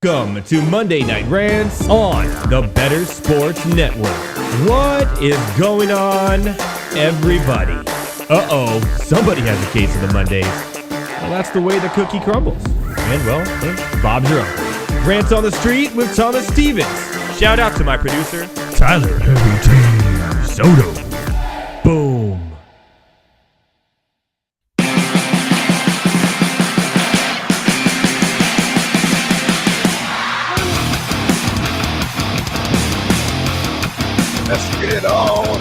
Welcome to Monday Night Rants on the Better Sports Network. What is going on, everybody? Somebody has a case of the Mondays. Well, that's the way the cookie crumbles. And, well, Bob's your uncle. Rants on the Street with Thomas Stevens. Shout out to my producer, Tyler Heavy T. Soto. Boom. Let's get it on.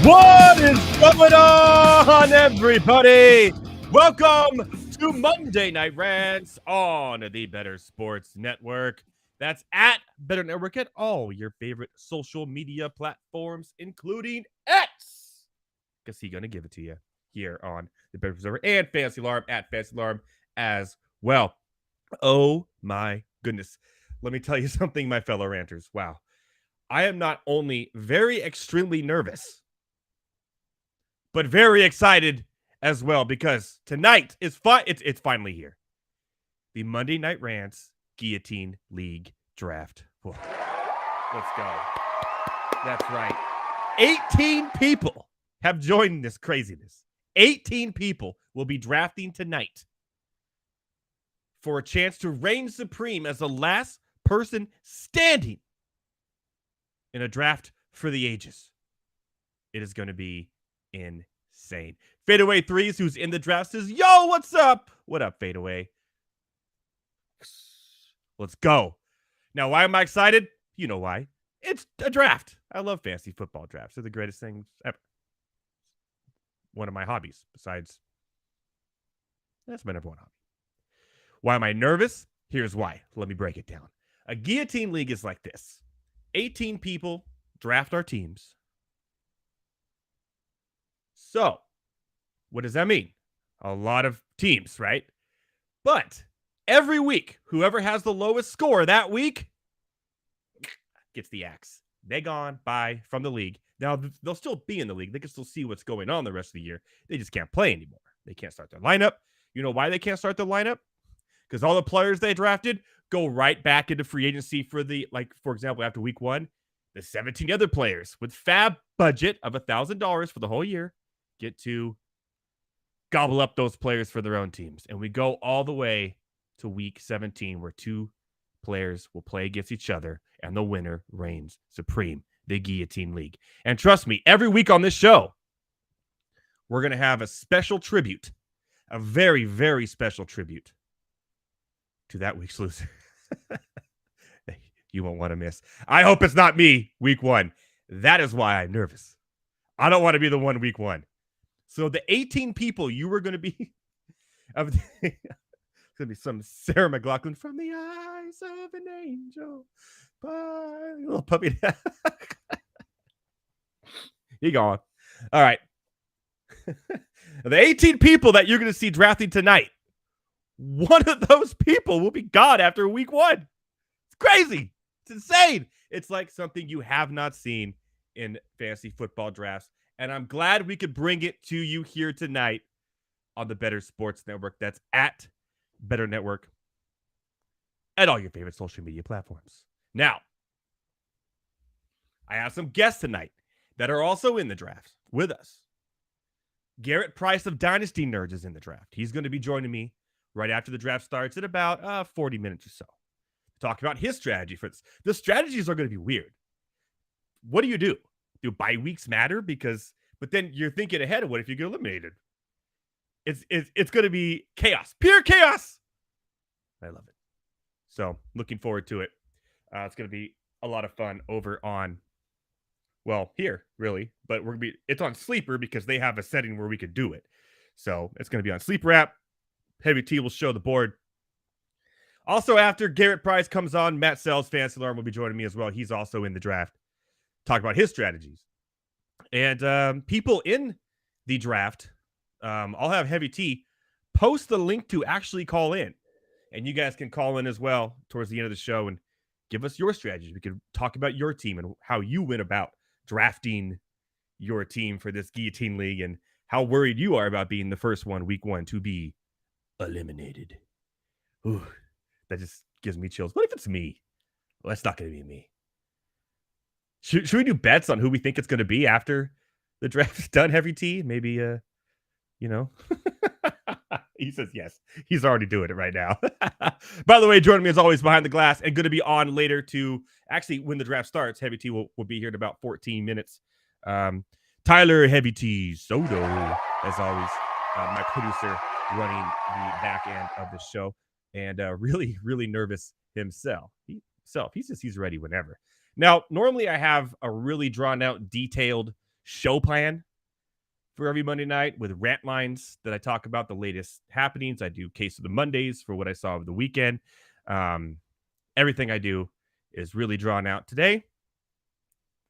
What is going on, everybody? Welcome to Monday Night Rants on the Better Sports Network. That's at Better Network at all your favorite social media platforms, including X, because he's going to give it to you here on the Better Observer and Fantasy Alarm at Fantasy Alarm as well. Oh my goodness. Let me tell you something, my fellow ranters. Wow. I am not only very extremely nervous, but very excited as well, because tonight is it's finally here. The Monday Night Rants Guillotine League Draft. Whoa. Let's go. That's right. 18 people have joined this craziness. 18 people will be drafting tonight for a chance to reign supreme as the last person standing in a draft for the ages. It is going to be insane. Fadeaway Threes, who's in the draft, says, yo, what's up? What up, Fadeaway? Let's go. Now, why am I excited? You know why. It's a draft. I love fantasy football drafts. They're the greatest things ever. One of my hobbies, besides, that's my number one hobby. Why am I nervous? Here's why. Let me break it down. A Guillotine League is like this. 18 people draft our teams. So, what does that mean? A lot of teams, right? But every week, whoever has the lowest score that week gets the axe. They gone, bye, from the league. Now, they'll still be in the league. They can still see what's going on the rest of the year. They just can't play anymore. They can't start their lineup. You know why they can't start their lineup? Because all the players they drafted go right back into free agency for for example, after week one, the 17 other players with fab budget of $1,000 for the whole year get to gobble up those players for their own teams. And we go all the way to week 17, where two players will play against each other and the winner reigns supreme, the Guillotine League. And trust me, every week on this show, we're going to have a special tribute, a very, very special tribute to that week's loser. You won't want to miss. I hope it's not me week one. That is why I'm nervous. I don't want to be the one week one. So the 18 people you were going to be, it's going to be some Sarah McLachlan, from the eyes of an angel. Bye, little puppy. You gone. All right. The 18 people that you're going to see drafting tonight, one of those people will be gone after week one. It's crazy. It's insane. It's like something you have not seen in fantasy football drafts. And I'm glad we could bring it to you here tonight on the Better Sports Network. That's at Better Network at all your favorite social media platforms. Now, I have some guests tonight that are also in the draft with us. Garret Price of Dynasty Nerds is in the draft. He's going to be joining me right after the draft starts in about 40 minutes or so. Talk about his strategy for this. The strategies are going to be weird. What do? Do bye weeks matter? But then you're thinking ahead of what if you get eliminated? It's going to be chaos. Pure chaos. I love it. So looking forward to it. It's going to be a lot of fun over on, well, here, really. But it's on Sleeper because they have a setting where we could do it. So it's going to be on Sleeper app. Heavy T will show the board. Also, after Garret Price comes on, Matt Selz, Fantasy Alarm, will be joining me as well. He's also in the draft. Talk about his strategies. And people in the draft, I'll have Heavy T post the link to actually call in. And you guys can call in as well towards the end of the show and give us your strategies. We could talk about your team and how you went about drafting your team for this Guillotine League and how worried you are about being the first one, week one, to be eliminated. Ooh, That just gives me chills. What if it's me? Well, that's not going to be me. Should we do bets on who we think it's going to be after the draft's done, Heavy T? Maybe, He says yes. He's already doing it right now. By the way, joining me as always behind the glass and going to be on later to actually when the draft starts. Heavy T will be here in about 14 minutes. Tyler Heavy T Soto, as always, my producer running the back end of the show, and really, really nervous himself. He says he's ready whenever. Now, normally I have a really drawn out, detailed show plan for every Monday night with rant lines that I talk about the latest happenings. I do Case of the Mondays for what I saw over the weekend. Everything I do is really drawn out. Today,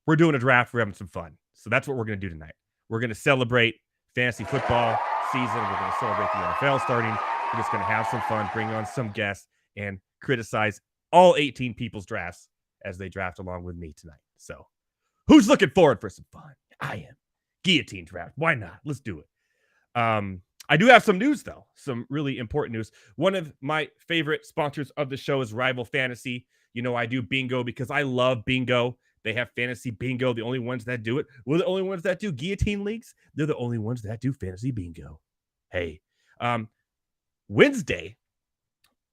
we're doing a draft. We're having some fun. So that's what we're going to do tonight. We're going to celebrate fantasy football season. We're going to celebrate the NFL starting. We're just going to have some fun, bring on some guests, and criticize all 18 people's drafts as they draft along with me tonight. So who's looking forward for some fun? I am. Guillotine draft. Why not? Let's do it. I do have some news, though. Some really important news. One of my favorite sponsors of the show is Rival Fantasy. You know, I do bingo because I love bingo. They have fantasy bingo. The only ones that do it. We're the only ones that do guillotine leagues. They're the only ones that do fantasy bingo. Hey, Wednesday,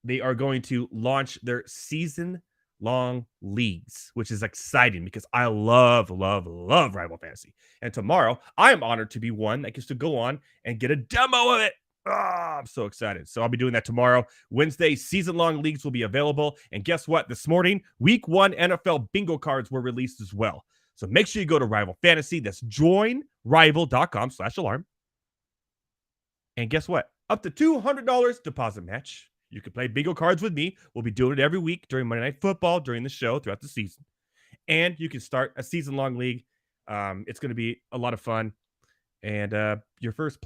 they are going to launch their season-long leagues, which is exciting because I love Rival Fantasy. And tomorrow, I am honored to be one that gets to go on and get a demo of it. I'm so excited. So I'll be doing that tomorrow. Wednesday, season-long leagues will be available. And guess what? This morning, Week 1 NFL bingo cards were released as well. So make sure you go to Rival Fantasy. That's joinrival.com/alarm. And guess what? Up to $200 deposit match. You can play bingo cards with me. We'll be doing it every week during Monday Night Football, during the show, throughout the season. And you can start a season-long league. It's going to be a lot of fun. And your first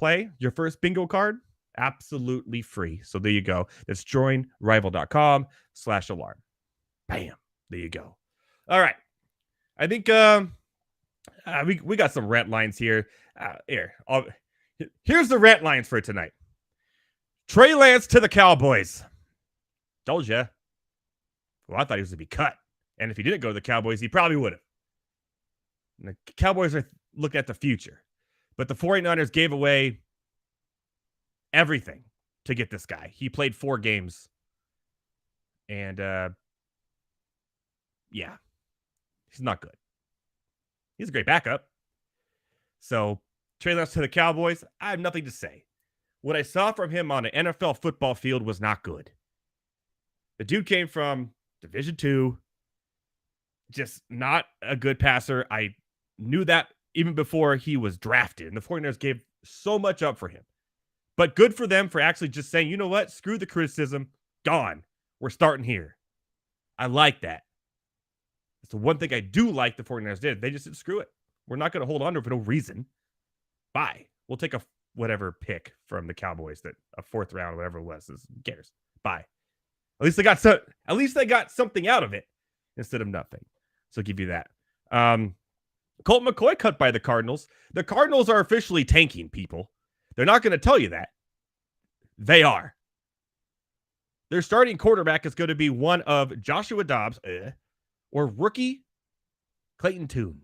bingo card, absolutely free. So there you go. That's joinrival.com/alarm. Bam. There you go. All right. I think we got some rant lines here. Here's the rant lines for tonight. Trey Lance to the Cowboys. Told you. Well, I thought he was going to be cut. And if he didn't go to the Cowboys, he probably would have. The Cowboys are looking at the future. But the 49ers gave away everything to get this guy. He played 4 games. And, yeah. He's not good. He's a great backup. So, Trey Lance to the Cowboys, I have nothing to say. What I saw from him on an NFL football field was not good. The dude came from Division II, just not a good passer. I knew that even before he was drafted, and the 49ers gave so much up for him. But good for them for actually just saying, you know what? Screw the criticism. Gone. We're starting here. I like that. That's the one thing I do like the 49ers did. They just said, screw it. We're not going to hold on to it for no reason. Bye. We'll take a whatever pick from the Cowboys, that a 4th round, whatever it was. Who cares? Bye. At least they got something out of it instead of nothing. So I'll give you that. Colt McCoy cut by the Cardinals. The Cardinals are officially tanking, people. They're not going to tell you that. They are. Their starting quarterback is going to be one of Joshua Dobbs or rookie Clayton Tune.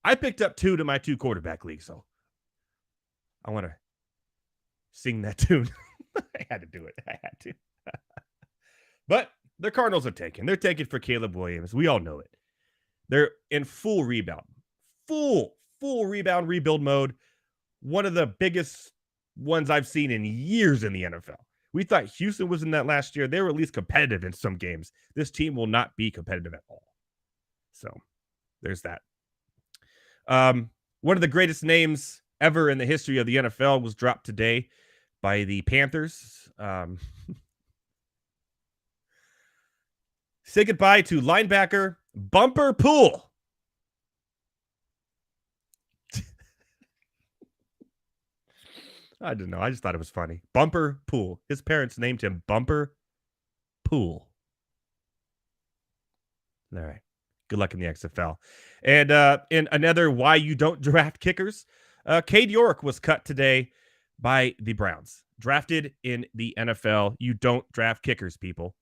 I picked up 2 to my 2 quarterback league, so I want to sing that tune. I had to do it. I had to. But the Cardinals are taking. They're taking for Caleb Williams. We all know it. They're in full rebound. Full rebound rebuild mode. One of the biggest ones I've seen in years in the NFL. We thought Houston was in that last year. They were at least competitive in some games. This team will not be competitive at all. So there's that. One of the greatest names ever in the history of the NFL was dropped today by the Panthers. Say goodbye to linebacker Bumper Pool. I don't know. I just thought it was funny. Bumper Pool. His parents named him Bumper Pool. All right. Good luck in the XFL. And in another why you don't draft kickers, Cade York was cut today by the Browns. Drafted in the NFL. You don't draft kickers, people.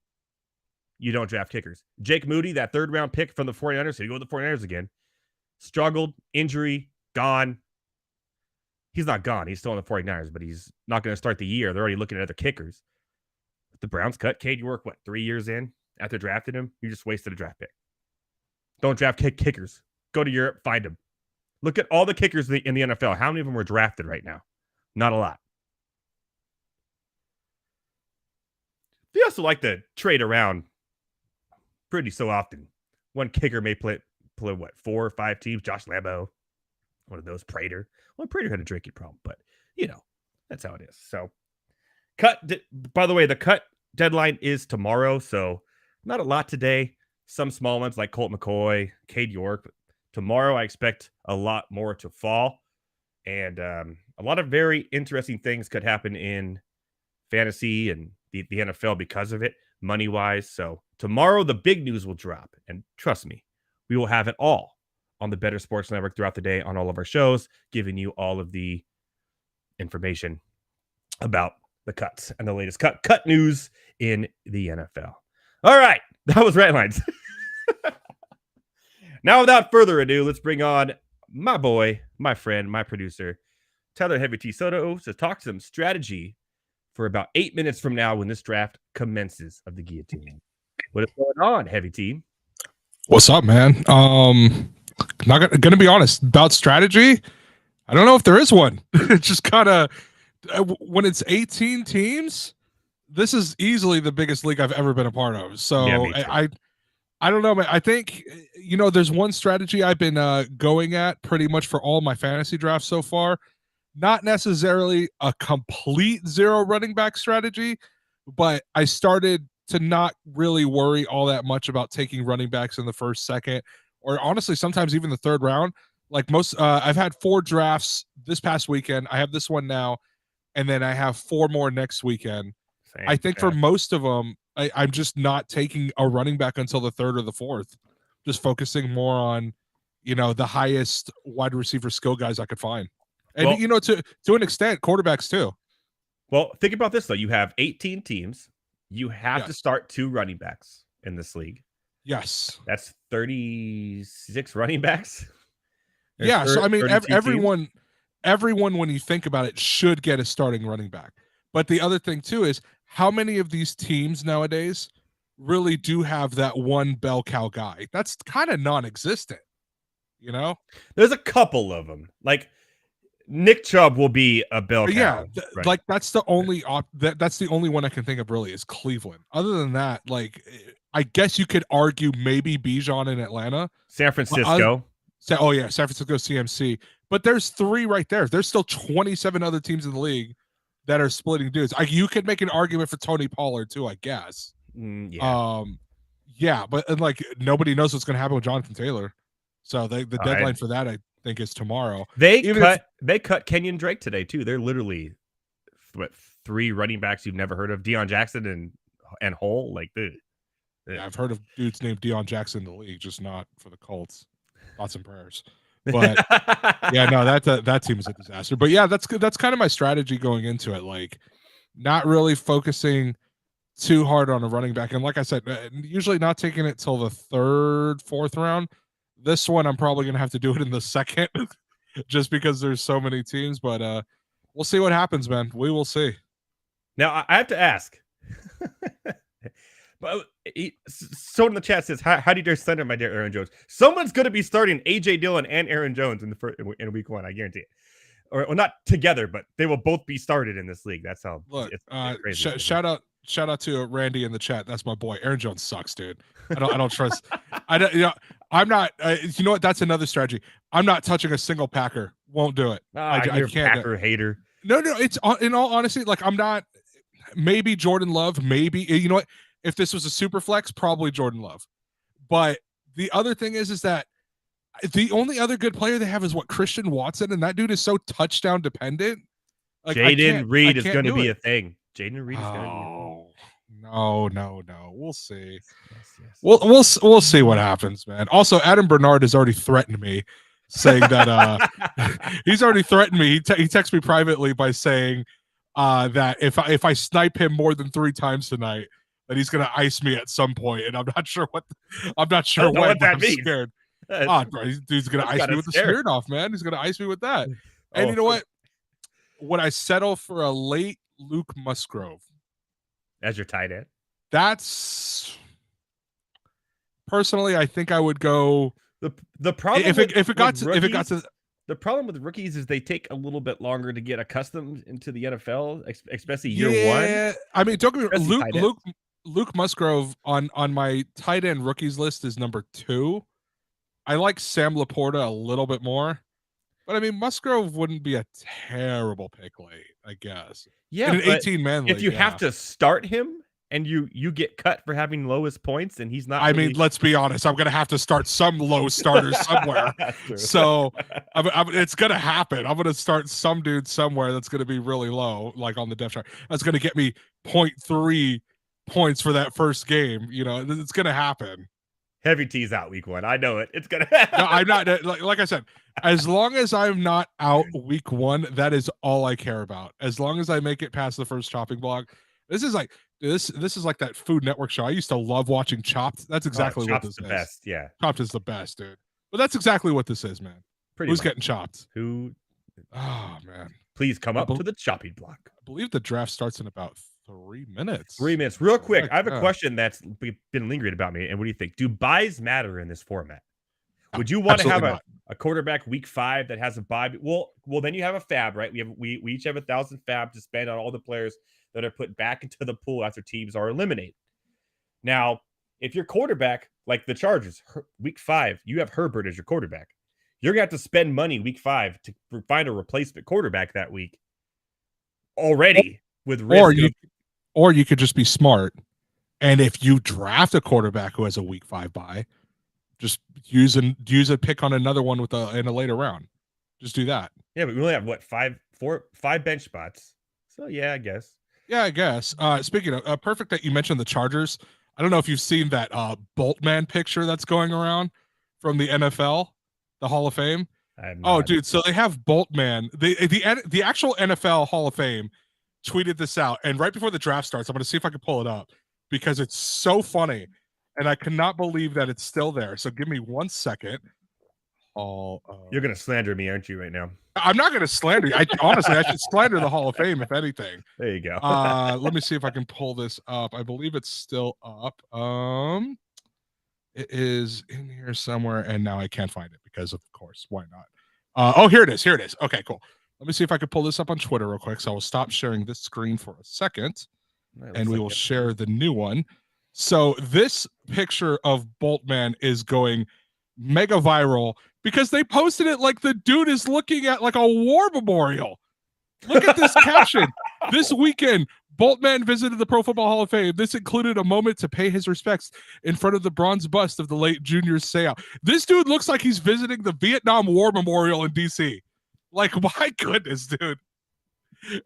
you don't draft kickers. Jake Moody, that third-round pick from the 49ers, so you go with the 49ers again, struggled, injury, gone. He's not gone. He's still on the 49ers, but he's not going to start the year. They're already looking at other kickers. The Browns cut Cade York, 3 years in after drafting him? You just wasted a draft pick. Don't draft kickers. Go to Europe, find them. Look at all the kickers in the NFL. How many of them were drafted right now? Not a lot. They also like to trade around pretty so often. One kicker may play 4 or 5 teams. Josh Lambo, one of those. Prater. Well, Prater had a drinking problem, but, that's how it is. So, by the way, the cut deadline is tomorrow, so not a lot today. Some small ones like Colt McCoy, Cade York. But tomorrow, I expect a lot more to fall. And a lot of very interesting things could happen in fantasy and the NFL because of it, money-wise. So tomorrow, the big news will drop. And trust me, we will have it all on the Better Sports Network throughout the day on all of our shows, giving you all of the information about the cuts and the latest cut news in the NFL. All right, that was Rant Lines. Now, without further ado, let's bring on my boy, my friend, my producer, Tyler Heavy T Soto, to talk some strategy for about 8 minutes from now when this draft commences of the Guillotine. What is going on, Heavy T? What's up, man? Not gonna be honest about strategy. I don't know if there is one. It's just kind of when it's 18 teams. This is easily the biggest league I've ever been a part of. So yeah, I don't know, man. I think there's one strategy I've been going at pretty much for all my fantasy drafts so far. Not necessarily a complete zero running back strategy, but I started to not really worry all that much about taking running backs in the first, second, or honestly, sometimes even the third round. Like I've had 4 drafts this past weekend. I have this one now, and then I have 4 more next weekend. Same, I think for most of them, I'm just not taking a running back until the 3rd or the 4th. Just focusing more on, the highest wide receiver skill guys I could find. And, to an extent, quarterbacks too. Well, think about this, though. You have 18 teams. You have to start 2 running backs in this league. Yes. That's 36 running backs. Yeah. So, I mean, everyone, when you think about it, should get a starting running back. But the other thing, too, is how many of these teams nowadays really do have that one bell cow guy? That's kind of non-existent, There's a couple of them. Like, Nick Chubb will be a bell cow. Yeah, like that's the only that's the only one I can think of really is Cleveland. Other than that, like I guess you could argue maybe Bijan in Atlanta, San Francisco. San Francisco CMC. But there's 3 right there. There's still 27 other teams in the league that are splitting dudes. You could make an argument for Tony Pollard too, I guess. Yeah. But like nobody knows what's going to happen with Jonathan Taylor. So the deadline for that, I think, is tomorrow. They cut Kenyon Drake today too. They're literally 3 running backs you've never heard of: Deion Jackson and Hole. Like, dude. Yeah, I've heard of dudes named Deion Jackson in the league, just not for the Colts. Thoughts and prayers. But yeah, no, that team is a disaster. But yeah, that's kind of my strategy going into it. Like, not really focusing too hard on a running back. And like I said, usually not taking it till the 3rd, 4th round. This one, I'm probably going to have to do it in the 2nd just because there's so many teams. But we'll see what happens, man. We will see. Now, I have to ask. But so in the chat says, how do you dare slander my dear Aaron Jones? Someone's going to be starting A.J. Dillon and Aaron Jones in week 1. I guarantee it. Or well, not together, but they will both be started in this league. That's how. Look, it's crazy. Shout out to Randy in the chat. That's my boy. Aaron Jones sucks, dude. I don't trust. I don't. I'm not. You know what? That's another strategy. I'm not touching a single Packer. Won't do it. I can't. Packer hater. No. It's in all honesty. Like, I'm not. Maybe Jordan Love. Maybe, you know what? If this was a super flex, probably Jordan Love. But the other thing is that the only other good player they have is Christian Watson, and that dude is so touchdown dependent. Like, Jaden Reed is going to be a thing. Jaden Reed is going to be a thing. No. We'll see. Yes. We'll see what happens, man. Also, Adam Bernard has already threatened me, saying that he's already threatened me. He texted me privately by saying that if I snipe him more than 3 times tonight, that he's going to ice me at some point, and I'm not sure when. I don't know what But that I'm means. scared. That's- Bro, dude's going to that's ice me kinda with the scary. Smirnoff, man. He's going to ice me with that. And Oh, you know what? Would I settle for a late Luke Musgrove? as your tight end? That's personally, I think I would go. The problem If it got to the problem with rookies is they take a little bit longer to get accustomed into the NFL, especially year one. I mean, don't get me Especially wrong. tight ends. Luke Musgrove on my tight end rookies list is number 2. I like Sam Laporta a little bit more, but I mean Musgrove wouldn't be a terrible pick late, I guess. Yeah, in an but 18-man league. if you have to start him and you get cut for having lowest points and he's not, I mean, let's be honest. I'm gonna have to start some low starters somewhere. So it's gonna happen. I'm gonna start some dude somewhere that's gonna be really low, like on the depth chart. That's gonna get me 0.3 points for that first game. You know, it's gonna happen. Heavy T's out week 1. I know it. It's gonna happen. No, I'm not. Like I said, as long as I'm not out week 1, that is all I care about. As long as I make it past the first chopping block. This is like that Food Network show. I used to love watching Chopped. That's exactly what this is. Best, yeah. Chopped is the best, dude. But that's exactly what this is, man. Who's getting chopped? Who? Oh man! Please come up to the chopping block. I believe the draft starts in about 3 minutes. 3 minutes, real quick. I have a question that's been lingering about me. And what do you think? Do buys matter in this format? Would you want to have a quarterback week 5 that has a bye? Well, then you have a fab, right? We each have 1,000 fab to spend on all the players that are put back into the pool after teams are eliminated. Now, if your quarterback, like the Chargers, week 5, you have Herbert as your quarterback. You're going to have to spend money week 5 to find a replacement quarterback that week already with risk. Or you could just be smart. And if you draft a quarterback who has a week 5 bye, just use a pick on another one in a later round. Just do that. Yeah, but we only have five bench spots. So yeah, I guess. Yeah, I guess. Speaking of perfect that you mentioned the Chargers. I don't know if you've seen that Boltman picture that's going around from the NFL, the Hall of Fame. Oh, dude! So they have Boltman. The actual NFL Hall of Fame tweeted this out, and right before the draft starts, I'm going to see if I can pull it up because it's so funny, and I cannot believe that it's still there. So give me 1 second. You're going to slander me, aren't you, right now? I'm not going to slander you. Honestly, I should slander the Hall of Fame, if anything. There you go. Let me see if I can pull this up. I believe it's still up. It is in here somewhere, and now I can't find it because, of course, why not? Here it is. Okay, cool. Let me see if I can pull this up on Twitter real quick. So I will stop sharing this screen for a second, and we will share the new one. So this picture of Boltman is going mega viral because they posted it like the dude is looking at like a war memorial. Look at this caption. This weekend, Boltman visited the Pro Football Hall of Fame. This included a moment to pay his respects in front of the bronze bust of the late Junior Seau. This dude looks like he's visiting the Vietnam War Memorial in DC. Like, my goodness, dude.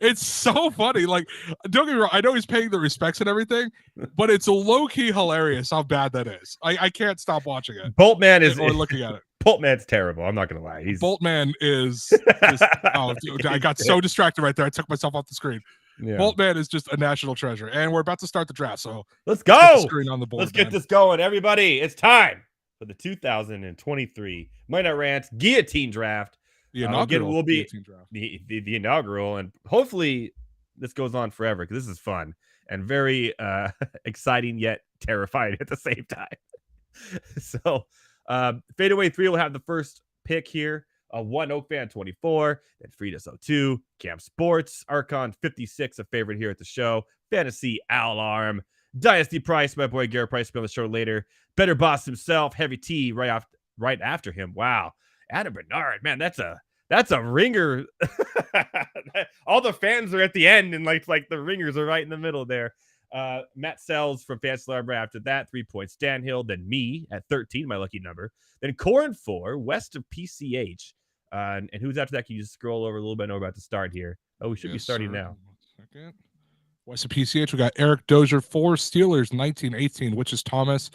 It's so funny. Like, don't get me wrong. I know he's paying the respects and everything, but it's low-key hilarious how bad that is. I can't stop watching it. Boltman is or looking at it. Boltman's terrible. I'm not gonna lie. Boltman is just, dude, I got so distracted right there. I took myself off the screen. Yeah. Boltman is just a national treasure, and we're about to start the draft. So let's go. Screen on the board. Let's get this going, everybody. It's time for the 2023 Monday Night Rants Guillotine Draft. The inaugural will be the inaugural, and hopefully this goes on forever because this is fun and very exciting yet terrifying at the same time. So, Fadeaway 3 will have the first pick here. 1 Oak Fan 24, then Fridas 02, Camp Sports, Archon 56, a favorite here at the show, Fantasy Alarm, Dynasty Price, my boy Garret Price will be on the show later, Better Boss himself, Heavy T right after him. Wow, Adam Bernard, man, that's a ringer. All the fans are at the end, and like the ringers are right in the middle there. Matt Selz from Fantasy Alarm right after that, 3 points. Stanhill, then me at 13, my lucky number. Then Corn 4, west of PCH. And who's after that? Can you just scroll over a little bit? I know we're about to start here. Oh, we should be starting now. 1 second. West of PCH, we got Eric Dozier, 4 Steelers, 1918, which is Thomas.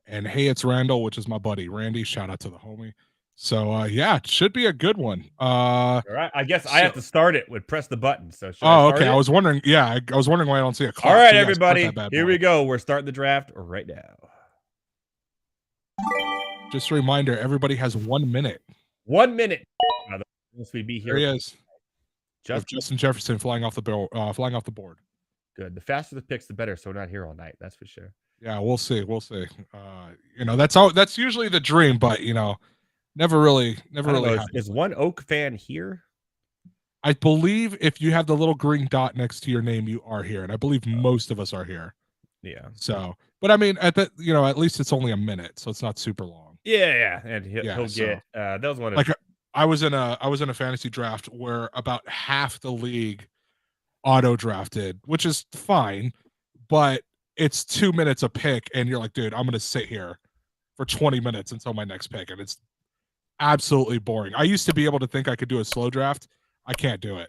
And hey, it's Randall, which is my buddy. Randy, shout out to the homie. So yeah, it should be a good one. All right. I guess I have to start it with press the button. So should I Oh, start okay. it? I was wondering. Yeah, I was wondering why I don't see a clock. All right, So, yeah, start everybody. that bad Here boy. we go. We're starting the draft right now. Just a reminder, everybody has 1 minute. 1 minute. We'd be here. There he is. Justin Jefferson flying off the board. Good. The faster the picks, the better. So we're not here all night. That's for sure. Yeah, we'll see. That's usually the dream, but never really happens. Is one Oak fan here? I believe if you have the little green dot next to your name, you are here, and I believe most of us are here. Yeah. So, but I mean, at least it's only a minute, so it's not super long. Yeah, and he'll get. That was one of like I was in a fantasy draft where about half the league auto drafted, which is fine, but it's 2 minutes a pick, and you're like, dude, I'm gonna sit here for 20 minutes until my next pick, and it's absolutely boring. I used to be able to think I could do a slow draft. I can't do it.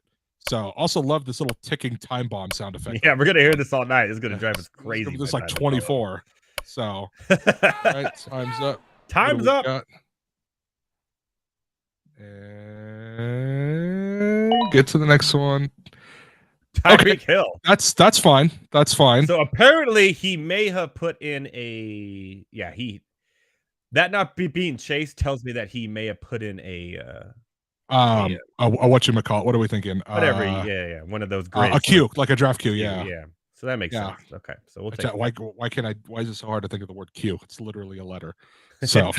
So also love this little ticking time bomb sound effect. Yeah, we're gonna hear this all night. It's gonna drive us crazy. It's like 24. So all right, time's up. Time's up. And get to the next one. Tyreek Hill. That's fine. That's fine. So apparently he may have put in that not being chased tells me that he may have put in whatchamacallit. What are we thinking? Whatever. One of those grades. A queue, like a draft queue. Yeah. Yeah. So that makes sense. Okay. So we'll take that. Why is it so hard to think of the word Q? It's literally a letter. So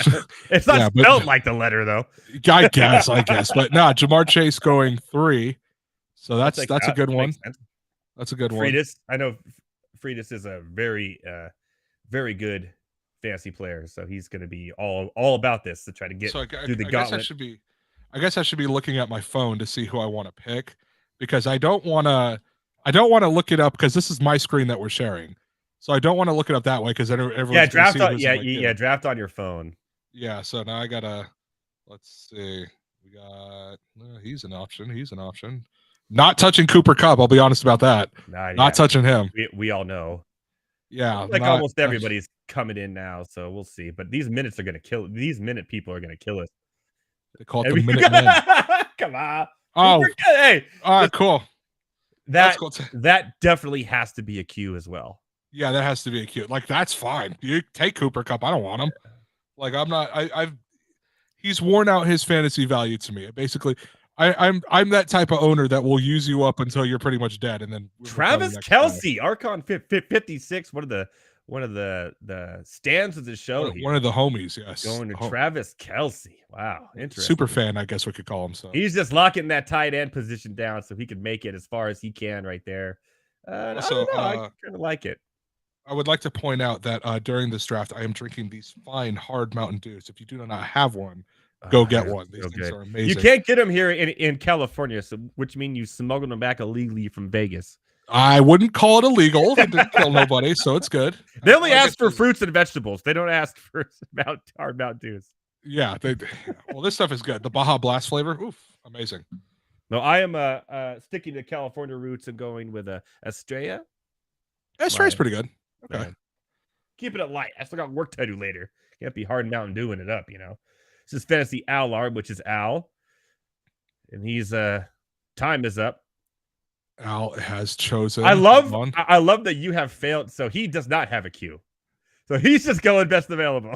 it's not spelled like the letter though. I guess. But no, Jamar Chase going 3. So that's a good one. That's a good one. I know Friedis is a very very good fantasy player, so he's going to be all about this to try to get through the gauntlet. I guess I should be looking at my phone to see who I want to pick, because I don't want to look it up, because this is my screen that we're sharing. So I don't want to look it up that way, because everyone's draft on draft on your phone. Yeah, so now I gotta, let's see. We got he's an option. Not touching Cooper Kupp, I'll be honest about that. Not touching him. We all know. Yeah, almost everybody's coming in now, so we'll see. But these minutes are gonna kill. These minute people are gonna kill us. They call it the minute men. Come on. Oh, hey. All right, cool. That definitely has to be a Q as well. Yeah, that has to be a Q. Like, that's fine. You take Cooper Kupp. I don't want him. Like, I'm not. He's worn out his fantasy value to me. Basically, I'm that type of owner that will use you up until you're pretty much dead, and then Travis Kelce, Archon 56. One of the stands of the show. One of the homies, yes. Going to Travis Kelce. Wow, interesting. Super fan, I guess we could call him. So he's just locking that tight end position down so he can make it as far as he can right there. I kind of like it. I would like to point out that during this draft, I am drinking these fine hard Mountain Dews. If you do not have one, go get one. These things are amazing. You can't get them here in California, so which means you smuggled them back illegally from Vegas. I wouldn't call it illegal. It didn't kill nobody, so it's good. They only ask for fruits and vegetables. They don't ask for hard Mountain Dews. Yeah, well, this stuff is good. The Baja Blast flavor, oof, amazing. No, I am sticking to California roots and going with Estrella. Estrella's pretty good. Okay. Man. Keeping it light. I still got work to do later. Can't be hard Mountain Dewing it up, This is Fantasy Allard, which is Al. And he's time is up. Al has chosen. I love that you have failed. So he does not have a Q. So he's just going best available.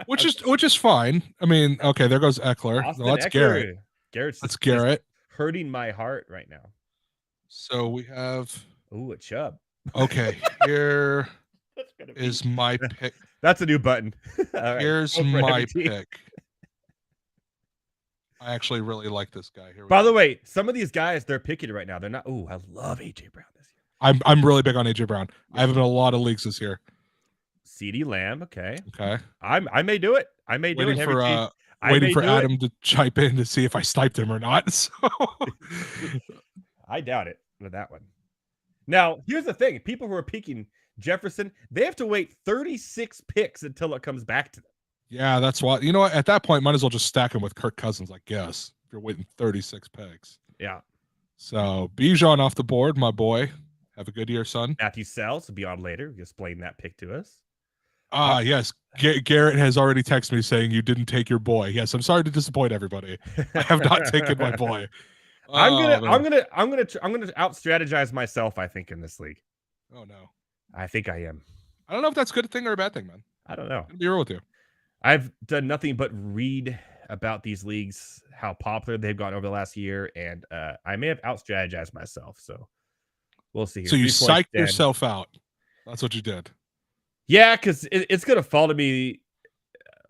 which is fine. I mean, okay, there goes Eckler. No, that's Garrett. That's Garrett. Hurting my heart right now. So we have a Chubb. Okay, here is my pick. That's a new button. Right. Here's my pick. I actually really like this guy. Here. By the way, some of these guys, they're picking right now. They're not. Oh, I love AJ Brown this year. I'm really big on AJ Brown. I have him in a lot of leagues this year. CeeDee Lamb. Okay. Okay. I may do it. I may do it. Waiting for Adam to chime in to see if I sniped him or not. So. I doubt it with that one. Now, here's the thing. People who are picking Jefferson, they have to wait 36 picks until it comes back to them. Yeah, that's why. You know what? At that point, might as well just stack him with Kirk Cousins, I guess, if you're waiting 36 picks. Yeah. So, Bijan off the board, my boy. Have a good year, son. Matthew Selz will be on later. Explain that pick to us. Yes. Garrett has already texted me saying you didn't take your boy. Yes, I'm sorry to disappoint everybody. I have not taken my boy. I'm gonna out strategize myself, I think, in this league. Oh no. I think I am. I don't know if that's a good thing or a bad thing, man. I don't know. I'll be real with you. I've done nothing but read about these leagues, how popular they've gotten over the last year, and I may have out strategized myself. So we'll see here. So you psyched yourself out. That's what you did. Yeah, because it's gonna fall to me.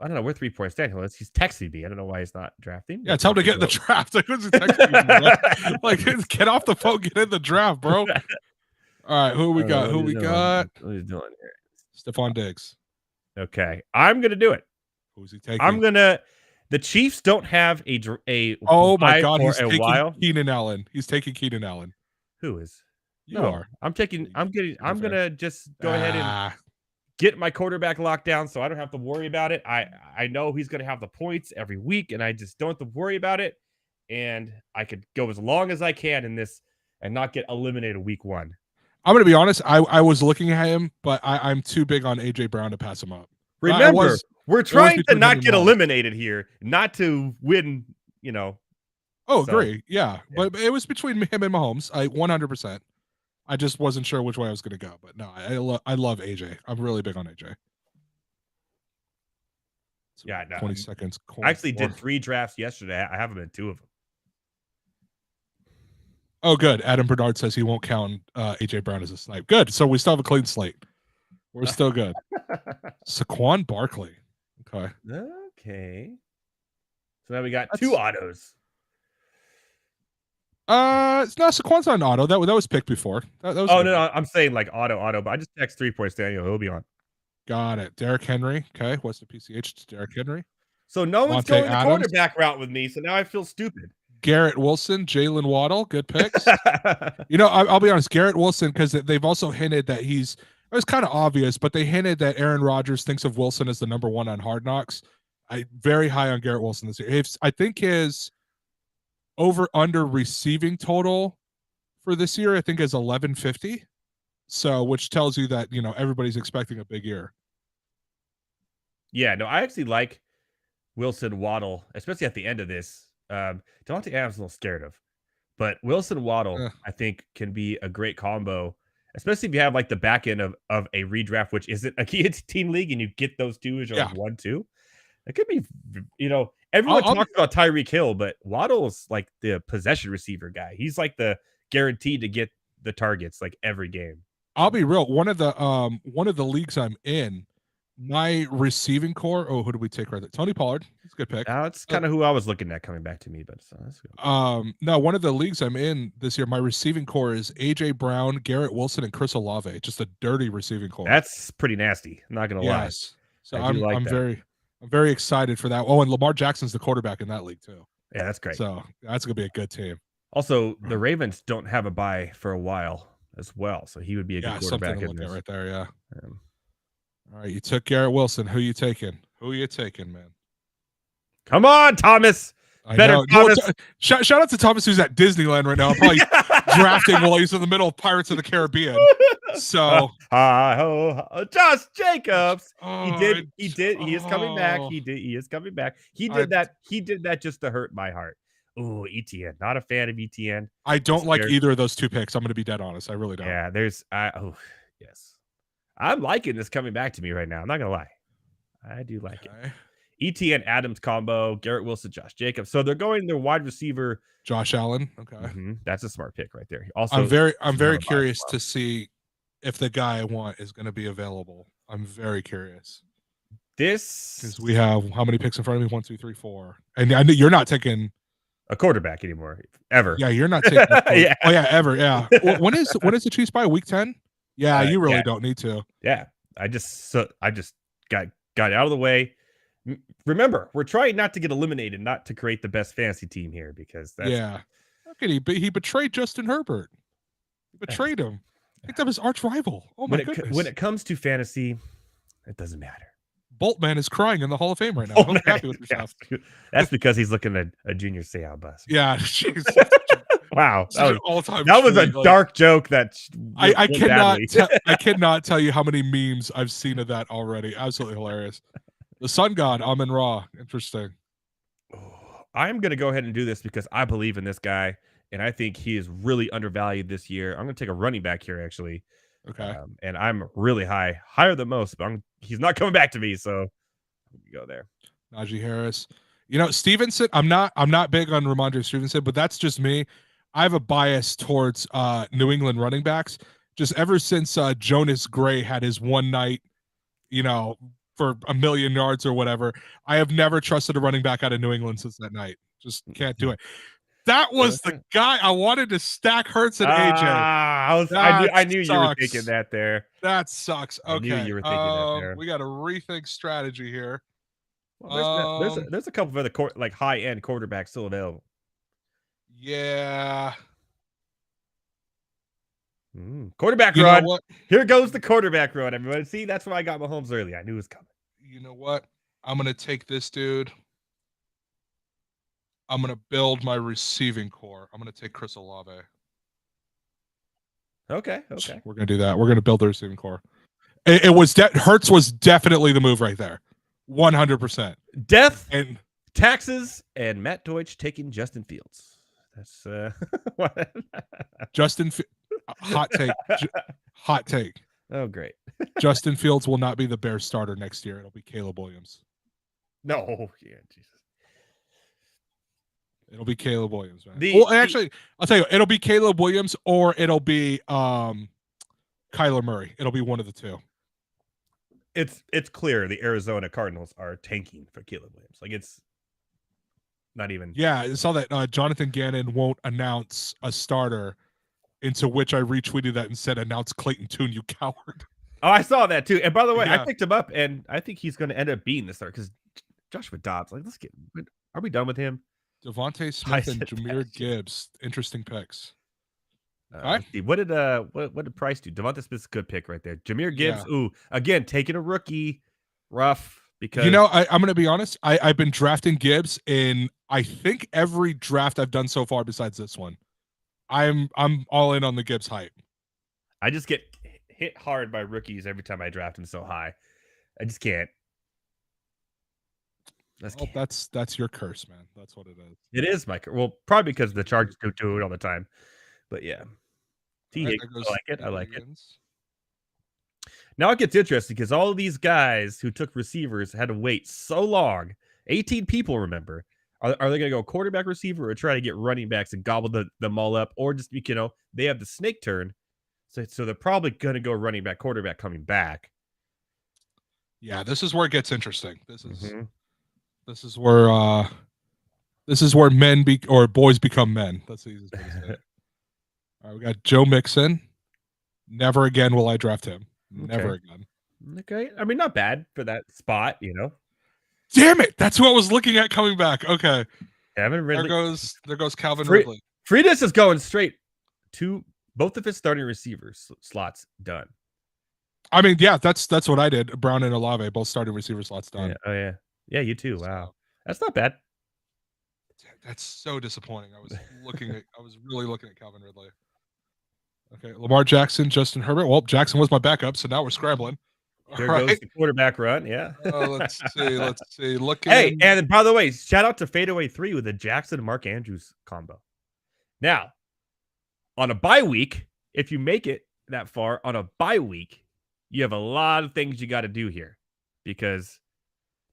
I don't know. We're 3 points down. He's texting me. I don't know why he's not drafting. Yeah, tell him to get in the draft. Like, what's he texting you, like, get off the phone, get in the draft, bro. All right, who we got? Who we got? What are you doing here? Stephon Diggs. Okay, I'm gonna do it. Who's he taking? I'm gonna. The Chiefs don't have a. Oh my God, he's taking Keenan Allen. He's taking Keenan Allen. Who is? You are. I'm gonna just go ahead and get my quarterback locked down, so I don't have to worry about it. I know he's gonna have the points every week, and I just don't have to worry about it. And I could go as long as I can in this and not get eliminated week 1. I'm going to be honest. I was looking at him, but I'm too big on A.J. Brown to pass him up. Remember, we're trying to not get eliminated here, not to win, Oh, agree. Yeah. But it was between him and Mahomes. 100%. I just wasn't sure which way I was going to go. But no, I love A.J. I'm really big on A.J. So yeah, no, 20 seconds. I actually did 3 drafts yesterday. I have them in 2 of them. Oh, good. Adam Bernard says he won't count A.J. Brown as a snipe. Good. So we still have a clean slate. We're still good. Saquon Barkley. Okay. Okay. So now we got 2 autos. It's not Saquon's not an auto. That was picked before. That was no, I'm saying like auto, but I just text 3 points Daniel. He'll be on. Got it. Derrick Henry. Okay. What's the PCH? It's Derrick Henry. So no one's going the quarterback route with me. So now I feel stupid. Garrett Wilson, Jalen Waddle, good picks. I'll be honest, Garrett Wilson, because they've also hinted that it was kind of obvious, but they hinted that Aaron Rodgers thinks of Wilson as the number 1 on Hard Knocks. Very high on Garrett Wilson this year. I think his over-under receiving total for this year, I think, is 1150. So, which tells you that, everybody's expecting a big year. Yeah, no, I actually like Wilson Waddle, especially at the end of this. Devontae Adams, a little scared of, but Wilson Waddle, I think, can be a great combo, especially if you have like the back end of a redraft, which isn't a Guillotine League, and you get those 2 as your 1-2. It could be, everyone talks about Tyreek Hill, but Waddle's like the possession receiver guy. He's like the guaranteed to get the targets like every game. I'll be real. One of the leagues I'm in, my receiving core. Oh, who did we take right there? Tony Pollard. That's a good pick. That's kind of who I was looking at coming back to me, but that's good. No, one of the leagues I'm in this year, my receiving core is A.J. Brown, Garrett Wilson, and Chris Olave. Just a dirty receiving core. That's pretty nasty. I'm not gonna lie. So I'm very excited for that. Oh, and Lamar Jackson's the quarterback in that league too. Yeah, that's great. So that's gonna be a good team. Also, the Ravens don't have a bye for a while as well, so he would be a good quarterback to look at right there. Yeah. All right, you took Garrett Wilson. Who you taking? Man? Come on, Thomas. Thomas. Shout out to Thomas, who's at Disneyland right now. Probably drafting while he's in the middle of Pirates of the Caribbean. So, Josh Jacobs. He is coming back. He is coming back. He did that just to hurt my heart. Ooh, ETN. Not a fan of ETN. I don't like either of those 2 picks. I'm going to be dead honest. I really don't. Yeah, yes. I'm liking this coming back to me right now. I'm not going to lie. I do like it. ETN Adams combo, Garrett Wilson, Josh Jacobs. So they're going their wide receiver. Josh Allen. Okay. That's a smart pick right there. Also, I'm very curious to see if the guy I want is going to be available. I'm very curious. Because we have how many picks in front of me? 1, 2, 3, 4. And I know you're not taking a quarterback anymore, ever. Yeah, you're not taking. Yeah. Oh yeah, ever. Yeah. When is the Chiefs bye? Week 10. Yeah, you really don't need to. Yeah, I just got out of the way. Remember, we're trying not to get eliminated, not to create the best fantasy team here, because that's Okay, he betrayed Justin Herbert. He betrayed him. I think that was arch rival. Oh my goodness. When it comes to fantasy, it doesn't matter. Boltman is crying in the Hall of Fame right now. Happy with yourself. That's because he's looking at a Junior Seau bus. Yeah, jeez. Wow, Such an all-time. that was a treat. Like, dark joke. That I went cannot badly. I cannot tell you how many memes I've seen of that already. Absolutely hilarious. The Sun God, Amun Ra. Interesting. I'm going to go ahead and do this because I believe in this guy, and I think he is really undervalued this year. I'm going to take a running back here, actually. Okay. And I'm really higher than most, but he's not coming back to me, so go there. Najee Harris. You know, Stevenson, I'm not big on Ramondre Stevenson, but that's just me. I have a bias towards New England running backs. Just ever since Jonas Gray had his one night, you know, for 1,000,000 yards or whatever, I have never trusted a running back out of New England since that night. Just can't do it. That was the guy I wanted to stack Hurts and AJ. I knew you were thinking that there. That sucks. Okay. I knew you were thinking that there. We got to rethink strategy here. Well, there's a couple of other like high end quarterbacks still available. Yeah. Quarterback run. Here goes the quarterback run, everybody. See, that's why I got Mahomes early. I knew it was coming. You know what? I'm going to take this dude. I'm going to build my receiving core. I'm going to take Chris Olave. Okay. We're going to do that. We're going to build the receiving core. Hurts was definitely the move right there. 100%. Death and taxes and Matt Deutsch taking Justin Fields. That's Justin hot take. Oh, great. Justin Fields will not be the Bears starter next year. It'll be Caleb Williams. No, yeah, Jesus. It'll be Caleb Williams, man. Actually, I'll tell you, it'll be Caleb Williams or it'll be Kyler Murray. It'll be one of the two. It's clear the Arizona Cardinals are tanking for Caleb Williams. Like, it's not even. Yeah, I saw that Jonathan Gannon won't announce a starter, into which I retweeted that and said, "Announce Clayton Tune, you coward." Oh, I saw that too. And by the way, I picked him up, and I think he's going to end up being the starter because Joshua Dobbs. Like, are we done with him? Devontae Smith and Jahmyr Gibbs, interesting picks. What did Price do? Devontae Smith's a good pick right there. Jahmyr Gibbs, ooh, again taking a rookie, rough because I'm going to be honest. I've been drafting Gibbs in I think every draft I've done so far besides this one. I'm all in on the Gibbs hype. I just get hit hard by rookies every time I draft them so high. I just can't. That's your curse, man. That's what it is. It is my curse. Well, probably because the Chargers do it all the time. But yeah. Right, I like it. Now it gets interesting because all of these guys who took receivers had to wait so long. 18 people, remember. Are they going to go quarterback receiver or try to get running backs and gobble them all up? Or just, they have the snake turn. So they're probably going to go running back, quarterback coming back. Yeah, this is where it gets interesting. This is where boys become men. That's the easiest way to say it. All right, we got Joe Mixon. Never again will I draft him. Never again. Okay. I mean, not bad for that spot, Damn it. That's who I was looking at coming back. Okay. Calvin Ridley. There goes Calvin Ridley. Friedis is going straight to both of his starting receivers slots done. I mean, yeah, that's what I did. Brown and Olave, both starting receiver slots done. Yeah. Oh, yeah. Yeah, you too. Wow. That's not bad. That's so disappointing. I was really looking at Calvin Ridley. Okay, Lamar Jackson, Justin Herbert. Well, Jackson was my backup, so now we're scrambling. There goes the quarterback run. Yeah. Let's see. Hey, and by the way, shout out to Fadeaway 3 with the Jackson and Mark Andrews combo. Now, on a bye week, if you make it that far on a bye week, you have a lot of things you got to do here because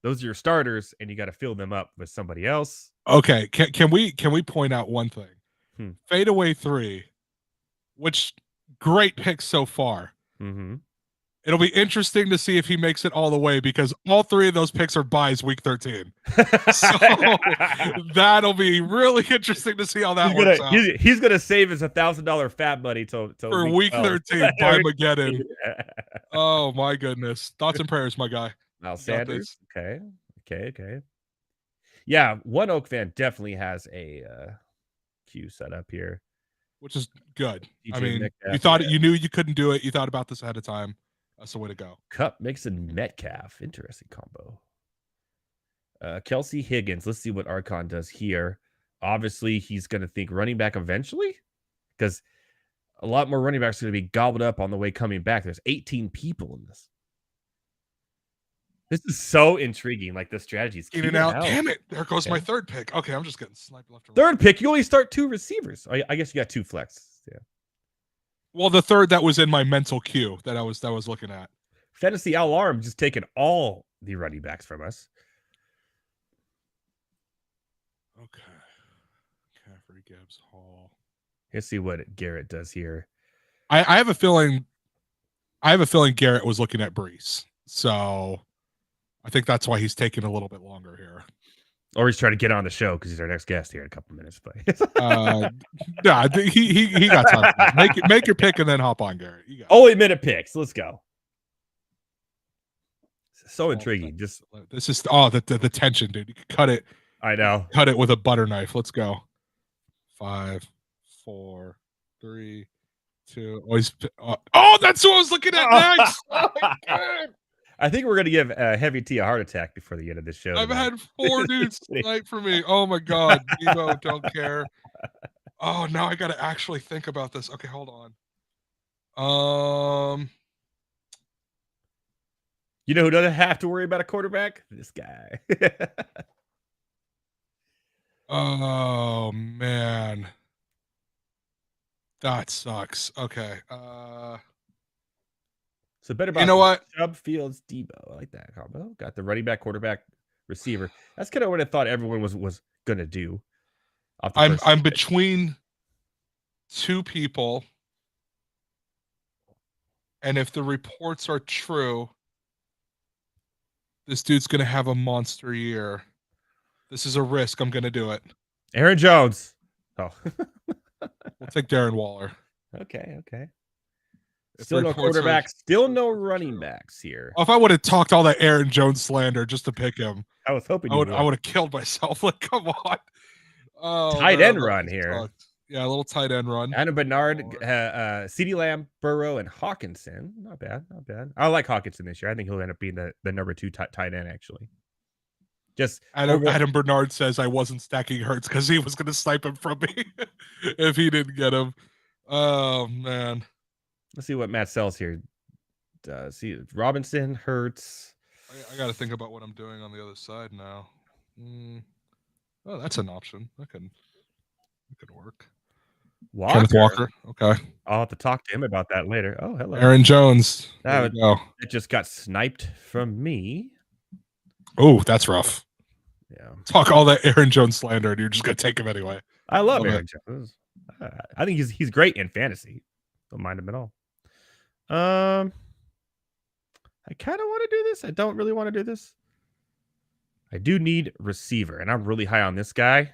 those are your starters, and you got to fill them up with somebody else. Okay, can we point out one thing? Fadeaway 3, which great picks so far. Mm-hmm. It'll be interesting to see if he makes it all the way because all three of those picks are buys week 13. So that'll be really interesting to see how that works out. He's gonna save his $1,000 fat money till for week 13 by Mageddon. Oh my goodness! Thoughts and prayers, my guy. Miles Sanders. Okay. Yeah, One Oak fan definitely has a queue set up here, which is good. DJ I mean, Metcalf, you knew you couldn't do it. You thought about this ahead of time. That's the way to go. Cup, Mixon, Metcalf. Interesting combo. Kelsey Higgins. Let's see what Archon does here. obviously he's going to think running back eventually because a lot more running backs are going to be gobbled up on the way coming back. There's 18 people in this. This is so intriguing. Like the strategies. In and out. Damn it. There goes my third pick. Okay, I'm just getting sniped left and right. Third pick, you only start 2 receivers. I guess you got 2 flex. Yeah. Well, the third that was in my mental queue that I was looking at. Fantasy Alarm just taking all the running backs from us. Okay. McCaffrey, Gibbs, Hall. Let's see what Garrett does here. I have a feeling Garrett was looking at Brees. So I think that's why he's taking a little bit longer here. Or he's trying to get on the show because he's our next guest here in a couple minutes. But nah, he got time. Make your pick and then hop on, Garrett. You got only minute picks. Let's go. So intriguing. Just this is the tension, dude. You can cut it. I know. Cut it with a butter knife. Let's go. 5, 4, 3, 2. Oh, that's what I was looking at next. Oh my God. I think we're gonna give Heavy T a heart attack before the end of this show. I've had 4 dudes snipe for me. Oh my God, Devo, don't care. Oh, now I gotta actually think about this. Okay, hold on. You know who doesn't have to worry about a quarterback? This guy. Oh man, that sucks. Okay. So better. You know what? Chubb, Fields, Debo. I like that combo. Got the running back, quarterback, receiver. That's kind of what I thought everyone was gonna do. I'm between 2 people, and if the reports are true, this dude's gonna have a monster year. This is a risk. I'm gonna do it. Aaron Jones. Oh, we'll take Darren Waller. Okay. Still no quarterback, still no running backs here. If I would have talked all that Aaron Jones slander just to pick him, I was hoping I would have killed myself. Like, come on. Oh, tight end run here. Sucked. Yeah, a little tight end run. Anna Bernard, CeeDee Lamb, Burrow, and Hawkinson. Not bad. I like Hawkinson this year. I think he'll end up being the number 2 tight end, actually. Just Adam Bernard says I wasn't stacking Hurts because he was going to snipe him from me if he didn't get him. Oh, man. Let's see what Matt Selz here does. See, Robinson, Hurts. I got to think about what I'm doing on the other side now. Oh, that's an option. That could work. Kenneth Walker. Okay. I'll have to talk to him about that later. Oh, hello. Aaron Jones. It just got sniped from me. Oh, that's rough. Yeah. Talk all that Aaron Jones slander, and you're just going to take him anyway. I love Aaron Jones. I think he's great in fantasy. Don't mind him at all. I kind of want to do this. I don't really want to do this. I do need receiver, and I'm really high on this guy.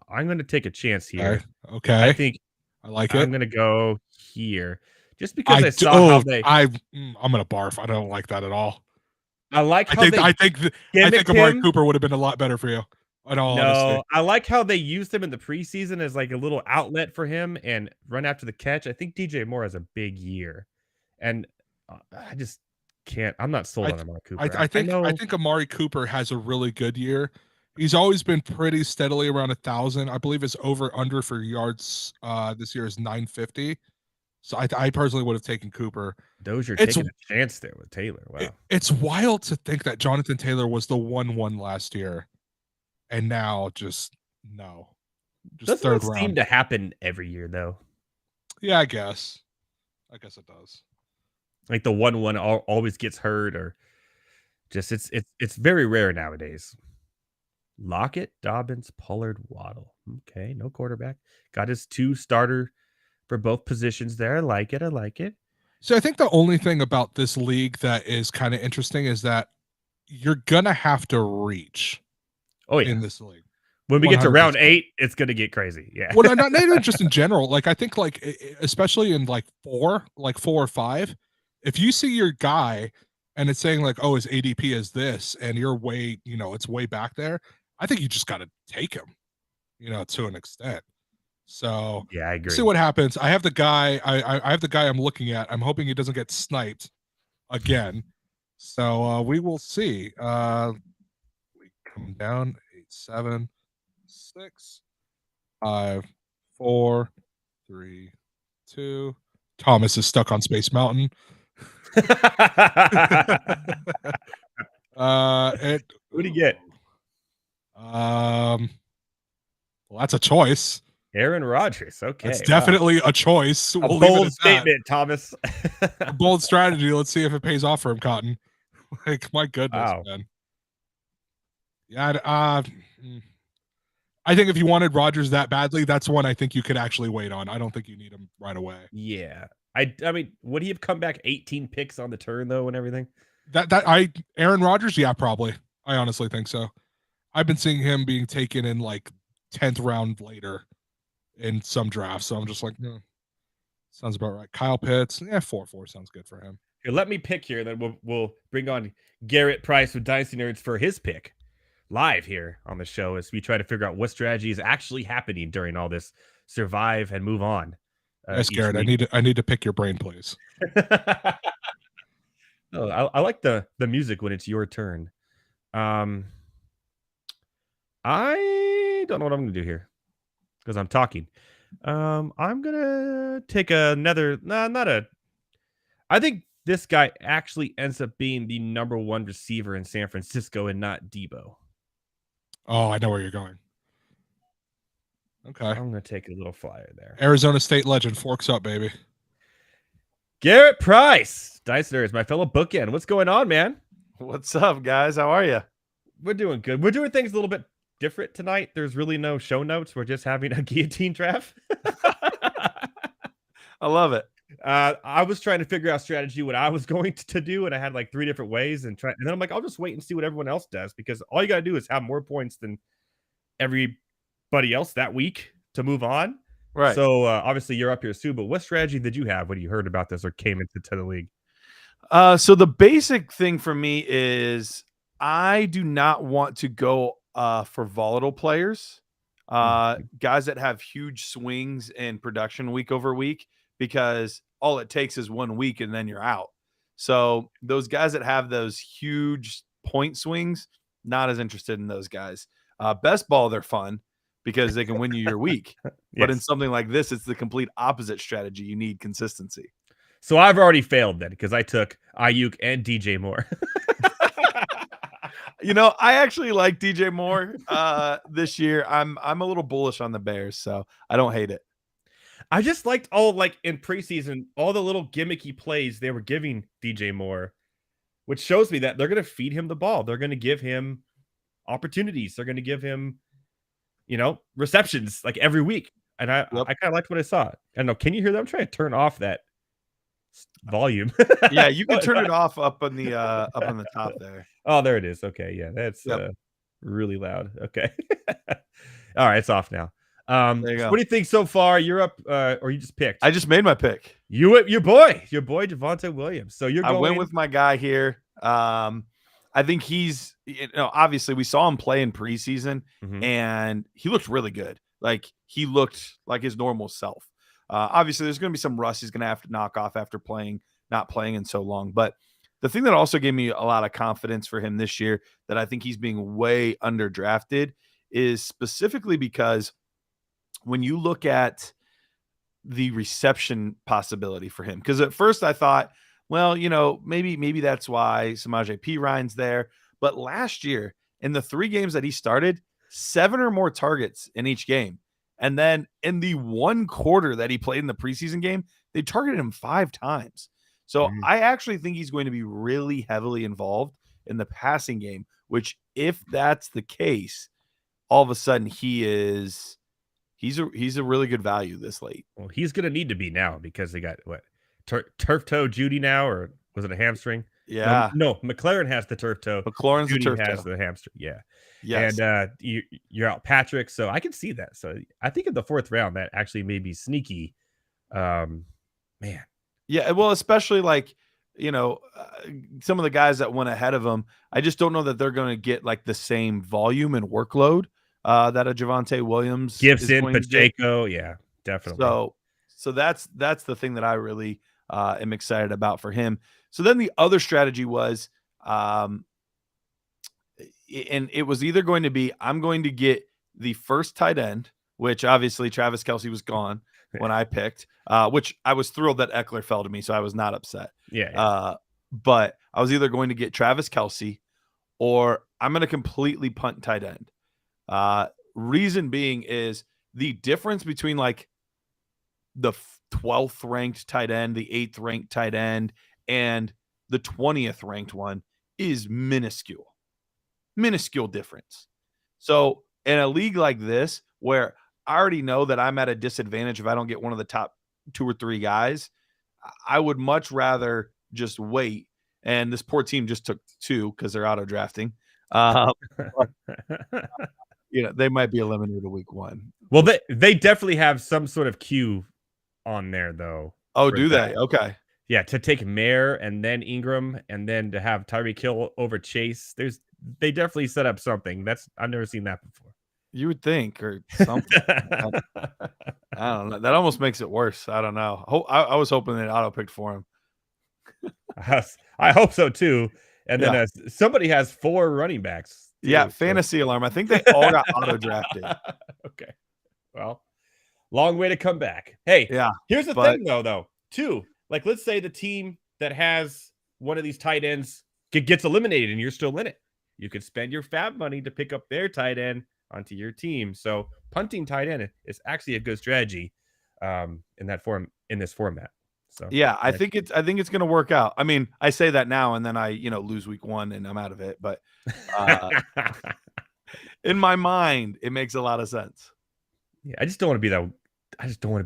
I'm going to take a chance here. Okay. I think I like it. I'm going to go here just because I saw how they. I'm going to barf. I don't like that at all. I like how I think Amari Cooper would have been a lot better for you. Honesty. I like how they used him in the preseason as like a little outlet for him and run after the catch. I think DJ Moore has a big year, and I just can't. I'm not sold on Amari Cooper. I think Amari Cooper has a really good year. He's always been pretty steadily around 1,000. I believe his over/under for yards this year is 950. So I personally would have taken Cooper. Dozier taking a chance there with Taylor. Wow, it's wild to think that Jonathan Taylor was the 1-1 last year, and now just doesn't seem to happen every year though. Yeah, I guess it does. Like the 1-1 always gets hurt, or just it's very rare nowadays. Lockett, Dobbins, Pollard, Waddle. Okay, no quarterback. Got his 2 starter for both positions there. I like it. So I think the only thing about this league that is kind of interesting is that you're gonna have to reach. Oh yeah, in this league. When we 100%. Get to round 8, it's gonna get crazy. Yeah. Well, not even just in general. Like I think, like especially in like 4 or 5, if you see your guy and it's saying like, oh, his ADP is this, and you're way, it's way back there. I think you just got to take him, to an extent. So yeah, I agree. See what happens. I have the guy. I have the guy I'm looking at. I'm hoping he doesn't get sniped again. So we will see. We come down 8, 7, 6. 5, 4, 3, 2. Thomas is stuck on Space Mountain. What do you get? Well, that's a choice. Aaron Rodgers. Okay. That's definitely a choice. A We'll leave it bold at statement, Thomas. a bold strategy. Let's see if it pays off for him, Cotton. Like, my goodness, Wow. man. Yeah, I think if you wanted Rodgers that badly, that's one I think you could actually wait on. I don't think you need him right away. Yeah. I mean, would he have come back 18 picks on the turn though and everything? Aaron Rodgers, yeah, probably. I honestly think so. I've been seeing him being taken in like 10th round later in some drafts. So I'm just like, sounds about right. Kyle Pitts, 4-4 sounds good for him. Here, let me pick here, then we'll bring on Garret Price with Dynasty Nerds for his pick live here on the show as we try to figure out what strategy is actually happening during all this survive and move on. Yes, Garrett, I need to pick your brain, please. Oh, I like the music when it's your turn. I don't know what I'm gonna do here because I'm talking. I'm gonna take another. I think this guy actually ends up being the number one receiver in San Francisco and not Debo. Oh, I know where you're going. Okay. I'm gonna take a little flyer there. Arizona State legend, forks up, baby. Garret Price, Dicer is my fellow bookend. What's going on, man? What's up, guys? How are you? We're doing good. We're doing things a little bit different tonight. There's really no show notes. We're just having a guillotine draft. I love it. I was trying to figure out strategy what I was going to do, and I had like 3 different ways, and then I'm like, I'll just wait and see what everyone else does because all you gotta do is have more points than everybody else that week to move on. Right. So obviously you're up here, Sue. But what strategy did you have when you heard about this or came into the league? So the basic thing for me is I do not want to go for volatile players, guys that have huge swings in production week over week, because all it takes is 1 week and then you're out. So those guys that have those huge point swings, not as interested in those guys. Best ball, they're fun because they can win you your week. Yes. But in something like this, it's the complete opposite strategy. You need consistency. So I've already failed then because I took Ayuk and DJ Moore. I actually like DJ Moore this year. I'm a little bullish on the Bears, so I don't hate it. I just liked in preseason, all the little gimmicky plays they were giving DJ Moore, which shows me that they're going to feed him the ball. They're going to give him opportunities. They're going to give him, receptions like every week. And I kind of liked what I saw. I don't know. Can you hear them? I'm trying to turn off that volume. Yeah, you can turn it off up on the top there. Oh, there it is. Okay, yeah, that's really loud. Okay. All right, it's off now. There you go. What do you think so far? You're up, or you just picked? I just made my pick. Your boy Javonte Williams. So I went with my guy here. I think he's, obviously we saw him play in preseason, and he looked really good. Like he looked like his normal self. Obviously, there's going to be some rust he's going to have to knock off after not playing in so long. But the thing that also gave me a lot of confidence for him this year that I think he's being way underdrafted is specifically because when you look at the reception possibility for him, because at first I thought, well, maybe that's why Samaje Perine's there. But last year, in the 3 games that he started, 7 or more targets in each game. And then in the 1 quarter that he played in the preseason game, they targeted him 5 times. So I actually think he's going to be really heavily involved in the passing game, which if that's the case, all of a sudden he's a really good value this late. Well, he's going to need to be now because they got turf toe Judy now, or was it a hamstring? Yeah. No, McLaren has the turf toe. McLaurin's Judy the turf has toe. the hamstring. Yeah. Yes. And you're out Patrick, so I can see that. So I think in the 4th round that actually may be sneaky. Man. Yeah, well, especially some of the guys that went ahead of him, I just don't know that they're going to get like the same volume and workload that a Javonte Williams, Gibson, Pacheco, yeah, definitely. So that's the thing that I really am excited about for him. So then the other strategy was, and it was either going to be I'm going to get the first tight end which obviously Travis Kelce was gone when I picked, which I was thrilled that Eckler fell to me, so I was not upset. Yeah. But I was either going to get Travis Kelce or I'm going to completely punt tight end. Reason being is the difference between like the 12th ranked tight end, the 8th ranked tight end, and the 20th ranked one is minuscule difference. So in a league like this, where I already know that I'm at a disadvantage if I don't get one of the top 2 or 3 guys, I would much rather just wait. And this poor team just took 2 because they're auto drafting. They might be eliminated week 1. Well, they definitely have some sort of queue on there, though. Oh, do they? Okay. Yeah, to take Mayer and then Ingram and then to have Tyreek Hill over Chase. They definitely set up something. I've never seen that before. You would think, or something. I don't know. That almost makes it worse. I don't know. I was hoping they auto picked for him. I hope so too. And then somebody has 4 running backs. Too, yeah, fantasy alarm. I think they all got auto drafted. Okay. Well, long way to come back. Hey, here's the thing though, too. Like, let's say the team that has one of these tight ends gets eliminated and you're still in it. You could spend your fab money to pick up their tight end onto your team. So punting tight end is actually a good strategy in this format. So yeah, I think it's going to work out. I mean, I say that now and then I, lose week 1 and I'm out of it, but in my mind, it makes a lot of sense. Yeah, I just don't want to be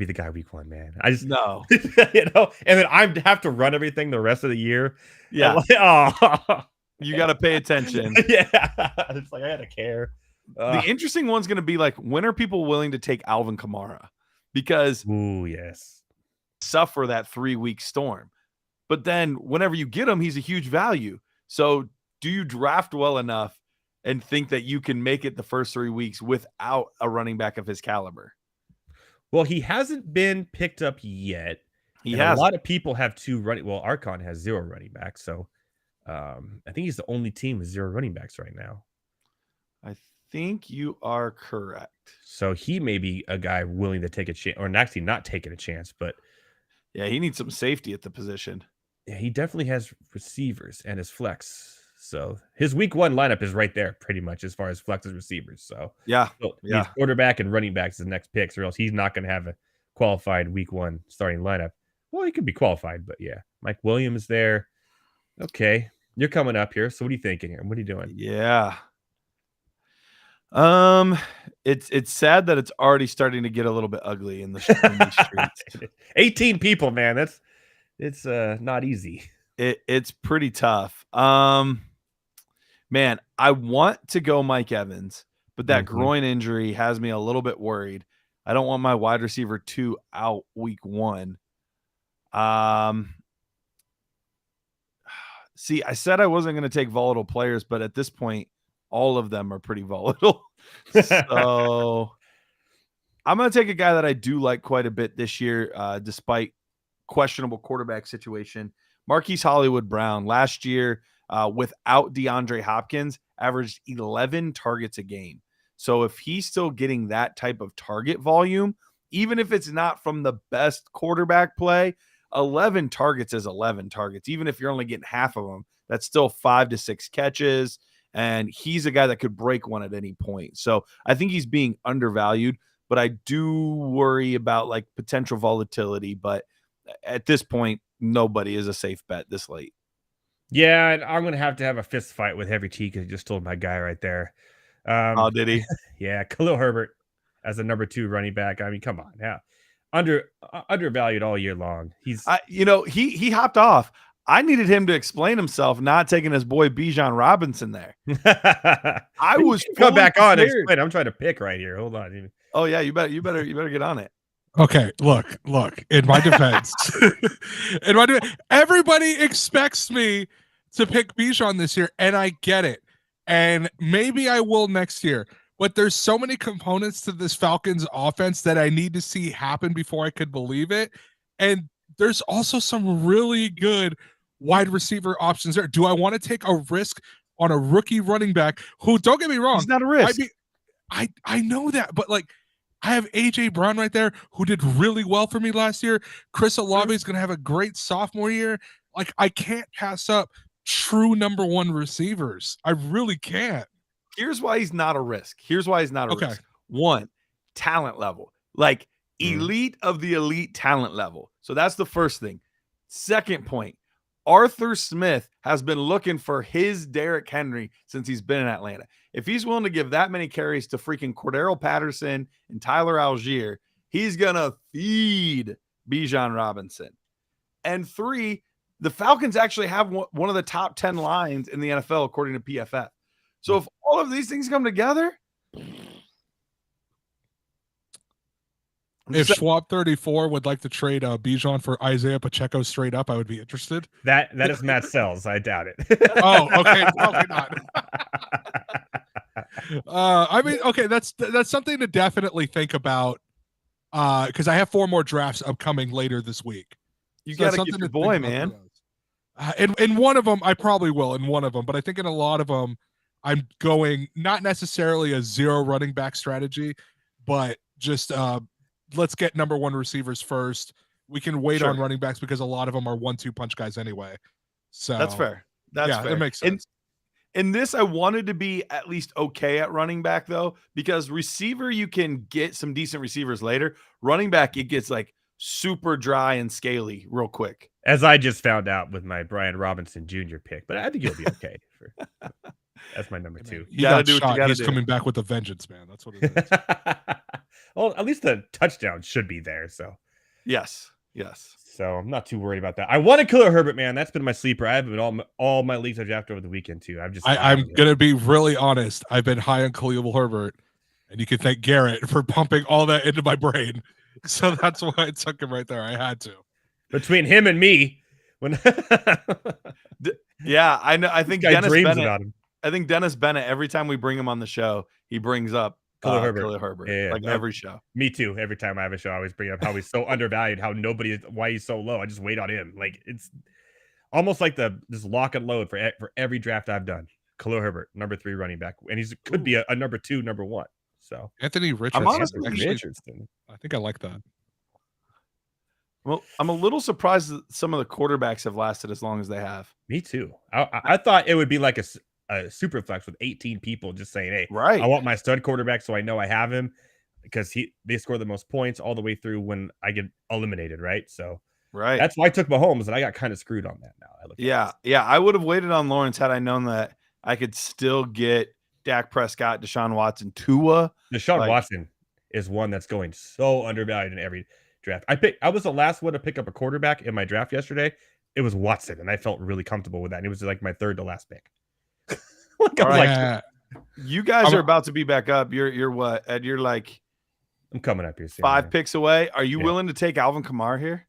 the guy week 1, man. I just no, and then I have to run everything the rest of the year. Yeah. Like, you got to pay attention. Yeah. It's like, I gotta care. The interesting one's going to be like, when are people willing to take Alvin Kamara? Because suffer that 3-week storm. But then whenever you get him, he's a huge value. So do you draft well enough and think that you can make it the first 3 weeks without a running back of his caliber? Well, he hasn't been picked up yet. He has. A lot of people have 2 running. Well, Archon has 0 running backs. So I think he's the only team with 0 running backs right now. I think you are correct. So he may be a guy willing to take a chance, or actually not taking a chance, but yeah, he needs some safety at the position. Yeah, he definitely has receivers and his flex. So his week 1 lineup is right there pretty much as far as flexes receivers. So he's quarterback and running backs the next picks, or else he's not going to have a qualified week 1 starting lineup. Well, he could be qualified, but yeah. Mike Williams there. Okay. You're coming up here. So what are you thinking here? What are you doing? Yeah. It's sad that it's already starting to get a little bit ugly in the streets. 18 people, man. It's not easy. It's pretty tough. Man, I want to go Mike Evans, but that groin injury has me a little bit worried. I don't want my wide receiver 2 out week 1. See, I said I wasn't going to take volatile players, but at this point, all of them are pretty volatile. So I'm going to take a guy that I do like quite a bit this year, despite questionable quarterback situation. Marquise Hollywood-Brown last year, without DeAndre Hopkins, averaged 11 targets a game. So if he's still getting that type of target volume, even if it's not from the best quarterback play, 11 targets is 11 targets. Even if you're only getting half of them, that's still 5 to 6 catches. And he's a guy that could break one at any point. So I think he's being undervalued, but I do worry about like potential volatility. But at this point, nobody is a safe bet this late. Yeah, and I'm going to have a fist fight with Heavy T because he just told my guy right there. Oh, did he? Yeah, Khalil Herbert as a number 2 running back. I mean, come on. Yeah. Undervalued all year long. He's he hopped off. I needed him to explain himself, not taking his boy Bijan Robinson there. I was come back on and explain. I'm trying to pick right here. Hold on. Oh yeah, you better get on it. Okay, look. In my defense, everybody expects me to pick Bijan this year, and I get it. And maybe I will next year. But there's so many components to this Falcons offense that I need to see happen before I could believe it. And there's also some really good wide receiver options there. Do I want to take a risk on a rookie running back who, don't get me wrong, he's not a risk? I know that, but like I have AJ Brown right there, who did really well for me last year. Chris Olave is going to have a great sophomore year. Like, I can't pass up true number one receivers. I really can't. Here's why he's not a risk. Risk. One, talent level, like elite of the elite talent level. So that's the first thing. Second point, Arthur Smith has been looking for his Derrick Henry since he's been in Atlanta. If he's willing to give that many carries to freaking Cordero Patterson and Tyler Algier, he's going to feed Bijan Robinson. And three, the Falcons actually have one of the top 10 lines in the NFL, according to PFF. So if all of these things come together, if Schwab 34 would like to trade Bijan for Isaiah Pacheco straight up, I would be interested. That is Matt Selz. I doubt it. Oh, okay, probably not. I mean, okay, that's something to definitely think about. Because I have 4 more drafts upcoming later this week. You got to get your boy, man. In one of them, I probably will. In one of them, but I think in a lot of them, I'm going not necessarily a 0 running back strategy, but just let's get number one receivers first. We can wait on running backs because a lot of them are 1-2 punch guys anyway. So that's fair. That's fair. It makes sense. In this, I wanted to be at least okay at running back, though, because receiver, you can get some decent receivers later. Running back, it gets like super dry and scaly real quick. As I just found out with my Brian Robinson Jr. pick, but I think you'll be okay. That's my number 2. You gotta do what you gotta do. He's coming back with a vengeance, man. That's what it is. Well, at least the touchdown should be there. So, yes. So I'm not too worried about that. I want to Khalil Herbert, man. That's been my sleeper. I have been all my leagues I've drafted over the weekend too. I'm gonna be really honest. I've been high on Khalil Herbert, and you can thank Garrett for pumping all that into my brain. So that's why I took him right there. I had to. Between him and me, yeah, I know. I think Dennis dreams Bennett. About him. I think Dennis Bennett. Every time we bring him on the show, he brings up Khalil Herbert. Yeah, like every show. Me too. Every time I have a show, I always bring up how he's so undervalued, why he's so low. I just wait on him. Like it's almost like this lock and load for every draft I've done. Khalil Herbert, number 3 running back, and he could be a number 2, number 1. So Anthony Richardson. Richardson. I think I like that. Well, I'm a little surprised that some of the quarterbacks have lasted as long as they have. Me too. I thought it would be like a super flex with 18 people just saying, hey, right, I want my stud quarterback so I know I have him because they score the most points all the way through when I get eliminated, right? So that's why I took Mahomes, and I got kind of screwed on that now. I would have waited on Lawrence had I known that I could still get Dak Prescott, Deshaun Watson, Tua. Deshaun Watson is one that's going so undervalued in every draft. I was the last one to pick up a quarterback in my draft yesterday. It was Watson, and I felt really comfortable with that. And it was like my 3rd to last pick. You guys are about to be back up. You're what, Ed? You're like, I'm coming up here soon, 5 picks away. Are you willing to take Alvin Kamara here?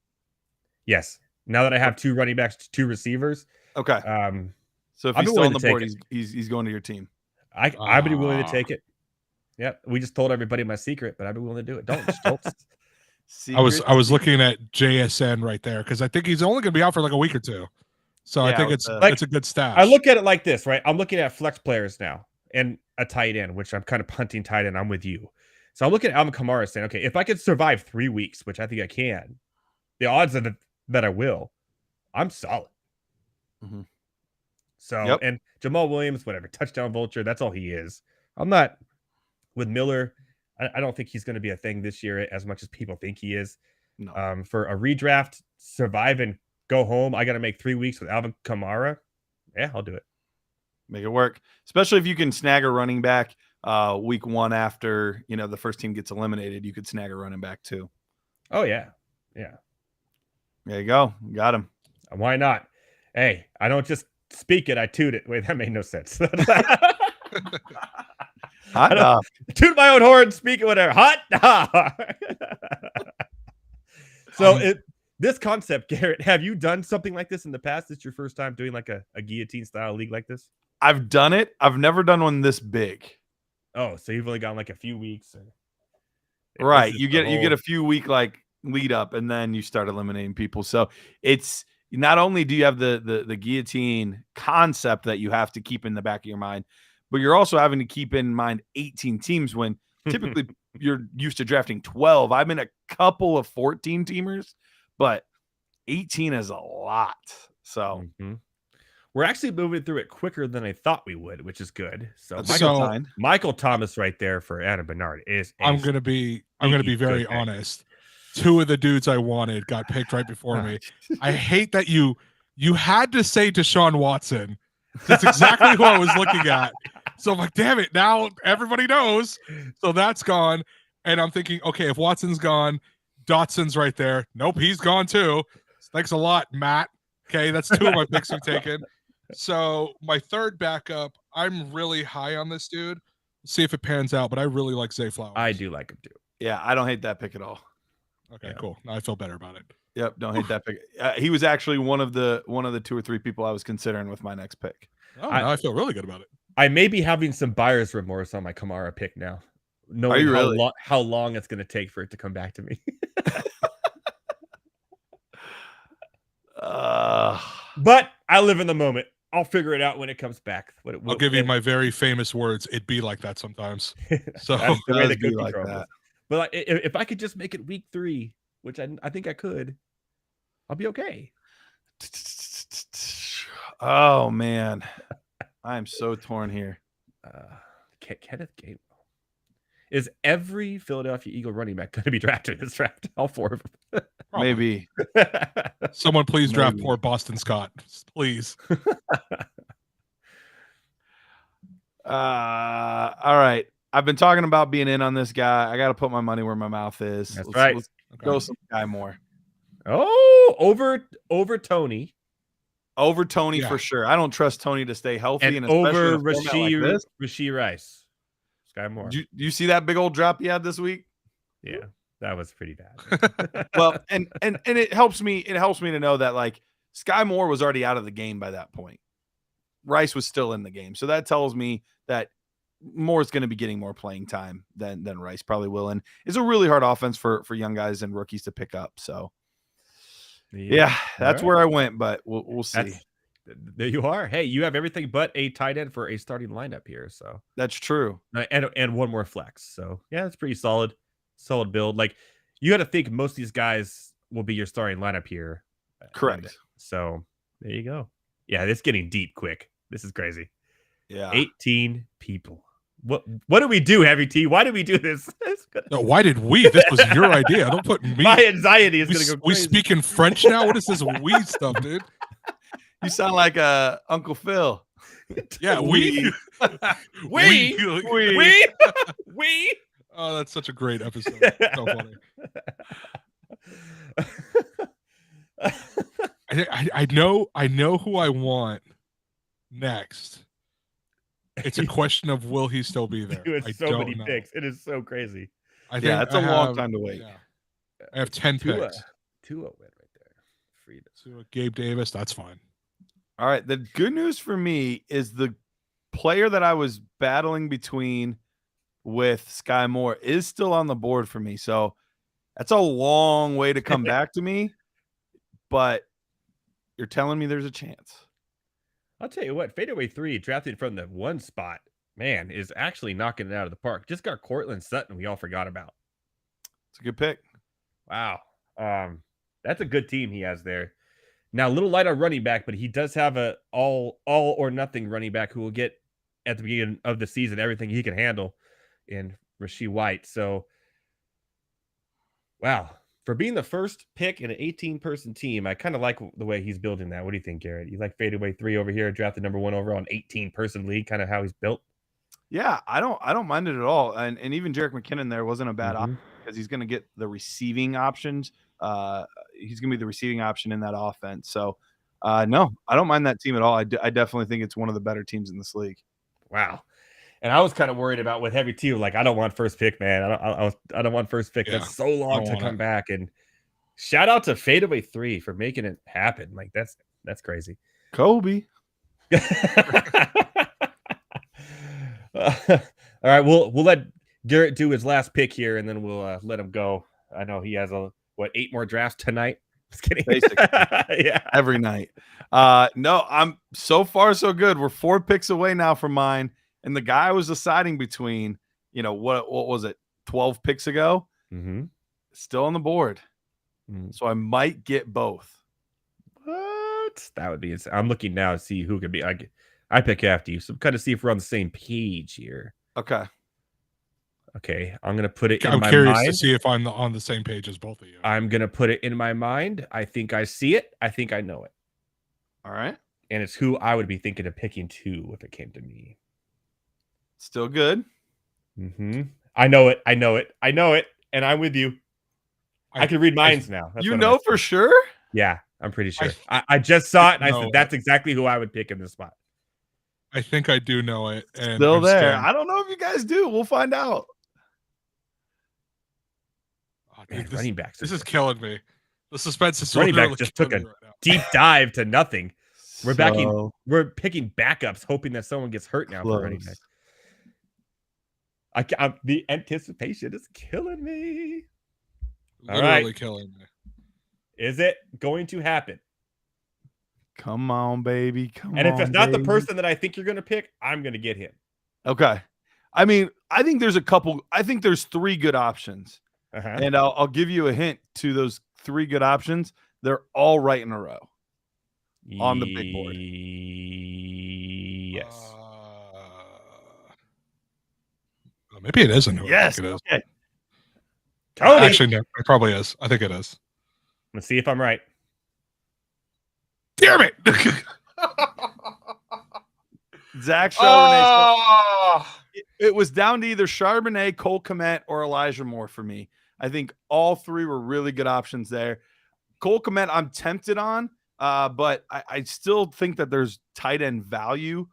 Yes. Now that I have 2 running backs, 2 receivers. Okay. So if he's still on the board, he's going to your team. I'd be willing to take it. Yeah, we just told everybody my secret, but I'd be willing to do it. Don't. I was looking at JSN right there because I think he's only going to be out for like a week or 2. So I think it's a good stash. I look at it like this, right? I'm looking at flex players now and a tight end, which I'm kind of punting tight end. I'm with you. So I'm looking at Alvin Kamara saying, okay, if I could survive 3 weeks, which I think I can, the odds of that I will, I'm solid. Mm-hmm. So, and Jamal Williams, whatever, touchdown vulture, that's all he is. I'm not with Miller. I don't think he's going to be a thing this year as much as people think he is. No. For a redraft, survive and go home, I got to make 3 weeks with Alvin Kamara. Yeah, I'll do it. Make it work, especially if you can snag a running back week 1 after the first team gets eliminated. You could snag a running back too. Oh yeah. There you go, got him. Why not? Hey, I don't just speak it; I toot it. Wait, that made no sense. Toot my own horn, speak it, whatever. Hot. So this concept, Garrett, have you done something like this in the past? It's your first time doing like a guillotine style league like this? I've done it. I've never done one this big. Oh, so you've only gone like a few weeks. Right. You get a few week like lead up and then you start eliminating people. So it's not only do you have the guillotine concept that you have to keep in the back of your mind, but you're also having to keep in mind 18 teams when typically you're used to drafting 12. I'm in a couple of 14 teamers, but 18 is a lot. So we're actually moving through it quicker than I thought we would, which is good. So Michael Thomas right there for Adam Bernard is. I'm gonna be very honest. 2 of the dudes I wanted got picked right before me. I hate that you had to say Deshaun Watson. That's exactly who I was looking at. So I'm like, damn it, now everybody knows. So that's gone. And I'm thinking, okay, if Watson's gone, Dotson's right there. Nope, he's gone too. Thanks a lot, Matt. Okay, that's 2 of my picks we've taken. So my third backup, I'm really high on this dude. See if it pans out, but I really like Zay Flowers. I do like him too. Yeah, I don't hate that pick at all. Okay, cool. Now I feel better about it. Yep, don't hate that pick. He was actually one of the 2 or 3 people I was considering with my next pick. Oh, now I feel really good about it. I may be having some buyer's remorse on my Kamara pick now. Are you really? How long it's going to take for it to come back to me. But I live in the moment. I'll figure it out when it comes back. I'll give you my very famous words. It'd be like that sometimes. So that's the way the cookie like crumbles. But if I could just make it week 3, which I think I could, I'll be okay. Oh man, I am so torn here. Kenneth Gainwell. Is every Philadelphia Eagle running back going to be drafted in this draft? All 4 of them. Maybe. Someone please draft poor Boston Scott, please. All right. I've been talking about being in on this guy. I got to put my money where my mouth is. Let's go some guy more. Oh, over Tony. Over Tony for sure. I don't trust Tony to stay healthy. And over Rashee Rice. Sky Moore. Do you see that big old drop he had this week? Yeah, that was pretty bad. Well, and it helps me. It helps me to know that like Sky Moore was already out of the game by that point. Rice was still in the game, so that tells me that Moore's going to be getting more playing time than Rice probably will, and it's a really hard offense for young guys and rookies to pick up. So, yeah, that's where I went, but we'll see. There you are. Hey, you have everything but a tight end for a starting lineup here. So that's true. And one more flex. So yeah, it's pretty solid build. Like you got to think most of these guys will be your starting lineup here. Correct. So there you go. Yeah, it's getting deep quick. This is crazy. Yeah. 18 people. What do we do, Heavy T? Why did we do this? No, why did we? This was your idea. Don't put me. My anxiety is going to go crazy. We speak in French now? What is this we stuff, dude? You sound like Uncle Phil. Yeah, we. Oh, that's such a great episode. So funny. I know who I want next. It's a question of will he still be there? Dude, it's so many picks. It is so crazy. It's a long time to wait. Yeah. I have 10 picks. Tua win right there. Tua, Gabe Davis, that's fine. All right. The good news for me is the player that I was battling between with Sky Moore is still on the board for me. So that's a long way to come back to me, but you're telling me there's a chance. I'll tell you what, Fadeaway 3 drafted from the 1 spot, man, is actually knocking it out of the park. Just got Cortland Sutton we all forgot about. It's a good pick. Wow. That's a good team he has there. Now, a little light on running back, but he does have a all or nothing running back who will get at the beginning of the season everything he can handle in Rashee White. So, wow. For being the first pick in an 18-person team, I kind of like the way he's building that. What do you think, Garrett? You like Fadeaway 3 over here, drafted number 1 overall, an 18-person league, kind of how he's built? Yeah, I don't mind it at all. And even Jerick McKinnon there wasn't a bad option because he's going to get the receiving options. He's going to be the receiving option in that offense. So, no, I don't mind that team at all. I definitely think it's one of the better teams in this league. Wow. And I was kind of worried about with Heavy T, like, I don't want first pick, man. I don't want first pick. Yeah, that's so long to come back. And shout out to Fadeaway 3 for making it happen. Like, that's crazy. Kobe. All right, we'll let Garrett do his last pick here, and then we'll let him go. I know he has 8 more drafts tonight. Just kidding. Basically, yeah, every night. No, I'm so far so good. We're 4 picks away now from mine, and the guy I was deciding between, what was it, 12 picks ago. Mm-hmm. Still on the board. Mm. So I might get both. What? That would be insane. I'm looking now to see who could be. I pick after you. So kind of see if we're on the same page here. Okay. Okay. I'm going to put it in I'm my curious mind. to see if I'm on the same page as both of you. I'm going to put it in my mind. I think I see it. I think I know it. All right. And it's who I would be thinking of picking too if it came to me. Still good. Mm-hmm. I know it. I know it. I know it. And I'm with you. I can read minds now. That's you what know I'm for sure? Yeah, I'm pretty sure. I just saw it and I No. said, that's exactly who I would pick in this spot. I think I do know it. And Still I'm there. scared. I don't know if you guys do. We'll find out. Oh, Man, dude, running backs. This is killing me. The suspense is Running literally back just killing took me a right now. deep dive to nothing. We're backing. So We're picking backups, hoping that someone gets hurt now for running back. The anticipation is killing me. All Literally right. killing me. Is it going to happen? Come on, baby. Come on. And if it's not the baby. person that I think you're going to pick, I'm going to get him. Okay. I mean, I think there's a couple. I think there's 3 good options. Uh-huh. And I'll give you a hint to those 3 good options. They're all right in a row on the big board. Yes. Maybe it isn't. Who I Yes. think it is. Okay. Tony. Actually, no. It probably is. I think it is. Let's see if I'm right. Damn it! Zach Charbonnet. Oh! It was down to either Charbonnet, Cole Kmet, or Elijah Moore for me. I think all 3 were really good options there. Cole Kmet, I'm tempted on, but I still think that there's tight end value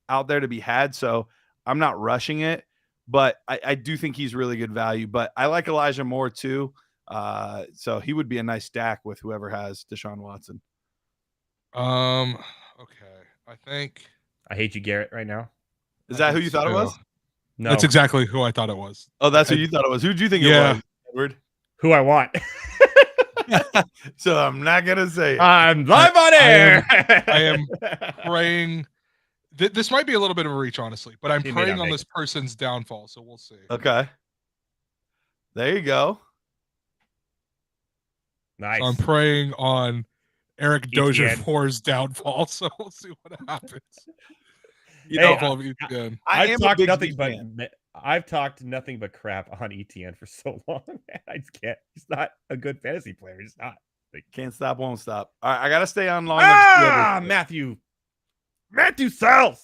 out there to be had. So I'm not rushing it, but I do think he's really good value. But I like Elijah Moore too. So he would be a nice stack with whoever has Deshaun Watson. Okay. I think. I hate you, Garrett, right now. Is that who you thought it was? No. That's exactly who I thought it was. Oh, that's who you thought it was. Who do you think it was, Edward? Who I want. So I'm not gonna say it. I'm live on air. I am praying. This might be a little bit of a reach, honestly, but I'm He may praying not on make this person's downfall. So we'll see. Okay. There you go. Nice. So I'm praying on Eric ETN. Dozier-Four's downfall. So we'll see what happens. You Hey, know, Downfall of ETN. I've talked nothing but I've talked nothing but crap on ETN for so long. Man. I just can't. He's not a good fantasy player. He's not. Can't stop, won't stop. All right, I gotta stay on long. Matthew Selz.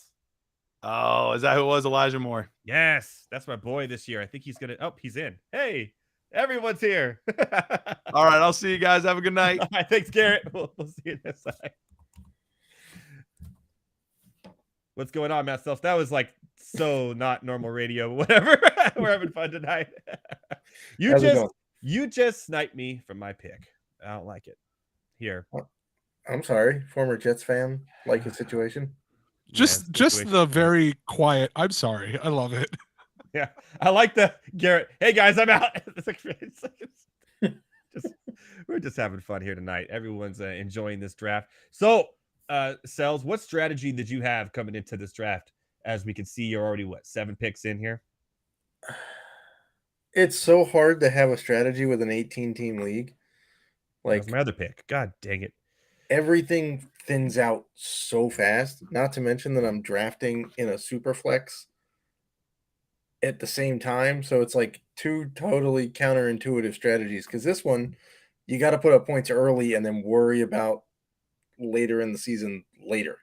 Oh, is that who it was? Elijah Moore. Yes, that's my boy this year. I think he's gonna. Oh, he's in. Hey, everyone's here. All right, I'll see you guys. Have a good night. All right, thanks, Garrett. We'll see you next time. What's going on, Matt Selz? That was like so not normal radio, but whatever. We're having fun tonight. You just sniped me from my pick. I don't like it. Here. I'm sorry, former Jets fan. Like the situation. Just the very quiet. I'm sorry. I love it. Yeah, I like the Garrett. Hey guys, I'm out. We're just having fun here tonight. Everyone's enjoying this draft. So, Selz, what strategy did you have coming into this draft? As we can see, you're already 7 picks in here. It's so hard to have a strategy with an 18-team league. That was my other pick. God dang it. Everything thins out so fast. Not to mention that I'm drafting in a super flex at the same time. So it's like 2 totally counterintuitive strategies. Because this one, you got to put up points early and then worry about later in the season later.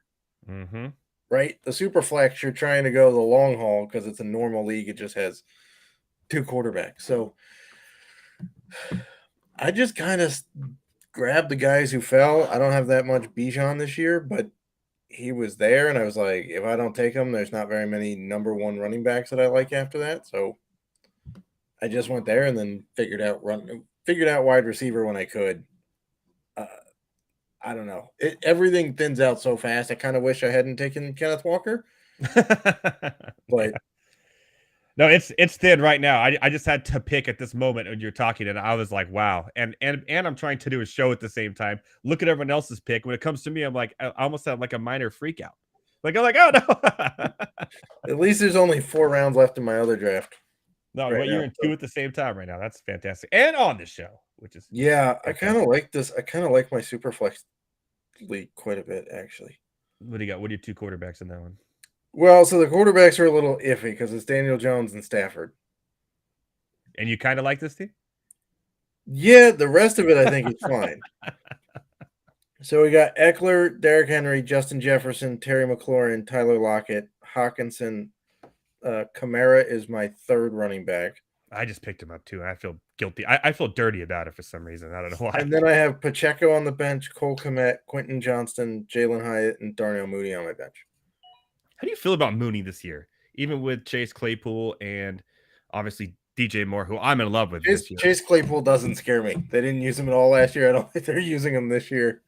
Mm-hmm. Right? The super flex, you're trying to go the long haul because it's a normal league. It just has 2 quarterbacks. So I just kind of grabbed the guys who fell. I don't have that much Bijan this year, but he was there, and I was like, if I don't take him, there's not very many number 1 running backs that I like after that. So I just went there and then figured out wide receiver when I could. I don't know. Everything thins out so fast. I kind of wish I hadn't taken Kenneth Walker, but. No, it's thin right now. I just had to pick at this moment when you're talking, and I was like, wow. And I'm trying to do a show at the same time. Look at everyone else's pick. When it comes to me, I'm like, I almost have like a minor freak out. Like, I'm like, oh no. At least there's only 4 rounds left in my other draft. No, right what you're now, in so- 2 at the same time right now. That's fantastic. And on the show, which is Yeah, I kind fantastic. of like this. I kind of like my Superflex league quite a bit, actually. What do you got? What are your 2 quarterbacks in that one? Well, so the quarterbacks are a little iffy because it's Daniel Jones and Stafford. And you kind of like this team? Yeah, the rest of it I think is fine. So we got Eckler, Derrick Henry, Justin Jefferson, Terry McLaurin, Tyler Lockett, Hawkinson. Kamara is my third running back. I just picked him up too. I feel guilty. I feel dirty about it for some reason. I don't know why. And then I have Pacheco on the bench, Cole Kmet, Quentin Johnston, Jalen Hyatt, and Darnell Mooney on my bench. How do you feel about Mooney this year? Even with Chase Claypool and obviously DJ Moore, who I'm in love with this year. Chase Claypool doesn't scare me. They didn't use him at all last year. I don't think they're using him this year.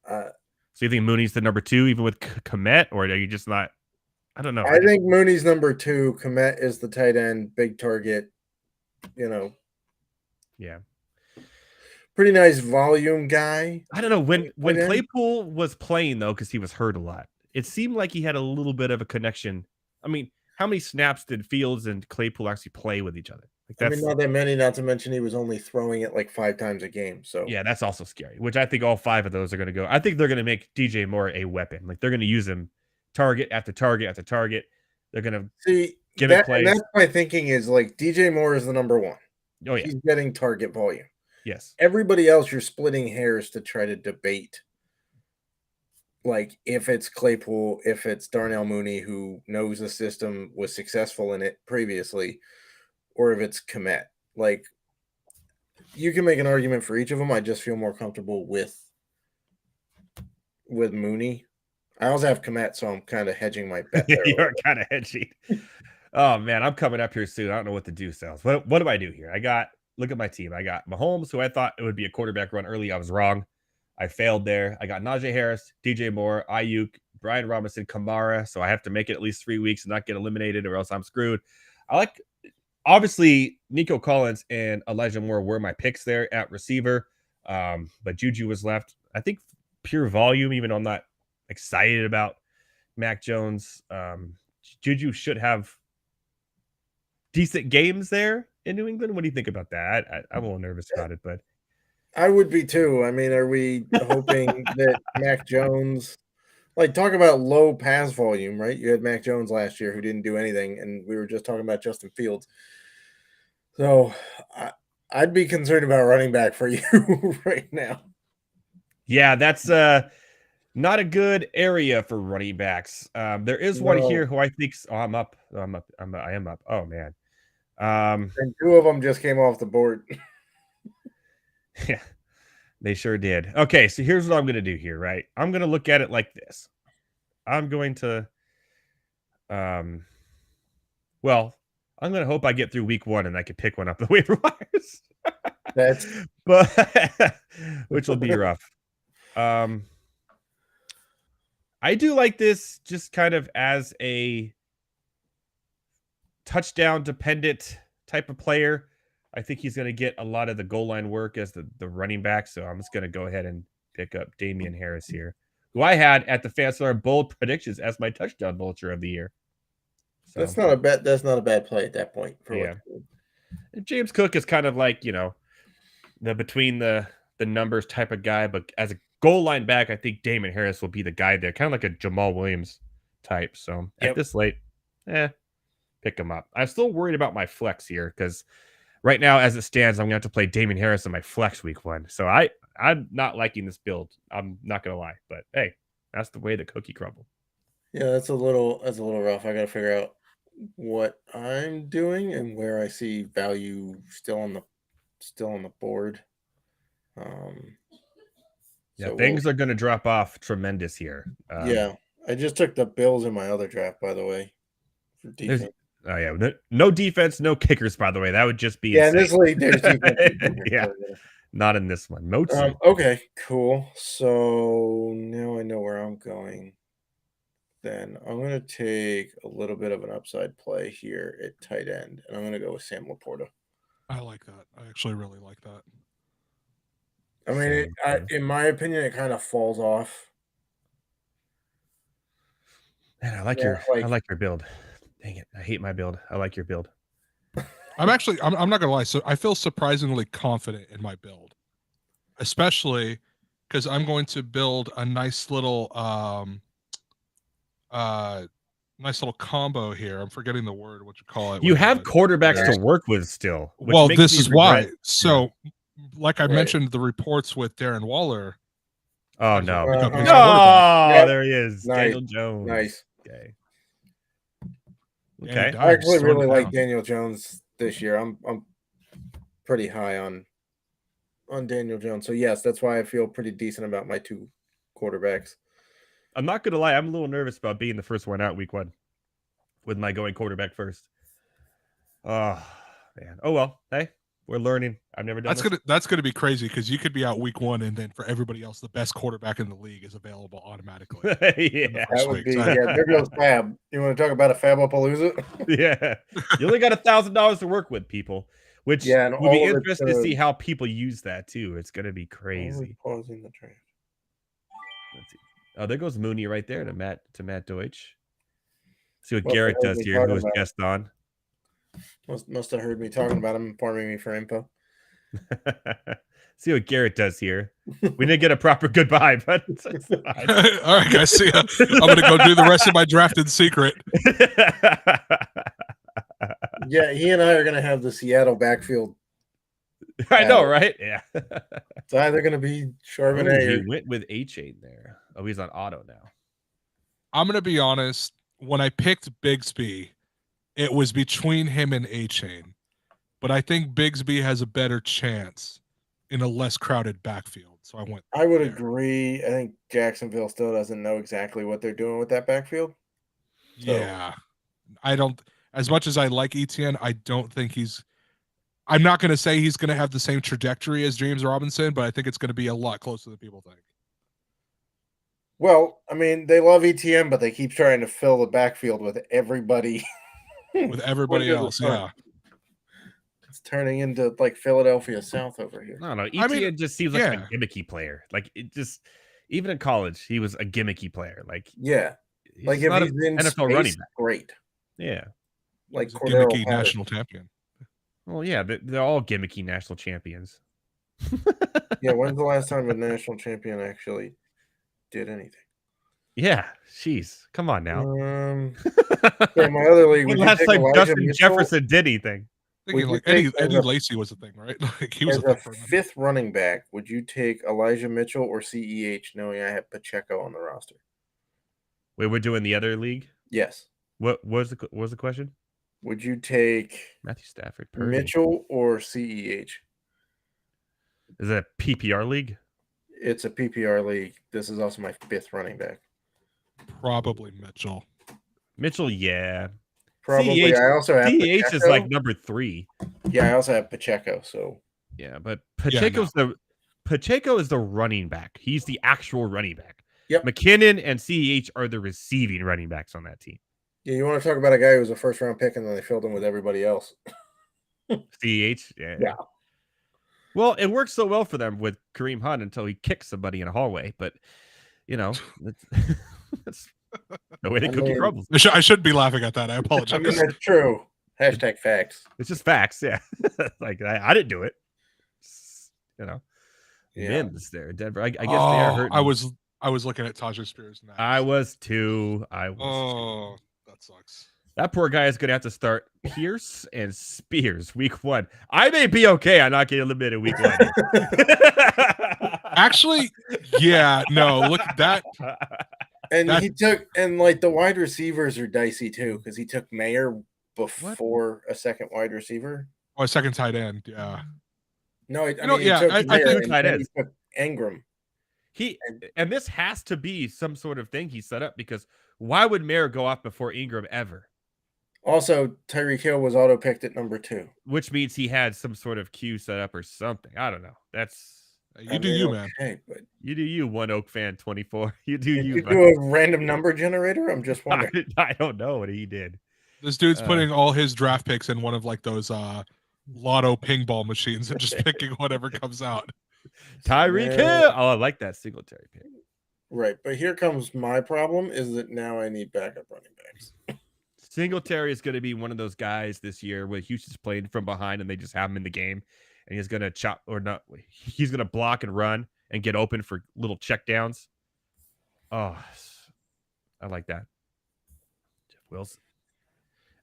So you think Mooney's the number 2, even with Kmet, or are you just not? I don't know. I think Mooney's number 2. Kmet is the tight end, big target. Yeah. Pretty nice volume guy. I don't know when Claypool was playing though, because he was hurt a lot. It seemed like he had a little bit of a connection. I mean, how many snaps did Fields and Claypool actually play with each other? Like I mean, not that many. Not to mention he was only throwing it like 5 times a game. So yeah, that's also scary. Which I think all 5 of those are going to go. I think they're going to make DJ Moore a weapon. Like they're going to use him target after target after target. They're going to see give it plays. That's my thinking is like DJ Moore is the number 1. Oh yeah, he's getting target volume. Yes. Everybody else, you're splitting hairs to try to debate. Like if it's Claypool, if it's Darnell Mooney, who knows the system, was successful in it previously, or if it's Kmet. Like you can make an argument for each of them. I just feel more comfortable with Mooney. I also have Kmet, so I'm kind of hedging my bet there. You're kind of hedging. Oh man, I'm coming up here soon. I don't know what to do, Selz. What do I do here? Look at my team. I got Mahomes, who I thought it would be a quarterback run early. I was wrong. I failed there. I got Najee Harris, DJ Moore, Ayuk, Brian Robinson, Kamara. So I have to make it at least 3 weeks and not get eliminated, or else I'm screwed. Obviously, Nico Collins and Elijah Moore were my picks there at receiver. But Juju was left. I think pure volume, even though I'm not excited about Mac Jones. Juju should have decent games there in New England. What do you think about that? I'm a little nervous about it, but I would be too. I mean, are we hoping that Mac Jones, like, talk about low pass volume, right? You had Mac Jones last year who didn't do anything, and we were just talking about Justin Fields. So I'd be concerned about running back for you right now. Yeah, that's not a good area for running backs. There is one here who I think. Oh, I'm up. I am up. Oh man. And 2 of them just came off the board. Yeah, they sure did. Okay, so here's what I'm going to do here, right? I'm going to look at it like this. I'm going to, I'm going to hope I get through week 1 and I can pick one up the waiver wires. Which will be rough. I do like this just kind of as a touchdown dependent type of player. I think he's going to get a lot of the goal line work as the running back. So I'm just going to go ahead and pick up Damian Harris here, who I had at the Fanstar bold predictions as my touchdown vulture of the year. So, that's not a bad play at that point. James Cook is kind of like, the between the numbers type of guy, but as a goal line back, I think Damian Harris will be the guy there, kind of like a Jamal Williams type. So at this late, pick him up. I'm still worried about my flex here because right now, as it stands, I'm going to have to play Damian Harris in my flex week 1. So I'm not liking this build. I'm not going to lie, but hey, that's the way the cookie crumbled. Yeah, that's a little rough. I got to figure out what I'm doing and where I see value still on the board. Yeah, things are going to drop off tremendous here. Yeah, I just took the Bills in my other draft, by the way, for defense. Oh yeah, no defense, no kickers. By the way, that would just be in this league. There's defense. Yeah, not in this one. Okay, cool. So now I know where I'm going. Then I'm going to take a little bit of an upside play here at tight end, and I'm going to go with Sam Laporta. I like that. I actually really like that. I mean, in my opinion, it kind of falls off. Man, I like your build. Dang it. I hate my build. I like your build. I'm not gonna lie. So I feel surprisingly confident in my build, especially because I'm going to build a nice little combo here. I'm forgetting the word. What you call it? You have quarterbacks yeah. to work with still. Which Well, makes this me is regret- why. So, like I Right. mentioned, the reports with Darren Waller. Oh no! Pick up his No, quarterback. Yep. there he is, Nice. Daniel Jones. Nice. Okay. Danny Okay. Dimes I actually throwing really it like down. Daniel Jones this year. I'm pretty high on Daniel Jones. So yes, that's why I feel pretty decent about my 2 quarterbacks. I'm not gonna lie. I'm a little nervous about being the first one out week 1 with my going quarterback first. Oh man. Oh well. Hey, we're learning. I've never done That's gonna be crazy because you could be out week 1, and then for everybody else, the best quarterback in the league is available automatically. Yeah. That would be there goes Fab. You want to talk about a Fabopalooza? Yeah. You only got $1,000 to work with, people. Which Yeah, and will be all of it interesting to see how people use that too. It's gonna be crazy. Pausing the draft. Let's see. Oh, there goes Mooney right there to Matt Deutsch. See what Must have Garrett heard does me here, talking who was about it. guest on. Must have heard me talking about him, informing me for info. See what Garrett does here. We didn't get a proper goodbye, but it's fine. All right, guys. See ya. I'm gonna go do the rest of my draft in secret. Yeah, he and I are gonna have the Seattle backfield. I know, right? Yeah. It's either gonna be Charbonnet Oh, he or went with A-Chain there. Oh, he's on auto now. I'm gonna be honest. When I picked Bigsby, it was between him and A-Chain, but I think Bigsby has a better chance in a less crowded backfield. So I went. I would there. agree. I think Jacksonville still doesn't know exactly what they're doing with that backfield. So- Yeah, I don't. As much as I like ETN, I don't think he's. I'm not going to say he's going to have the same trajectory as James Robinson, but I think it's going to be a lot closer than people think. Well, I mean, they love ETN, but they keep trying to fill the backfield with everybody. With everybody Under the else, sun. yeah. It's turning into like Philadelphia South over here. No, ETN I mean, just seems like yeah. a gimmicky player. Like it just, even in college, he was a gimmicky player. Like Yeah, he's like if not he's an in NFL space, running back. great. Yeah. Like He's a Cordero gimmicky Patterson. national champion. Well, yeah, they're all gimmicky national champions. Yeah, when's the last time a national champion actually did anything? Yeah, jeez, come on now. Yeah, my other league. When Would you last take time Elijah Justin Mitchell Jefferson did anything? Thinking Would like you Eddie, take as Eddie a- Lacy was a thing, right? Like he was as a a thing for a minute. 5th running back? Would you take Elijah Mitchell or CEH, knowing I have Pacheco on the roster? Wait, we're doing the other league. Yes. What was the question? Would you take Matthew Stafford, Purdy. Mitchell or CEH? Is it a PPR league? It's a PPR league. This is also my 5th running back. Probably Mitchell. Mitchell, yeah. Probably. CEH I also have CEH is Pacheco. like number 3. Yeah, I also have Pacheco. So Yeah, but Yeah, Pacheco is the running back. He's the actual running back. Yep. McKinnon and CEH are the receiving running backs on that team. yeah, you want to talk about a guy who was a 1st-round pick and then they filled him with everybody else. CEH, yeah. Yeah. Well, it works so well for them with Kareem Hunt until he kicks somebody in a hallway. But that's the way they cookie mean- crumbles. I should be laughing at that. I I apologize. mean, that's true. Hashtag facts. It's just facts, yeah. Like I didn't do it. Yeah. Mims there, Denver. I guess they are hurting. I was looking at Tajay Spears. Next. I was too. Oh, that sucks. That poor guy is going to have to start Pierce and Spears week 1. I may be okay. I'm not getting eliminated week 1. Actually, yeah, no, look at that. And That- he took, and like the wide receivers are dicey too, because he took Mayer before a second wide receiver. Oh, a second tight end, yeah. No, I know, mean, he yeah, took I Mayer think and tight then ends. he took Ingram. And this has to be some sort of thing he set up, because why would Mayer go off before Ingram ever? Also, Tyreek Hill was auto picked at number 2. Which means he had some sort of queue set up or something. I don't know. That's You do you, man. Okay, but you do you, One Oak fan 24. You do did you. you buddy. do a random number generator? I'm just wondering. I don't know what he did. This dude's putting all his draft picks in one of like those lotto ping ball machines and just picking whatever comes out. Tyreek Yeah. Hill. Oh, I like that Singletary pick. Right, but here comes my problem: is that now I need backup running backs. Singletary is going to be one of those guys this year where Houston's playing from behind and they just have him in the game, and he's going to chop or not. He's going to block and run and get open for little check downs. Oh, I like that. Jeff Wilson.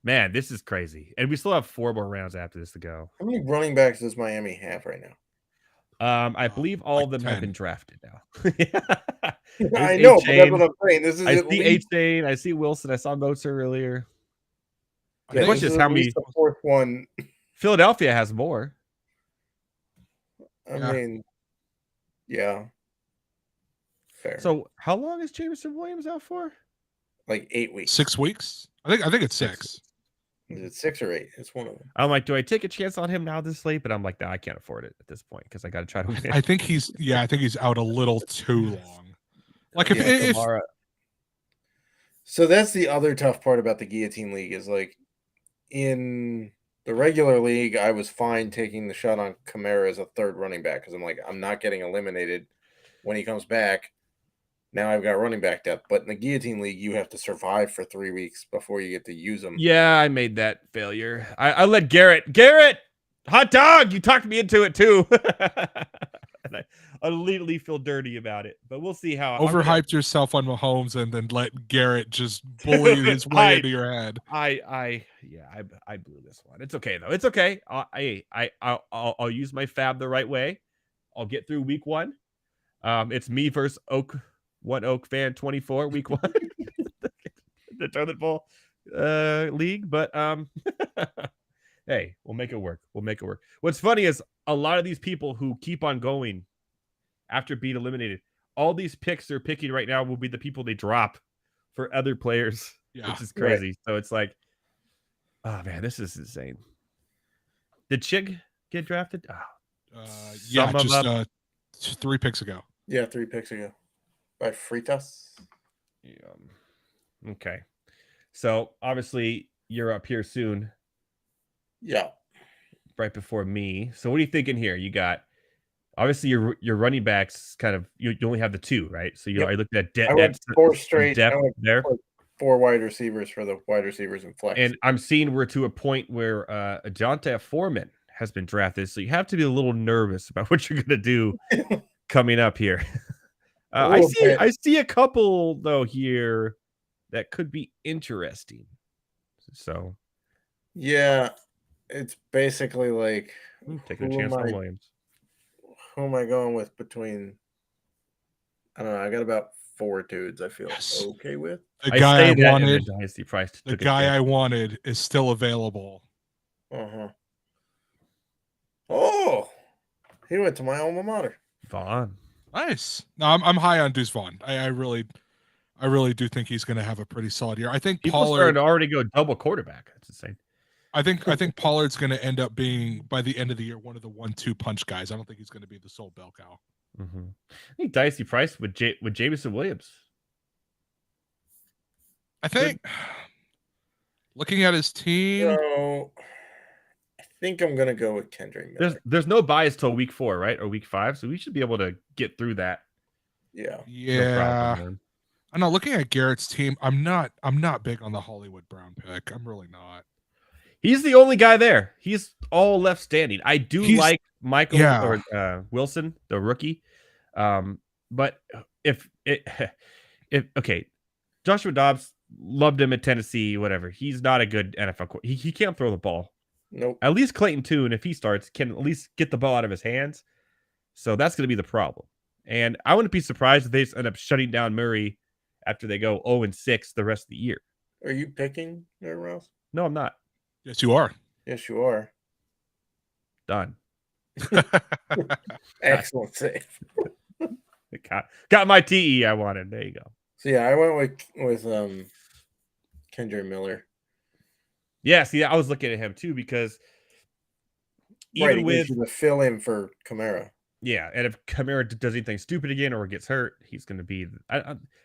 Man, this is crazy. And we still have 4 more rounds after this to go. How many running backs does Miami have right now? I believe all like of them 10. have been drafted now. I know, but that's what I'm saying. This is I at see least, H-Chain. I see Wilson. I saw Moser earlier. I The yeah, think question this is is how at many. least the 4th one. Philadelphia has more. I Yeah. mean, yeah. Fair. So how long is Jameson Williams out for? like 8 weeks. 6 weeks. I think it's 6. Is it 6 or 8? It's one of them. I'm like, do I take a chance on him now this late? But I'm like, no, I can't afford it at this point because I got to try to win. I think he's out a little too long. Like if, Yeah, if Kamara. So that's the other tough part about the Guillotine League is like in the regular league, I was fine taking the shot on Kamara as a 3rd running back because I'm like, I'm not getting eliminated when he comes back. Now I've got running back depth. But in the Guillotine League, you have to survive for 3 weeks before you get to use them. Yeah, I made that failure. I let Garrett, hot dog. You talked me into it too. And I immediately feel dirty about it. But we'll see how overhyped yourself on Mahomes and then let Garrett just bully his way into your head. I blew this one. It's okay though. It's okay. I'll use my fab the right way. I'll get through week 1. It's me versus Oak fan 24 week 1. The toilet bowl league, but hey, we'll make it work. What's funny is a lot of these people who keep on going after being eliminated, all these picks they're picking right now will be the people they drop for other players, which is crazy. Right. So it's like, oh man, this is insane. Did Chig get drafted? Yeah, just 3 picks ago. Yeah, 3 picks ago by Fritas. Yeah. Okay. So obviously you're up here soon. Yeah. Right before me. So what are you thinking here? You got obviously your running backs kind of you only have the 2, right? So you are looking at I went 4 straight depth there. 4 wide receivers for the wide receivers and flex. And I'm seeing we're to a point where Ajante Foreman has been drafted. So you have to be a little nervous about what you're gonna do coming up here. I see a couple though here that could be interesting. So yeah, it's basically like taking a chance on Williams. Who am I going with between? I don't know. I got about 4 dudes I feel okay with. The guy I wanted, the guy I wanted is still available. Oh, he went to my alma mater. Vaughn. Nice. No, I'm high on Deuce Vaughn. I really do think he's going to have a pretty solid year. I think People started to already go double quarterback. That's insane. I think Pollard's going to end up being by the end of the year one of the 1-2 punch guys. I don't think he's going to be the sole bell cow. Mm-hmm. I think Dicey Price with Jameson Williams. I think looking at his team, so I think I'm going to go with Kendrick Miller. There's no bias till week 4, right, or week 5, so we should be able to get through that. Yeah. No problem, I know. Looking at Garrett's team, I'm not big on the Hollywood Brown pick. I'm really not. He's the only guy there. He's all left standing. I do like Michael or Wilson, the rookie. But if Joshua Dobbs, loved him at Tennessee, whatever. He's not a good NFL. He can't throw the ball. Nope. At least Clayton Tune, if he starts, can at least get the ball out of his hands. So that's going to be the problem. And I wouldn't be surprised if they just end up shutting down Murray after they go 0-6 the rest of the year. Are you picking there, Rouse? No, I'm not. Yes, you are. Yes, you are. Done. Excellent save. Got my TE I wanted. There you go. So yeah, I went with Kendrick Miller. Yeah, see, I was looking at him too because even with the fill in for Kamara. Yeah, and if Kamara does anything stupid again or gets hurt, he's going to be.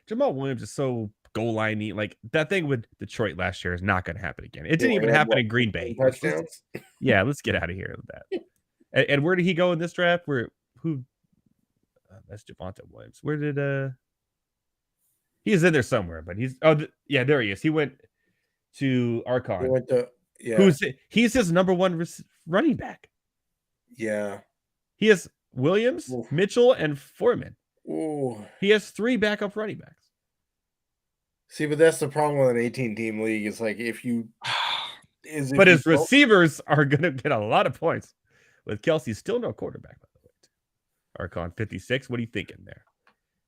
Jamal Williams is so goal line-y. Like that thing with Detroit last year is not going to happen again. It didn't even happen in Green Bay. Yeah, let's get out of here with that. And where did he go in this draft? That's Javonte Williams. Where did he is in there somewhere? But he's there he is. He went to He Archon. went to yeah. He's his number one running back. Yeah. He has Williams, Oof. Mitchell, and Foreman. Ooh. He has 3 backup running backs. See, but that's the problem with an 18-team league. It's like if But his receivers are going to get a lot of points. With Kelsey, still no quarterback, by the way. Archon 56. What are you thinking there?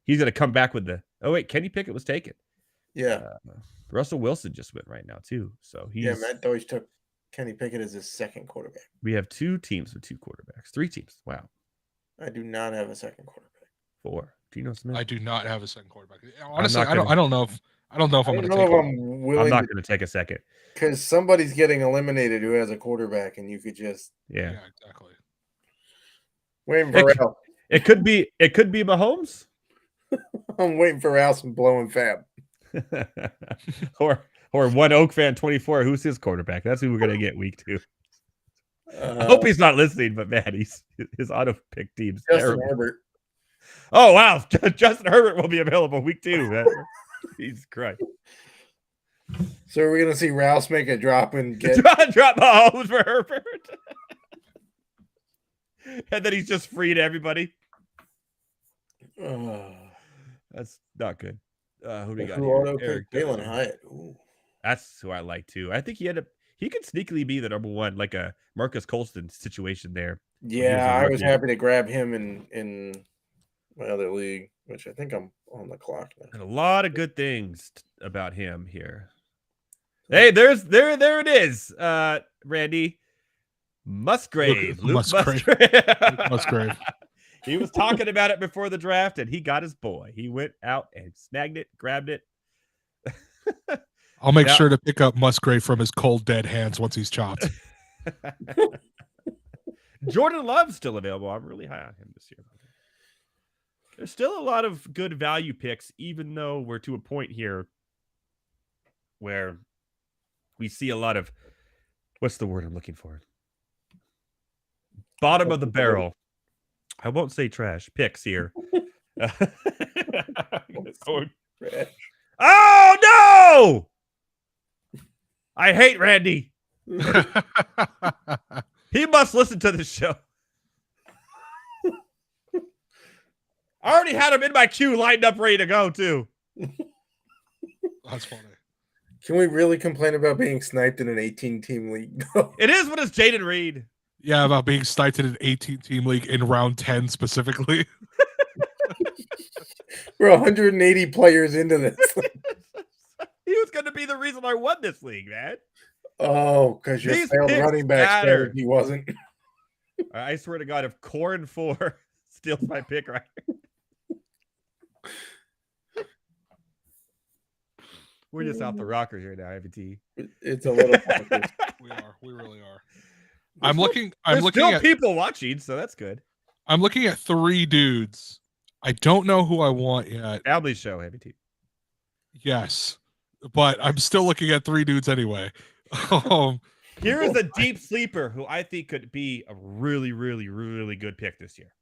He's going to come back with the. Oh wait, Kenny Pickett was taken. Yeah. Russell Wilson just went right now too. So Matt Deutsch took Kenny Pickett as his second quarterback. We have 2 teams with 2 quarterbacks. 3 teams. Wow. I do not have a second quarterback. 4. Geno Smith. I do not have a second quarterback. Honestly, I don't know if I'm going to take it. I'm not going to take a second because somebody's getting eliminated who has a quarterback, and you could just yeah exactly. Waiting for Raus. It could be Mahomes. I'm waiting for Raus and blowing Fab. or one Oak fan 24. Who's his quarterback? That's who we're gonna get week 2. I hope he's not listening, but man, his auto pick team's terrible. Herbert. Oh wow, Justin Herbert will be available week 2. Jesus Christ. So are we gonna see Raus make a drop and get drop Mahomes for Herbert? And then he's just free to everybody. That's not good. Who do we got here? Eric Jalen Hyatt. Ooh. That's who I like too. I think he could sneakily be the number 1, like a Marcus Colston situation there. Yeah, I was happy to grab him in my other league, which I think I'm on the clock now. And a lot of good things about him here. Hey, there it is. Randy Musgrave. Luke Musgrave. He was talking about it before the draft, and he got his boy. He went out and snagged it, grabbed it. I'll make sure to pick up Musgrave from his cold, dead hands once he's chopped. Jordan Love's still available. I'm really high on him this year. There's still a lot of good value picks, even though we're to a point here where we see a lot of, what's the word I'm looking for? Bottom of the barrel. I won't say trash. Picks here. Oh, no! I hate Randy. He must listen to this show. I already had him in my queue lined up ready to go, too. That's funny. Can we really complain about being sniped in an 18-team league? It is what it's Jaden Reed. Yeah, about being sniped in an 18-team league in round 10 specifically. We're 180 players into this. He was going to be the reason I won this league, man. Oh, because your failed running back strategy wasn't. I swear to God, if Corn 4 steals my pick right here. We're just off the rocker here now, IVT. It's a little. We really are. I'm looking still at people watching, so that's good. I'm looking at 3 dudes. I don't know who I want yet. Family show, IVT. Yes, but I'm still looking at 3 dudes anyway. Here is a deep sleeper who I think could be a really, really, really good pick this year,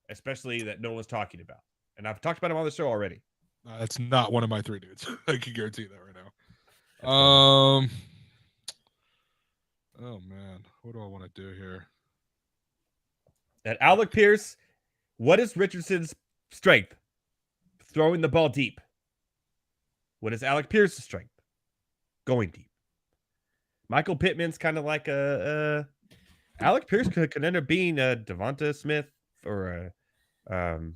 especially that no one's talking about. And I've talked about him on the show already. That's not one of my 3 dudes. I can guarantee you that right now. Oh man, what do I want to do here? At Alec Pierce, what is Richardson's strength? Throwing the ball deep. What is Alec Pierce's strength? Going deep. Michael Pittman's kind of like Alec Pierce could end up being a Devonta Smith or I'll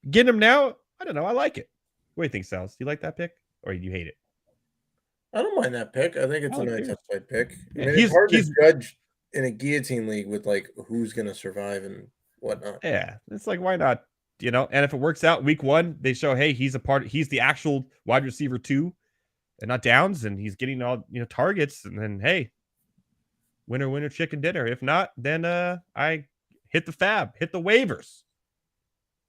get him now. I don't know. I like it. What do you think, Selz? Do you like that pick or do you hate it? I don't mind that pick. I think it's a nice upside pick. I mean, He's- it's hard to he's- judge in a guillotine league with like who's going to survive and whatnot. Yeah, it's like why not? And if it works out week 1, they show hey he's the actual wide receiver 2, and not downs, and he's getting all targets, and then hey, winner chicken dinner. If not, then I hit the waivers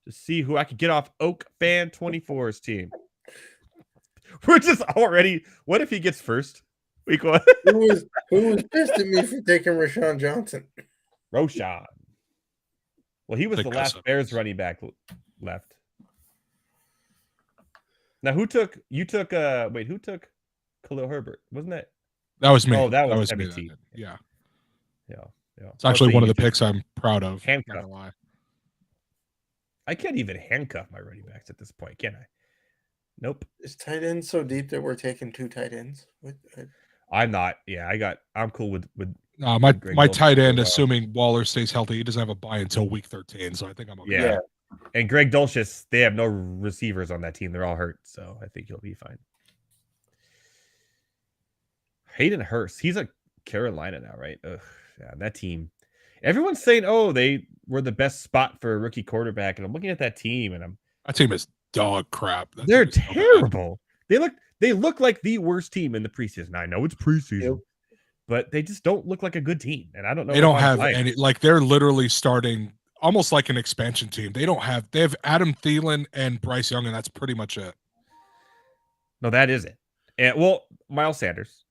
to see who I could get off Oak Fan 24's team. We're just already. What if he gets first week 1? Who was pissed at me for taking Rashawn Johnson? Roshan. Well, he was the last Bears running back left. Now who took who took Khalil Herbert? Wasn't that? That was me. Oh, that was me. WT. Yeah. Yeah. It's actually Hopefully one of you the just picks I'm proud of. handcuff. Not gonna lie. I can't even handcuff my running backs at this point, can I? Nope. Is tight end so deep that we're taking 2 tight ends? I'm not. Yeah, I'm cool with my Greg my Dulcich tight end, as well. assuming Waller stays healthy, he doesn't have a bye until week 13, so I think I'm okay. Yeah. And Greg Dulcich, they have no receivers on that team. They're all hurt, so I think he'll be fine. Hayden Hurst, he's at Carolina now, right? Ugh, yeah, that team. Everyone's saying, "Oh, they were the best spot for a rookie quarterback," and I'm looking at that team, and that team is dog crap. They're terrible. They look like the worst team in the preseason. I know it's preseason, but they just don't look like a good team, and I don't know. They don't have any. Like they're literally starting almost like an expansion team. They have Adam Thielen and Bryce Young, and that's pretty much it. No, that isn't. And Miles Sanders.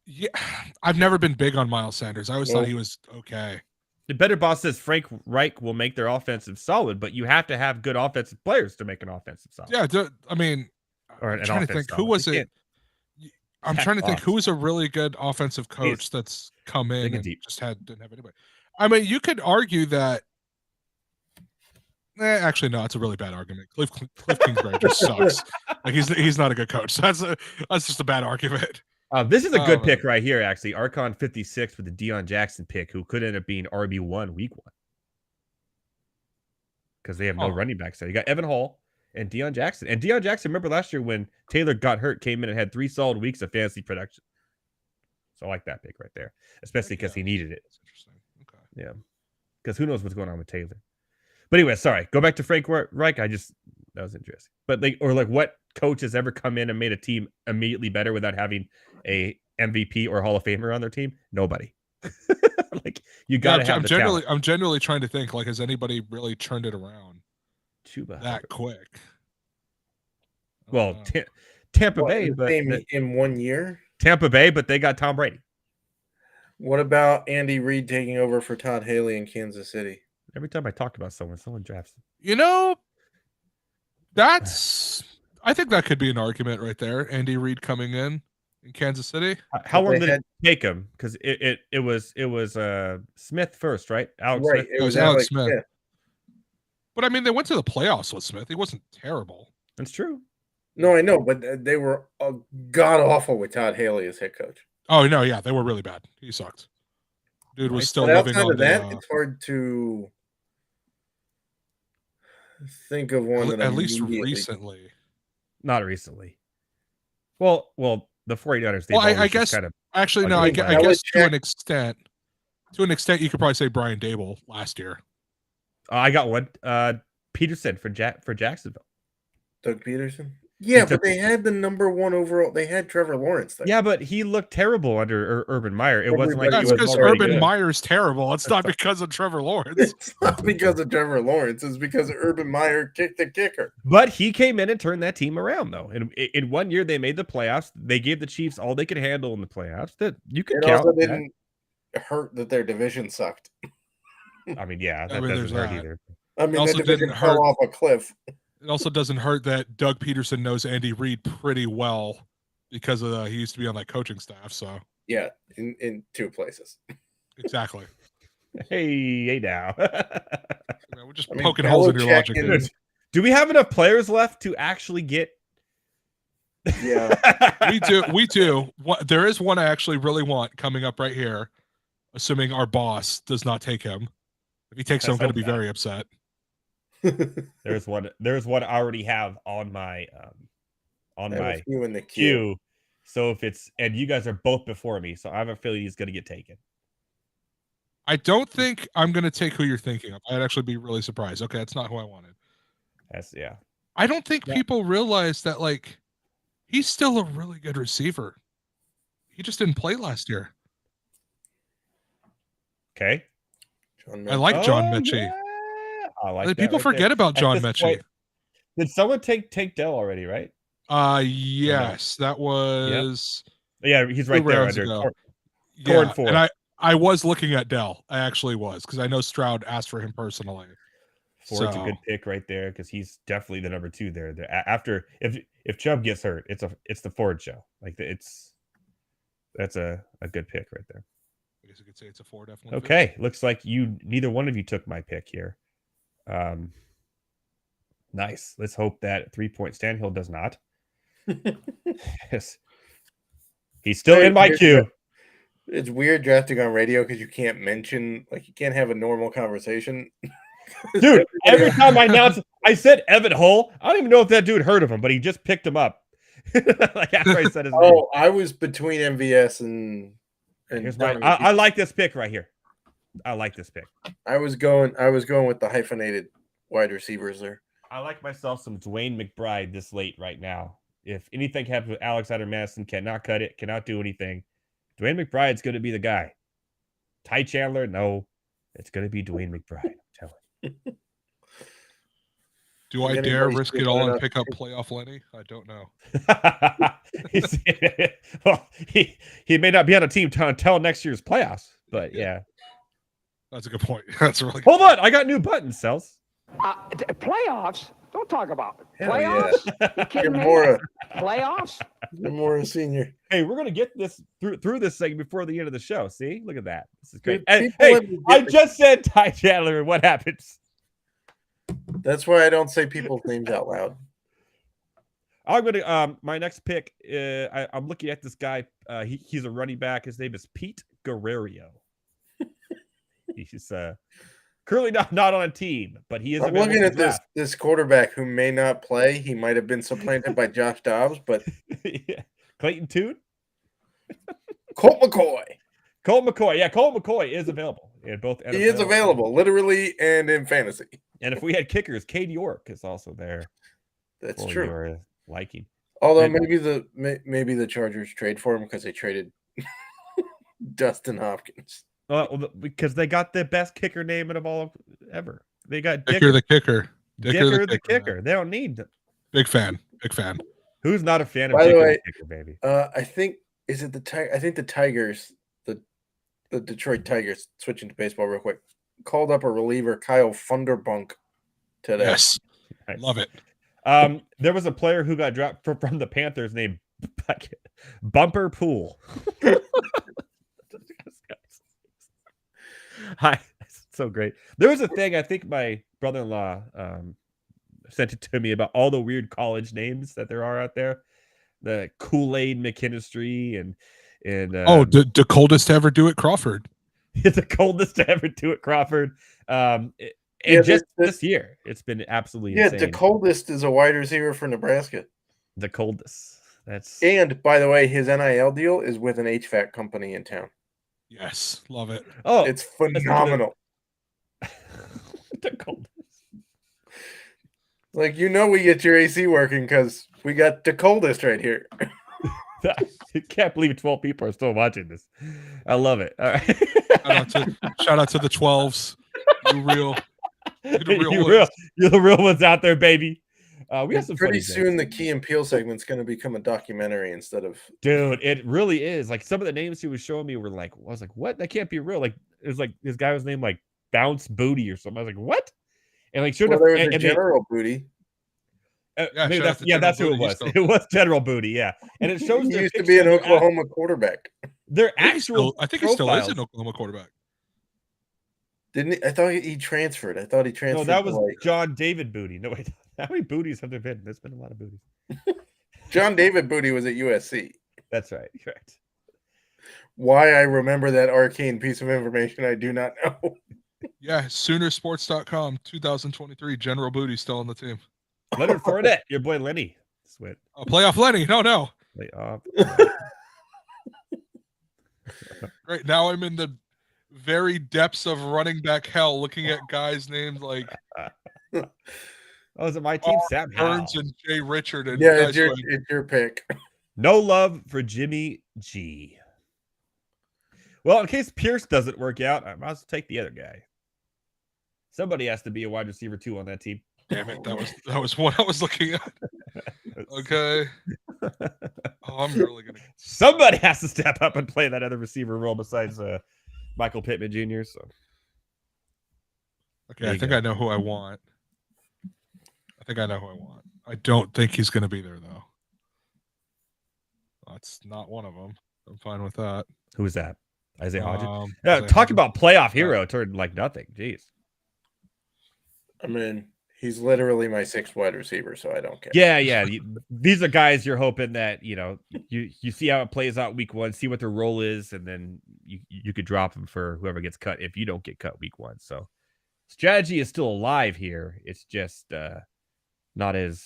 Yeah, I've never been big on Miles Sanders. I always thought he was okay. The Better Boss says Frank Reich will make their offensive solid, but you have to have good offensive players to make an offensive solid. Yeah, I mean, I'm trying to think who was it. I'm trying to think who was a really good offensive coach that's come in and just didn't have anybody. I mean, you could argue that. Actually, no, it's a really bad argument. Cliff Kingsbury just sucks. Like he's not a good coach. That's just a bad argument. This is a good pick right here, actually. Archon 56 with the Deion Jackson pick, who could end up being RB1 week 1. Because they have no running backs there. You got Evan Hall and Deion Jackson. And Deion Jackson, remember last year when Taylor got hurt, came in and had 3 solid weeks of fantasy production. So I like that pick right there, especially because he needed it. That's interesting. Okay. Yeah. Because who knows what's going on with Taylor. But anyway, sorry. Go back to Frank Reich. That was interesting. But what coach has ever come in and made a team immediately better without having a MVP or Hall of Famer on their team? Nobody. You got to have the talent. I'm generally trying to think, has anybody really turned it around that quick? Well, Tampa Bay, but in 1 year. Tampa Bay, but they got Tom Brady. What about Andy Reid taking over for Todd Haley in Kansas City? Every time I talk about someone drafts them. I think that could be an argument right there. Andy Reid coming in Kansas City. How long did it take him? Because it was Smith first, right? Alex Smith. It was Alex Smith. Yeah. But I mean, they went to the playoffs with Smith. He wasn't terrible. That's true. No, I know, but they were god awful with Todd Haley as head coach. Oh no, yeah, they were really bad. He sucked. Dude was still living on that. It's hard to think of one that at least recently. Not recently. Well, the 49ers. I guess kind of actually no. I guess to an extent, you could probably say Brian Dable last year. I got one. Peterson for Jacksonville. Doug Peterson. Yeah, but they had the number 1 overall. They had Trevor Lawrence there. Yeah, but he looked terrible under Urban Meyer. It wasn't like that's because Urban Meyer's terrible. It's not because of Trevor Lawrence. It's not because of Trevor Lawrence. It's because Urban Meyer kicked the kicker. But he came in and turned that team around, though. And in 1 year, they made the playoffs. They gave the Chiefs all they could handle in the playoffs. That you could count. Also didn't hurt that their division sucked. I mean, yeah, that doesn't hurt either. I mean, that division fell off a cliff. It also doesn't hurt that Doug Peterson knows Andy Reid pretty well because he used to be on that coaching staff. So yeah, in 2 places. Exactly. Hey now. We're just poking holes in your logic. Do we have enough players left to actually get? Yeah, we do. There is one I actually really want coming up right here, assuming our boss does not take him. If he takes him, I'm going to be very upset. There's one I already have on my you in the queue. So and you guys are both before me, so I have a feeling he's going to get taken. I don't think I'm going to take who you're thinking of. I'd actually be really surprised. Okay, that's not who I wanted. I don't think people realize that he's still a really good receiver. He just didn't play last year. Okay. I like John Mechie. Yeah. I like people forget about John Mechie. Did someone take Dell already, right? Yes, that was. Yeah, he's right there under Corn 4. And I was looking at Dell. I actually was because I know Stroud asked for him personally. Ford's a So- good pick right there because he's definitely the number 2 there. After if Chubb gets hurt, it's the Ford show. Like that's a good pick right there. I guess you could say it's a 4 definitely. Okay, looks like neither one of you took my pick here. Nice. Let's hope that 3-point Stanhill does not. Yes. He's still in my queue. It's weird drafting on radio because you can't mention, like, you can't have a normal conversation. Dude, every time I announce, I said Evan Hull. I don't even know if that dude heard of him, but he just picked him up. Like after I said his name. Oh, I was between MVS and Here's my, Donovan I like this pick right here. I like this pick. I was going with the hyphenated wide receivers there. I like myself some Dwayne McBride this late right now. If anything happens with Alexander Madison, cannot cut it, cannot do anything. Dwayne McBride's going to be the guy. Ty Chandler, no. It's going to be Dwayne McBride. I'm telling you. Do I dare risk it all and pick up playoff Lenny? I don't know. Well, he may not be on a team until next year's playoffs, but yeah. That's a good point. That's really good. Hold on. I got new buttons, Selz. Playoffs? Don't talk about it. Hell Playoffs? yeah. You kidding me? Gamora, Playoffs? Gamora Senior. Hey, we're gonna get this through this segment before the end of the show. See, look at that. This is great. Dude, Hey, people I just said Ty Chandler, and what happens? That's why I don't say people's names out loud. I'm gonna my next pick. I'm looking at this guy. He's a running back. His name is Pete Guerrero. He's currently not on a team, but he is. I'm looking at this quarterback who may not play. He might have been supplanted by Josh Dobbs, but Yeah. Clayton Tune, Colt McCoy. Colt McCoy. Yeah, Colt McCoy is available in both. He is NFL. available, literally and in fantasy. And if we had kickers, Cade York is also there. That's for true. your liking. Although And- maybe the Chargers trade for him because they traded Dustin Hopkins. Well, because they got the best kicker name of all ever. They got Dicker the kicker. Dicker the kicker. They don't need. Big fan. Big fan. Who's not a fan of By the Dicker way, the kicker, baby? I think I think the Tigers, the Detroit Tigers, switching to baseball real quick, called up a reliever, Kyle Funderbunk, today. Yes. Nice. Love it. There was a player who got dropped from the Panthers named Bumper Pool. Hi, so great. There was a thing, I think my brother-in-law sent it to me about all the weird college names that there are out there. The Kool-Aid McKinstry and the coldest to ever do it, Crawford. the coldest to ever do it, Crawford. This year, it's been absolutely insane. the coldest is a wide receiver for Nebraska. The coldest. That's And by the way, his NIL deal is with an HVAC company in town. Yes. Love it. It's phenomenal. The coldest. Like, we get your AC working because we got the coldest right here. I can't believe 12 people are still watching this. I love it. All right. Shout out to the 12s. You're the real ones out there, baby. We have some pretty funny soon. names. The Key and Peele segment's going to become a documentary instead of. Dude, it really is. Like some of the names he was showing me were like, I was like, what? That can't be real. Like it was like this guy was named like Bounce Booty or something. I was like, what? And like sure Well, enough, there was a General Booty. Maybe shout out to that's who General it was. Booty. It was General Booty, yeah. And it shows He their used to be an picture of Oklahoma quarterback. their I actual. think he still is profiles. an Oklahoma quarterback. Didn't he? I thought he transferred. I thought he transferred. No, that was to, like, John David Booty. No, wait. How many booties have there been? There's been a lot of booties. John David Booty was at USC. That's right. Correct. Why I remember that arcane piece of information, I do not know. Yeah, Soonersports.com, 2023. General Booty still on the team. Leonard Fournette, your boy Lenny. Sweat. Playoff Lenny. No. Lay off. Right now, I'm in the very depths of running back hell, looking at guys named like Oh, is it my team? Sam Howell. Burns and Jay Richard. And Yeah, guys it's your pick. No love for Jimmy G. Well, in case Pierce doesn't work out, I must take the other guy. Somebody has to be a wide receiver too on that team. Damn it, that was what I was looking at. Okay. Oh, I'm really gonna. Somebody has to step up and play that other receiver role besides Michael Pittman Jr. So Okay, I think I know who I want. think I know who I want. I don't think he's going to be there, though. That's not one of them. I'm fine with that. Who's that? Isaiah Hodgins? Isaiah Talk Hodgins. about playoff hero turned like nothing. Jeez. I mean, he's literally my 6th wide receiver, so I don't care. Yeah. These are guys you're hoping that, you see how it plays out week 1, see what their role is, and then you could drop them for whoever gets cut if you don't get cut week 1. So strategy is still alive here. It's just not as...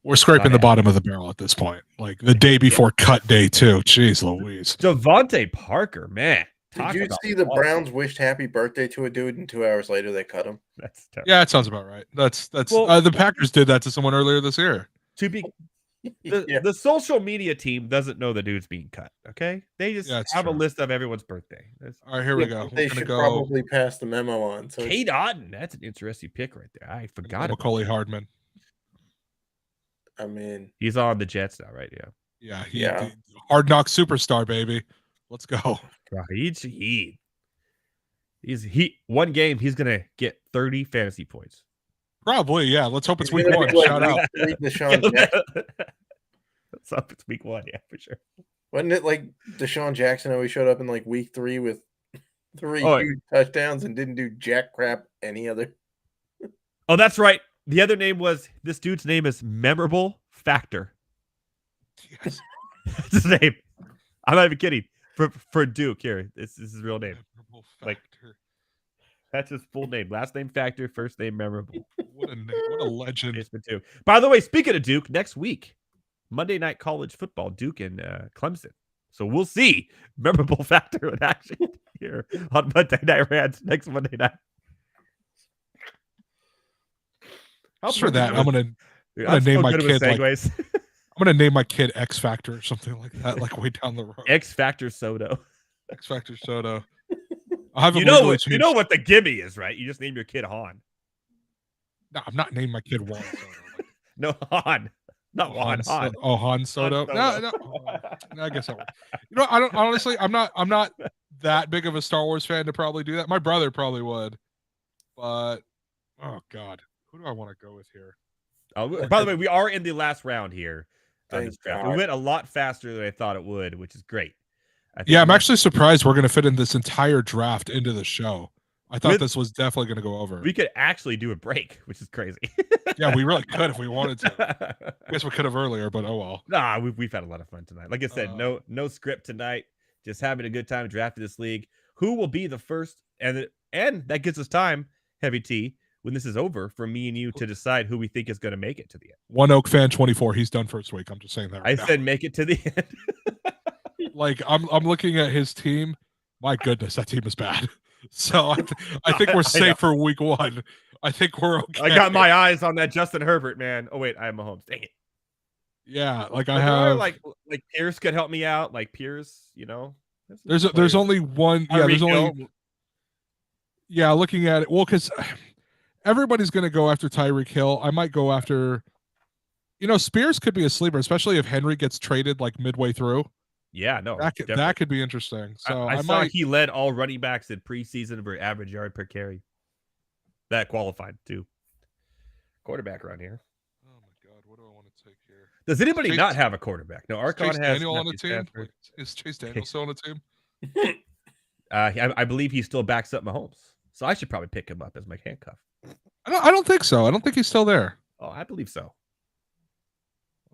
We're scraping the bottom of the barrel at this point. Like the day before cut day, too. Jeez Louise. Devontae Parker, man. Did you see the Browns wished happy birthday to a dude, and 2 hours later they cut him? That's terrible. Yeah, that sounds about right. That's the Packers did that to someone earlier this year. The social media team doesn't know the dude's being cut. Okay, they just have a list of everyone's birthday. All right, here we go. They should probably pass the memo on. So Kate Otten, that's an interesting pick right there. I forgot about Macaulay Hardman. I mean, he's on the Jets now, right? Yeah. Hard knock superstar, baby. Let's go. He's one game he's gonna get 30 fantasy points. Probably, yeah. Let's hope it's week 1. Shout out. Deshaun Jackson. Let's hope it's week 1, yeah, for sure. Wasn't it like Deshaun Jackson always showed up in like week 3 with 3 huge touchdowns and didn't do jack crap any other? Oh, that's right. The other name was, this dude's name is Memorable Factor. Yes. That's his name. I'm not even kidding. For Duke here, this is his real name. Like, that's his full name. Last name Factor, first name Memorable. What a legend. By the way, speaking of Duke, next week, Monday Night College Football, Duke and Clemson. So we'll see Memorable Factor in action here on Monday Night Rants next Monday night. Just for that, I'm gonna name my kid I'm gonna name my kid X Factor or something like that, like way down the road. X Factor Soto. X Factor Soto. You know what the gimme is, right? You just name your kid Han. No, I'm not naming my kid Juan Soto. No, Han. Not Juan. Han. Han Soto. No. I guess I would. I don't honestly. I'm not that big of a Star Wars fan to probably do that. My brother probably would, but oh god, who do I want to go with here? By the way, we are in the last round here. Thank God. We went a lot faster than I thought it would, which is great. I'm actually surprised we're going to fit in this entire draft into the show. I thought this was definitely going to go over. We could actually do a break, which is crazy. Yeah, we really could if we wanted to. I guess we could have earlier, but oh well. Nah, we've had a lot of fun tonight. Like I said, no script tonight. Just having a good time drafting this league. Who will be the first? And that gives us time, Heavy T, when this is over, for me and you to decide who we think is going to make it to the end. One Oak fan 24. He's done first week. I'm just saying that. I said make it to the end. Like I'm looking at his team. My goodness, that team is bad. So I think we're safe for week 1. I think we're okay. I got my eyes on that Justin Herbert, man. Oh wait, I have Mahomes. Dang it. Yeah, like I have like Pierce could help me out. Like Pierce, There's only one. Yeah, there's only. Yeah, looking at it, well, because everybody's going to go after Tyreek Hill. I might go after. Spears could be a sleeper, especially if Henry gets traded like midway through. Yeah, no, that could be interesting. So I saw he led all running backs in preseason for average yard per carry. That qualified too. Quarterback around here. Oh my god, what do I want to take here? Does anybody not have a quarterback? No, Archon has Daniel on the team. Is Chase Daniel still on the team? I believe he still backs up Mahomes, so I should probably pick him up as my handcuff. I don't think so. I don't think he's still there. Oh, I believe so.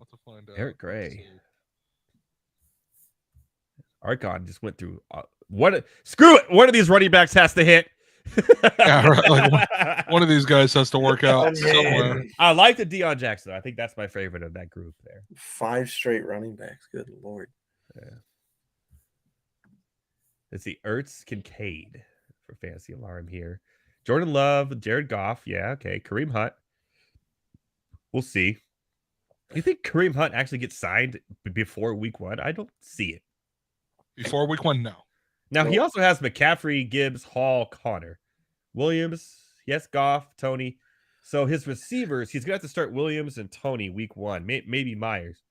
I'll have to find out. Eric Gray. Archon just went through screw it. One of these running backs has to hit. Yeah, right. Like one of these guys has to work out somewhere. I like the Deion Jackson. I think that's my favorite of that group there. 5 straight running backs. Good Lord. Yeah. Let's see. Ertz Kincaid for Fantasy Alarm here. Jordan Love, Jared Goff. Yeah, okay. Kareem Hunt. We'll see. You think Kareem Hunt actually gets signed before week 1? I don't see it. Before week 1, no. Now, he also has McCaffrey, Gibbs, Hall, Connor. Williams, yes, Goff, Tony. So his receivers, he's going to have to start Williams and Tony week 1, maybe Myers.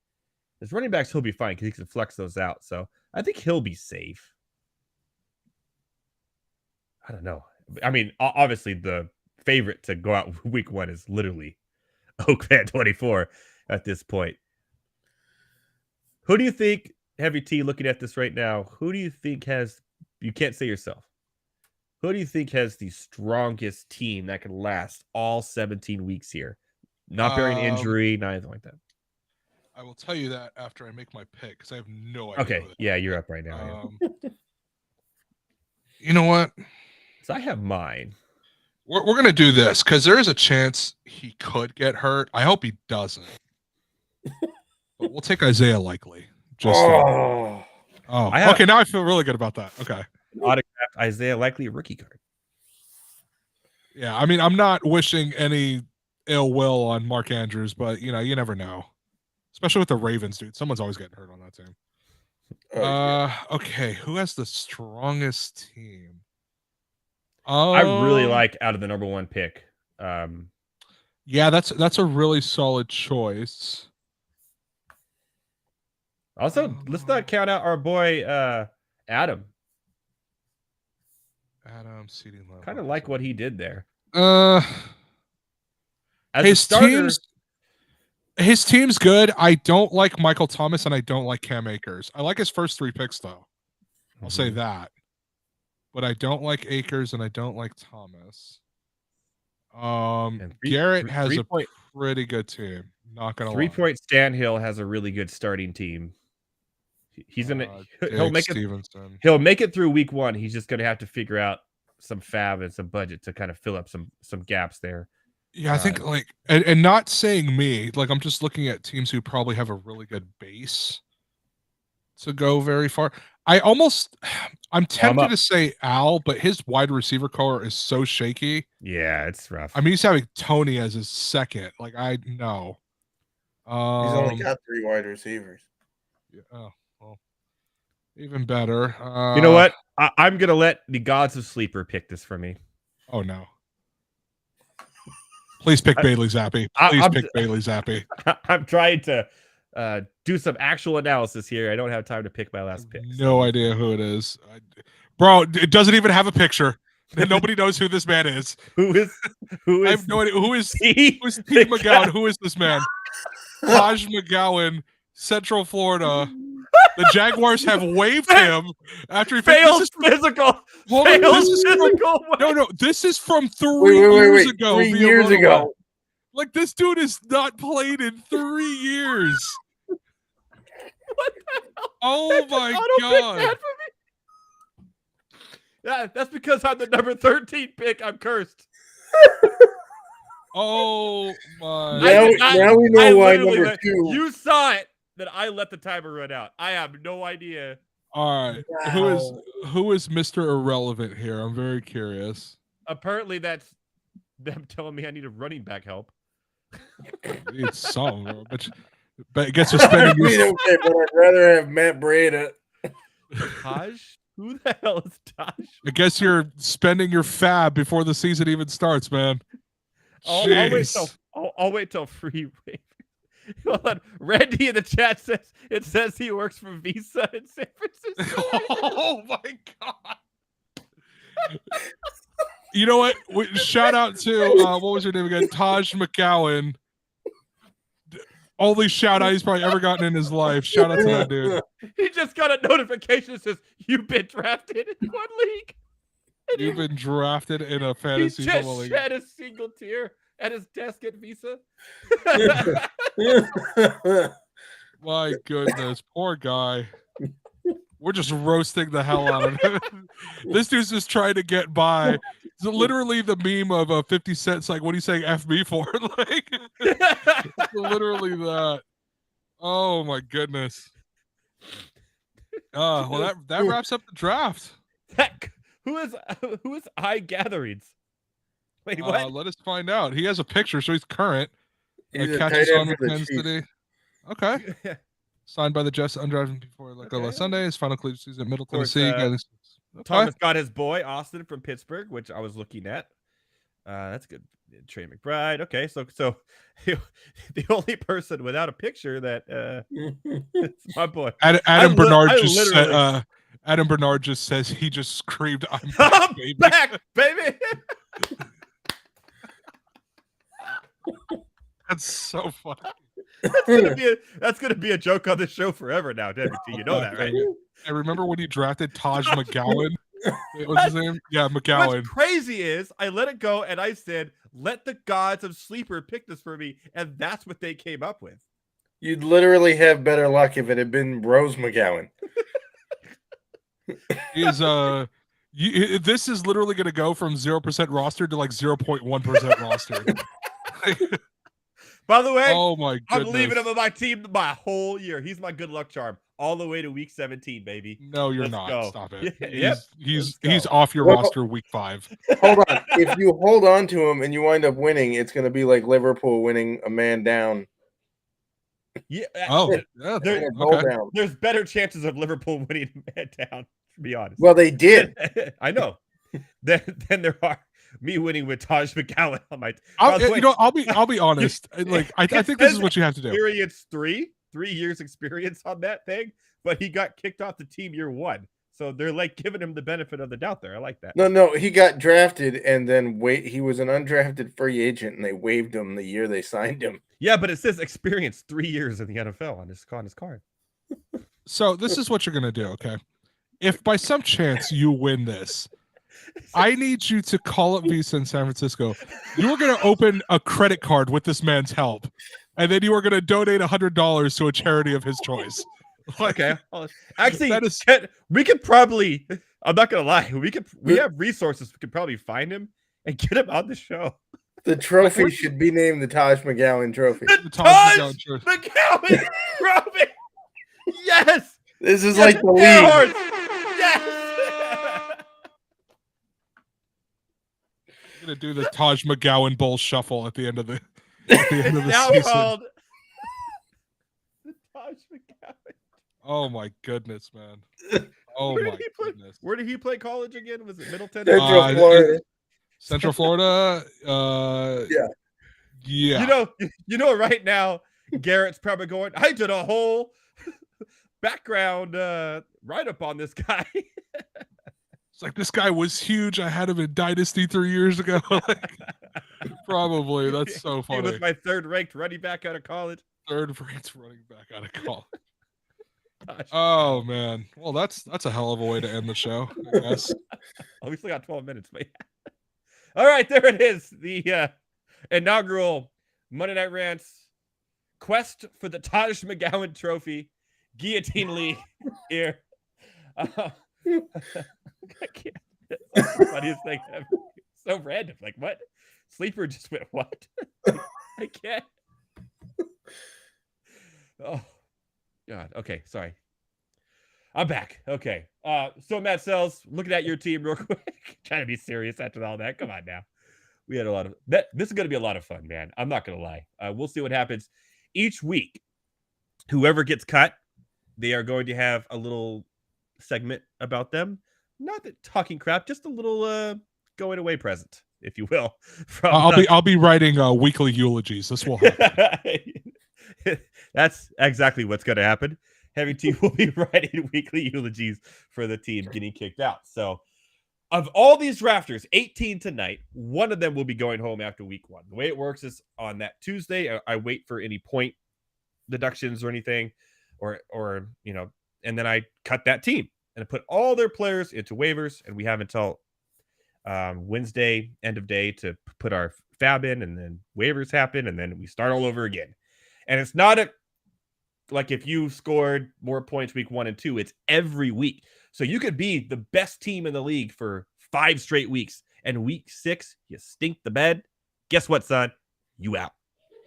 His running backs, he'll be fine because he can flex those out. So I think he'll be safe. I don't know. I mean, obviously the favorite to go out week 1 is literally Oak Fan 24 at this point. Who do you think, Heavy T, looking at this right now, who do you think has, you can't say yourself, who do you think has the strongest team that can last all 17 weeks here? Not bearing injury, not anything like that. I will tell you that after I make my pick because I have no idea. Okay, yeah, you're up right now. You know what? So I have mine. We're going to do this because there is a chance he could get hurt. I hope he doesn't. But we'll take Isaiah Likely. Okay, now I feel really good about that. Okay. Autographed Isaiah Likely rookie card. Yeah, I mean, I'm not wishing any ill will on Mark Andrews, but, you know, you never know. Especially with the Ravens, dude. Someone's always getting hurt on that team. Okay, who has the strongest team? I really like out of the number one pick. Yeah, that's a really solid choice. Also, let's not count out our boy Adam. Adam seating level. Kind of like what he did there. As his a starter, his team's good. I don't like Michael Thomas and I don't like Cam Akers. I like his first 3 picks though. I'll say that. But I don't like Akers and I don't like Thomas. Garrett has a pretty good team. Not gonna lie. 3-point Stanhill has a really good starting team. He's gonna he'll make Stevenson. He'll make it through week 1. He's just gonna have to figure out some fab and some budget to kind of fill up some gaps there. Yeah, I think like and not saying me, like I'm just looking at teams who probably have a really good base to go very far. I'm tempted to say Al, but his wide receiver core is so shaky. Yeah, it's rough. I mean, he's having Tony as his second. Like I know. He's only got 3 wide receivers. Yeah, well, even better. You know what? I'm gonna let the gods of sleeper pick this for me. Oh no. Please pick Bailey Zappi. Please pick Bailey Zappi. I'm trying to do some actual analysis here. I don't have time to pick my last pick. No idea who it is. Bro, it doesn't even have a picture. Nobody knows who this man is. Who is? I have no idea. Who is Steve McGowan? Who is this man? Taj McGowan, Central Florida. The Jaguars have waived him after he failed physical. No, this is from 3 years ago. 3 years ago. Like this dude is not played in 3 years. What the hell? Oh my god! Yeah, that's because I'm the number 13 pick. I'm cursed. Oh my! Now we know why number 2. You saw it. That I let the timer run out. I have no idea. All right, wow. Who is Mr. Irrelevant here? I'm very curious. Apparently, that's them telling me I need a running back help. It's some, but I guess you're spending. Okay, but I'd rather have Matt Breida. Taj? Who the hell is Taj? I guess you're spending your fab before the season even starts, man. I'll wait till free wave. Hold on. Randy in the chat says he works for Visa in San Francisco. Oh my god! You know what? Shout out to what was her name again? Taj McGowan. Only shout out he's probably ever gotten in his life. Shout out to that dude. He just got a notification that says you've been drafted in one league. You've been drafted in a fantasy football league. He just shed a single tear at his desk at Visa. My goodness, poor guy. We're just roasting the hell out of him. This dude's just trying to get by. It's literally the meme of 50 Cent's like, what are you saying F me for? Like, it's literally that. Oh my goodness. Well, that wraps up the draft. Heck, who is I Gatherings? Wait, what? Let us find out. He has a picture, so he's current. He's catches on with Kansas City. Okay. Signed by the Jets, undrafted before last Sunday. His final collegiate season at Middle Tennessee. Thomas got his boy Austin from Pittsburgh, which I was looking at. That's good. Trey McBride. Okay, so the only person without a picture that it's my boy. Adam Bernard just says he just screamed, "I'm back, baby!" Back, baby. That's so funny. That's gonna be a joke on the show forever now, WT. You know that, right? I remember when he drafted Taj McGowan. What's his name? Yeah, McGowan. What's crazy is I let it go and I said, "Let the gods of sleeper pick this for me," and that's what they came up with. You'd literally have better luck if it had been Rose McGowan. This is literally going to go from 0% roster to like 0.1% roster. By the way, oh my goodness. I'm leaving him on my team my whole year. He's my good luck charm all the way to week 17, baby. No, you're Let's not. go. Stop it. Yep. He's off your roster week 5. Hold on. If you hold on to him and you wind up winning, it's going to be like Liverpool winning a man down. Yeah. Oh, yeah. There's better chances of Liverpool winning a man down, to be honest. Well, they did. I know. Then there are me winning with Taj McGowan on my. I'll be honest. Like I think this is what you have to do. Experience 3 years experience on that thing, but he got kicked off the team year 1, so they're like giving him the benefit of the doubt there. I like that. No, he got drafted and then he was an undrafted free agent and they waived him the year they signed him. Yeah, but it says experience 3 years in the NFL on his card. So this is what you're gonna do, okay? If by some chance you win this, I need you to call up Visa in San Francisco. You are going to open a credit card with this man's help, and then you are going to donate $100 to a charity of his choice. Okay. Actually, we could probably. I'm not going to lie. We have resources. We could probably find him and get him on the show. The trophy should be named the Taj McGowan Trophy. The Taj McGowan Trophy. Yes. This is like the league. Yes. I'm gonna do the Taj McGowan Bowl shuffle at the end of the now season. Called the Taj McGowan. Oh my goodness, man. Oh my goodness. Where did he play college again? Was it Middleton? Central Florida. Central Florida. Yeah. You know. Right now, Garrett's probably going. I did a whole background write up on this guy. It's like, this guy was huge. I had him in Dynasty 3 years ago. Probably. That's so funny. He was my third-ranked running back out of college. Third-ranked running back out of college. Oh man. Well, that's a hell of a way to end the show, I guess. Oh, we still got 12 minutes, but yeah. All right, there it is. The inaugural Monday Night Rants quest for the Taj McGowan Trophy Guillotine League here. I can't. That's the funniest thing ever. So random. Like, what? Sleeper just went, what? I can't. Oh, God. Okay, sorry. I'm back. Okay. So Matt Selz, looking at your team real quick. Trying to be serious after all that. Come on now. We had a lot of that. This is going to be a lot of fun, man. I'm not going to lie. We'll see what happens. Each week, whoever gets cut, they are going to have a little segment about them. Not that talking crap, just a little going away present, if you will. I'll be writing weekly eulogies. This will happen. That's exactly what's going to happen. Heavy T will be writing weekly eulogies for the team getting kicked out. So, of all these drafters, 18 tonight, one of them will be going home after week 1. The way it works is on that Tuesday, I wait for any point deductions or anything, or and then I cut that team and I put all their players into waivers, and we have until Wednesday end of day to put our fab in, and then waivers happen, and then we start all over again. And it's not like if you scored more points week 1 and 2, it's every week. So you could be the best team in the league for 5 straight weeks, and week 6 you stink the bed. Guess what, son? You out.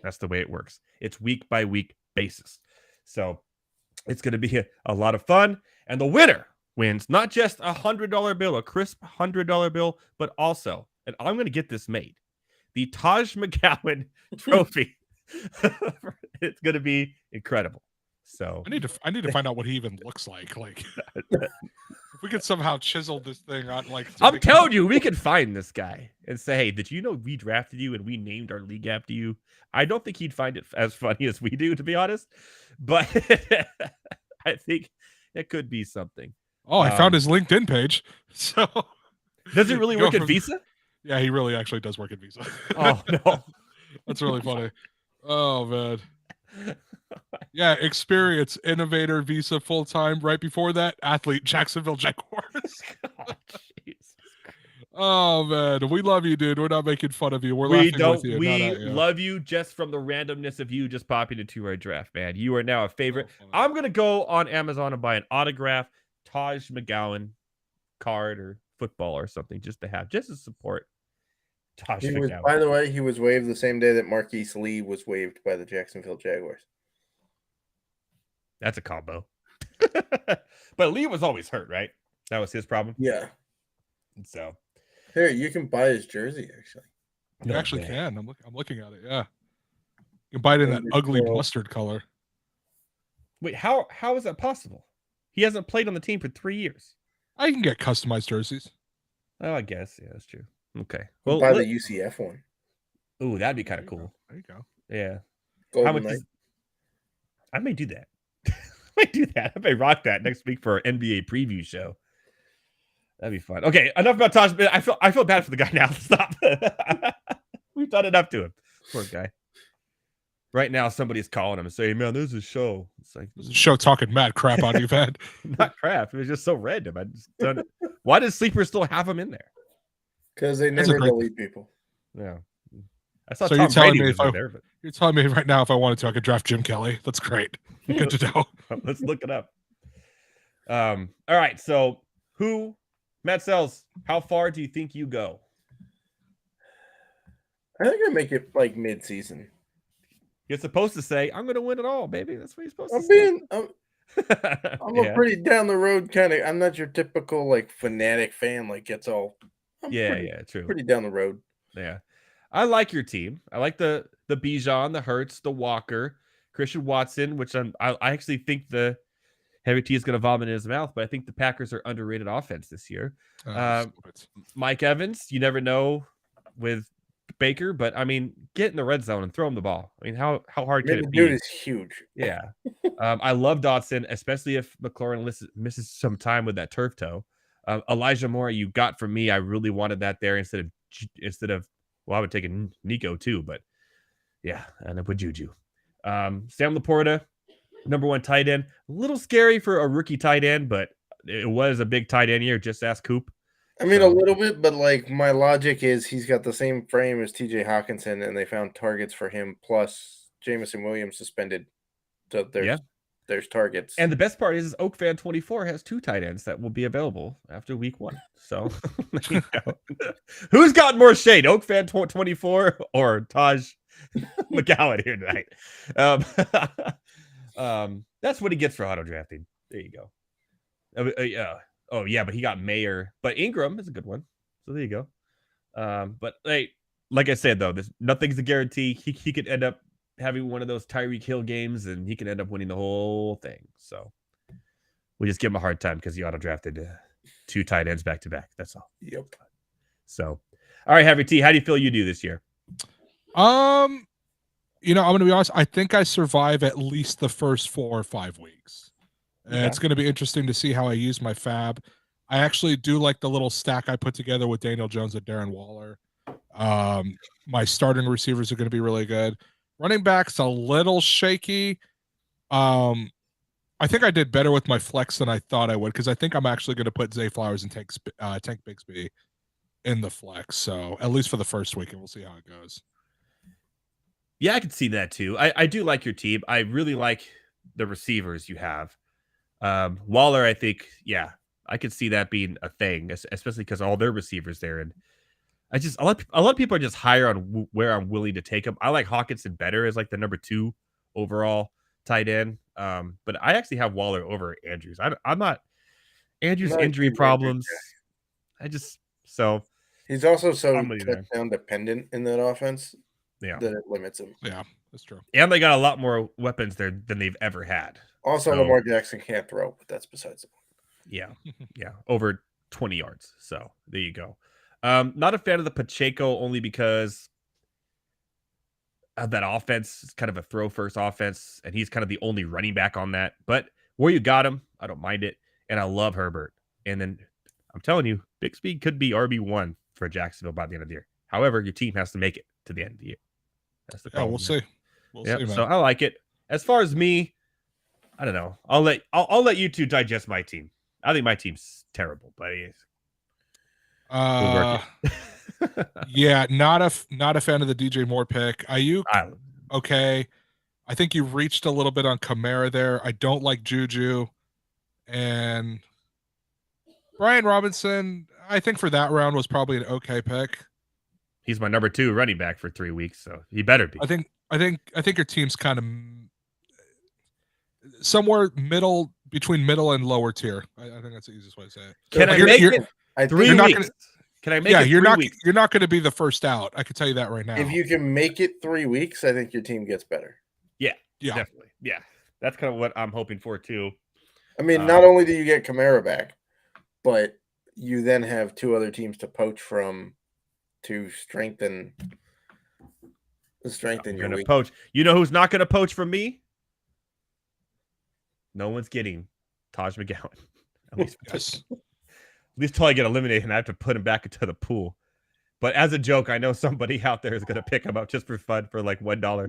That's the way it works. It's week by week basis. So it's going to be a lot of fun, and the winner wins not just $100 bill, a crisp $100 bill, but also, and I'm going to get this made, the Taj McGowan Trophy. It's going to be incredible. So I need to find out what he even looks like. Like, if we could somehow chisel this thing on, like, I'm telling you, we could find this guy and say, hey, did you know we drafted you and we named our league after you? I don't think he'd find it as funny as we do, to be honest, but I think it could be something. Oh, I found his LinkedIn page. So does it really work at Visa? Yeah, he really actually does work at Visa. Oh no, that's really funny. Oh man. Yeah, experience, innovator, Visa, full-time. Right before that, athlete, Jacksonville Jaguars. Oh, jeez. Oh man, we love you, dude. We're not making fun of you. We're We laughing don't. with you. We not at you. love you just from the randomness of you just popping into our draft, man. You are now a favorite. Oh, I'm gonna go on Amazon and buy an autograph Taj McGowan card or football or something just to have, just to support Taj He was, McGowan. by the way, he was waived the same day that Marquise Lee was waived by the Jacksonville Jaguars. That's a combo. But Lee was always hurt, right? That was his problem. Yeah. So Here, you can buy his jersey, actually. You no actually way. can. I'm looking at it. Yeah, you can buy it in that Number ugly 12. mustard color. Wait, how is that possible? He hasn't played on the team for 3 years. I can get customized jerseys. Oh, I guess. Yeah, that's true. Okay. Well, Well, buy the UCF one. ooh, that'd be kind There of you go. cool. There you go. Yeah. Golden How much Knight. is... I may do that. I may do that. I may rock that next week for our NBA preview show. That'd be fun. Okay, enough about Taj. I feel bad for the guy now. Stop. We've done enough to him. Poor guy. Right now, somebody's calling him and saying, "Man, there's a show." It's like There's a show talking mad crap on you, man. not crap. It was just so random. I just done. Why does Sleeper still have him in there? Because they That's a never great- delete people. Yeah. I saw So you're Tom telling Brady me was if I- in there, but You're telling me right now if I wanted to, I could draft Jim Kelly. That's great. Good to know. let's look it up. All right. So Matt Selz, how far do you think you go? I think I make it like mid-season. You're supposed to say, "I'm going to win it all, baby." That's what you're supposed to I'm say. I'm Yeah. a pretty down the road kind of. I'm not your typical like fanatic fan. Like gets all. I'm Yeah, true. pretty down the road. Yeah. I like your team. I like the Bijan, the Hurts, the Walker, Christian Watson, which I actually think the Heavy T is going to vomit in his mouth, but I think the Packers are underrated offense this year. Mike Evans, you never know with Baker, but I mean, get in the red zone and throw him the ball. I mean, how hard can The it dude be? is huge. Yeah. I love Dotson, especially if McLaurin misses some time with that turf toe. Elijah Moore, you got from me. I really wanted that there instead of well, I would take a Nico too, but yeah, and I put Juju. Sam Laporta, number 1 tight end. A little scary for a rookie tight end, but it was a big tight end year. Just ask Coop. I mean, So- a little bit, but like my logic is he's got the same frame as TJ Hawkinson, and they found targets for him. Plus, Jamison Williams suspended, so there's targets. And the best part is Oak Fan 24 has 2 tight ends that will be available after week 1. So there you go. Who's got more shade, Oak Fan 24 or Taj McGowan here tonight? That's what he gets for auto drafting. There you go. Oh yeah, but he got Mayer. But Ingram is a good one. So there you go. But like I said though, nothing's a guarantee. He could end up having one of those Tyreek Hill games, and he can end up winning the whole thing. So we just give him a hard time because he auto drafted 2 tight ends back to back. That's all. Yep. So, all right, Heavy T, how do you feel you do this year? I'm going to be honest. I think I survive at least the first 4 or 5 weeks. Okay. It's going to be interesting to see how I use my fab. I actually do like the little stack I put together with Daniel Jones and Darren Waller. My starting receivers are going to be really good. Running back's a little shaky. I think I did better with my flex than I thought I would because I think I'm actually going to put Zay Flowers and Tank Bigsby in the flex. So at least for the first week, and we'll see how it goes. Yeah, I can see that too. I do like your team. I really like the receivers you have. Waller, I think, yeah, I could see that being a thing, especially because all their receivers there. And a lot of people are just higher on where I'm willing to take them. I like Hawkinson better as like the number 2 overall tight end. But I actually have Waller over Andrews. I'm not Andrews' Not a injury huge problems. So He's also so I'm with you there. touchdown dependent in that offense yeah. that it limits him. Yeah, that's true. And they got a lot more weapons there than they've ever had. Also, So- Lamar Jackson can't throw, but that's besides the point. Yeah. Over 20 yards. So there you go. Not a fan of the Pacheco only because of that offense. It's kind of a throw first offense, and he's kind of the only running back on that. But where you got him, I don't mind it. And I love Herbert. And then I'm telling you, Bixby could be RB1 for Jacksonville by the end of the year. However, your team has to make it to the end of the year. That's the Yeah, problem. we'll see. We'll Yep. see, man. So I like it. As far as me, I don't know. I'll let you two digest my team. I think my team's terrible, but we'll work it. Yeah, not a fan of the DJ Moore pick. Ayuk, okay. I think you reached a little bit on Kamara there. I don't like Juju. And Brian Robinson, I think for that round was probably an okay pick. He's my number 2 running back for 3 weeks, so he better be. I think your team's kind of somewhere between middle and lower tier. I think that's the easiest way to say it. Can I make it 3 weeks? Can I make it 3 weeks? You're not going to be the first out. I can tell you that right now. If you can make it 3 weeks, I think your team gets better. Yeah, definitely. Yeah, that's kind of what I'm hoping for too. I mean, not only do you get Kamara back, but you then have 2 other teams to poach from to strengthen your week. Poach. You know who's not going to poach from me? No one's getting Taj McGowan. At least, yes. At least till I get eliminated and I have to put him back into the pool. But as a joke, I know somebody out there is going to pick him up just for fun for like $1.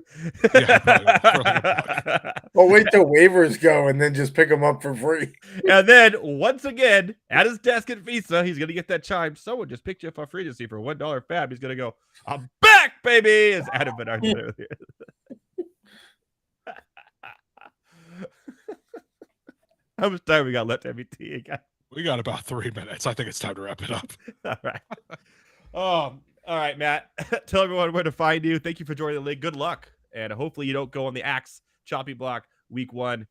Yeah, well, wait till waivers go and then just pick him up for free. And then once again, at his desk at Visa, he's going to get that chime. Someone just picked you up on free agency for $1 fab. He's going to go, I'm back, baby, as Adam Bernard did earlier. How much time we got left, MBT again? We got about 3 minutes. I think it's time to wrap it up. All right. All right, Matt. Tell everyone where to find you. Thank you for joining the league. Good luck. And hopefully you don't go on the axe choppy block week 1.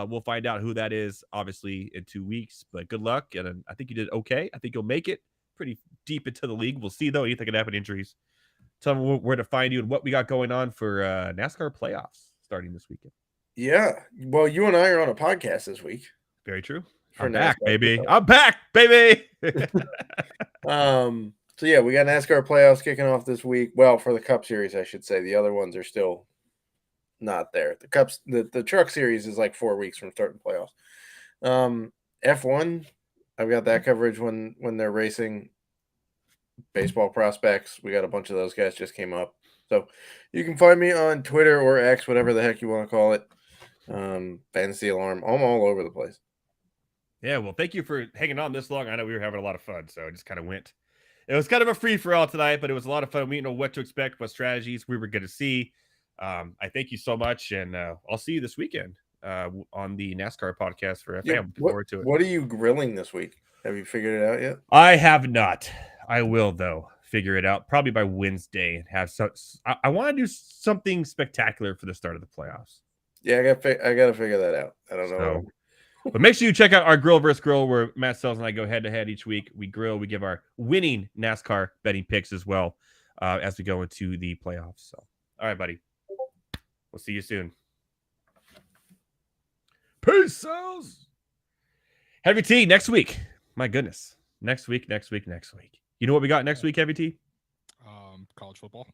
We'll find out who that is, obviously, in 2 weeks. But good luck. And I think you did okay. I think you'll make it pretty deep into the league. We'll see, though. Anything could happen, injuries. Tell me where to find you and what we got going on for NASCAR playoffs starting this weekend. Yeah. Well, you and I are on a podcast this week. Very true. For I'm back, NASCAR baby. playoffs. I'm back, baby. So yeah, we got NASCAR playoffs kicking off this week. Well, for the Cup Series, I should say. The other ones are still not there. The Truck Series is like 4 weeks from starting playoffs. F1, I've got that coverage when they're racing. Baseball prospects, we got a bunch of those guys just came up. So you can find me on Twitter or X, whatever the heck you want to call it. Fantasy Alarm. I'm all over the place. Yeah, well, thank you for hanging on this long. I know we were having a lot of fun, so it just kind of went. It was kind of a free-for-all tonight, but it was a lot of fun. We didn't know what to expect, what strategies we were going to see. I thank you so much, and I'll see you this weekend on the NASCAR podcast for FM. Yeah, Looking forward to it. What are you grilling this week? Have you figured it out yet? I have not. I will, though, figure it out probably by Wednesday. And have I want to do something spectacular for the start of the playoffs. Yeah, I got to figure that out. I don't know. But make sure you check out our Grill vs. Grill, where Matt Selz and I go head-to-head each week. We grill. We give our winning NASCAR betting picks as well as we go into the playoffs. So, all right, buddy. We'll see you soon. Peace, Selz. Heavy T, next week. My goodness. Next week. You know what we got next week, Heavy T? College football.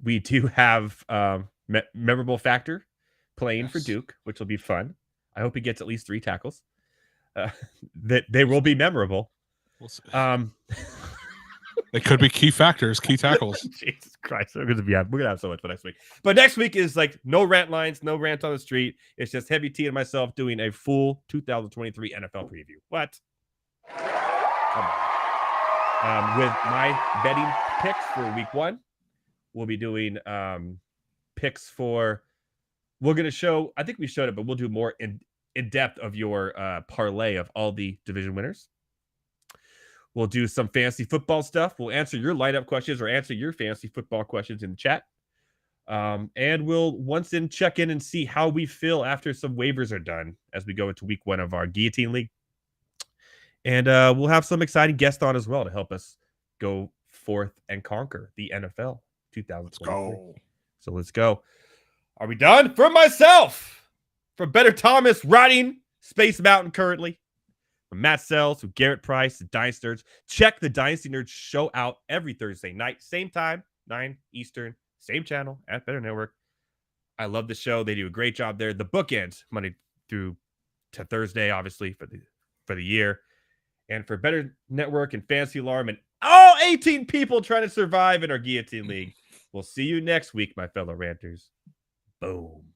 We do have memorable factor playing for Duke, which will be fun. I hope he gets at least 3 tackles. That they will be memorable. We'll see. They could be key factors, key tackles. Jesus Christ, we're gonna have so much for next week. But next week is like no rant lines, no rant on the street. It's just Heavy T and myself doing a full 2023 NFL preview. What? Come on. With my betting picks for week 1, we'll be doing picks for. We're going to show, I think we showed it, but we'll do more in depth of your parlay of all the division winners. We'll do some fantasy football stuff. We'll answer your lineup questions or answer your fantasy football questions in the chat. And we'll once in check in and see how we feel after some waivers are done as we go into week 1 of our Guillotine League. And we'll have some exciting guests on as well to help us go forth and conquer the NFL 2023. Let's go. So let's go. Are we done? For myself, from Better Thomas, riding Space Mountain currently. From Matt Selz, from Garret Price, the Dynasty Nerds. Check the Dynasty Nerds show out every Thursday night. Same time, 9 Eastern. Same channel at Better Network. I love the show. They do a great job there. The bookends, Monday through to Thursday, obviously, for the year. And for Better Network and Fantasy Alarm and all 18 people trying to survive in our Guillotine League. We'll see you next week, my fellow ranters. Boom.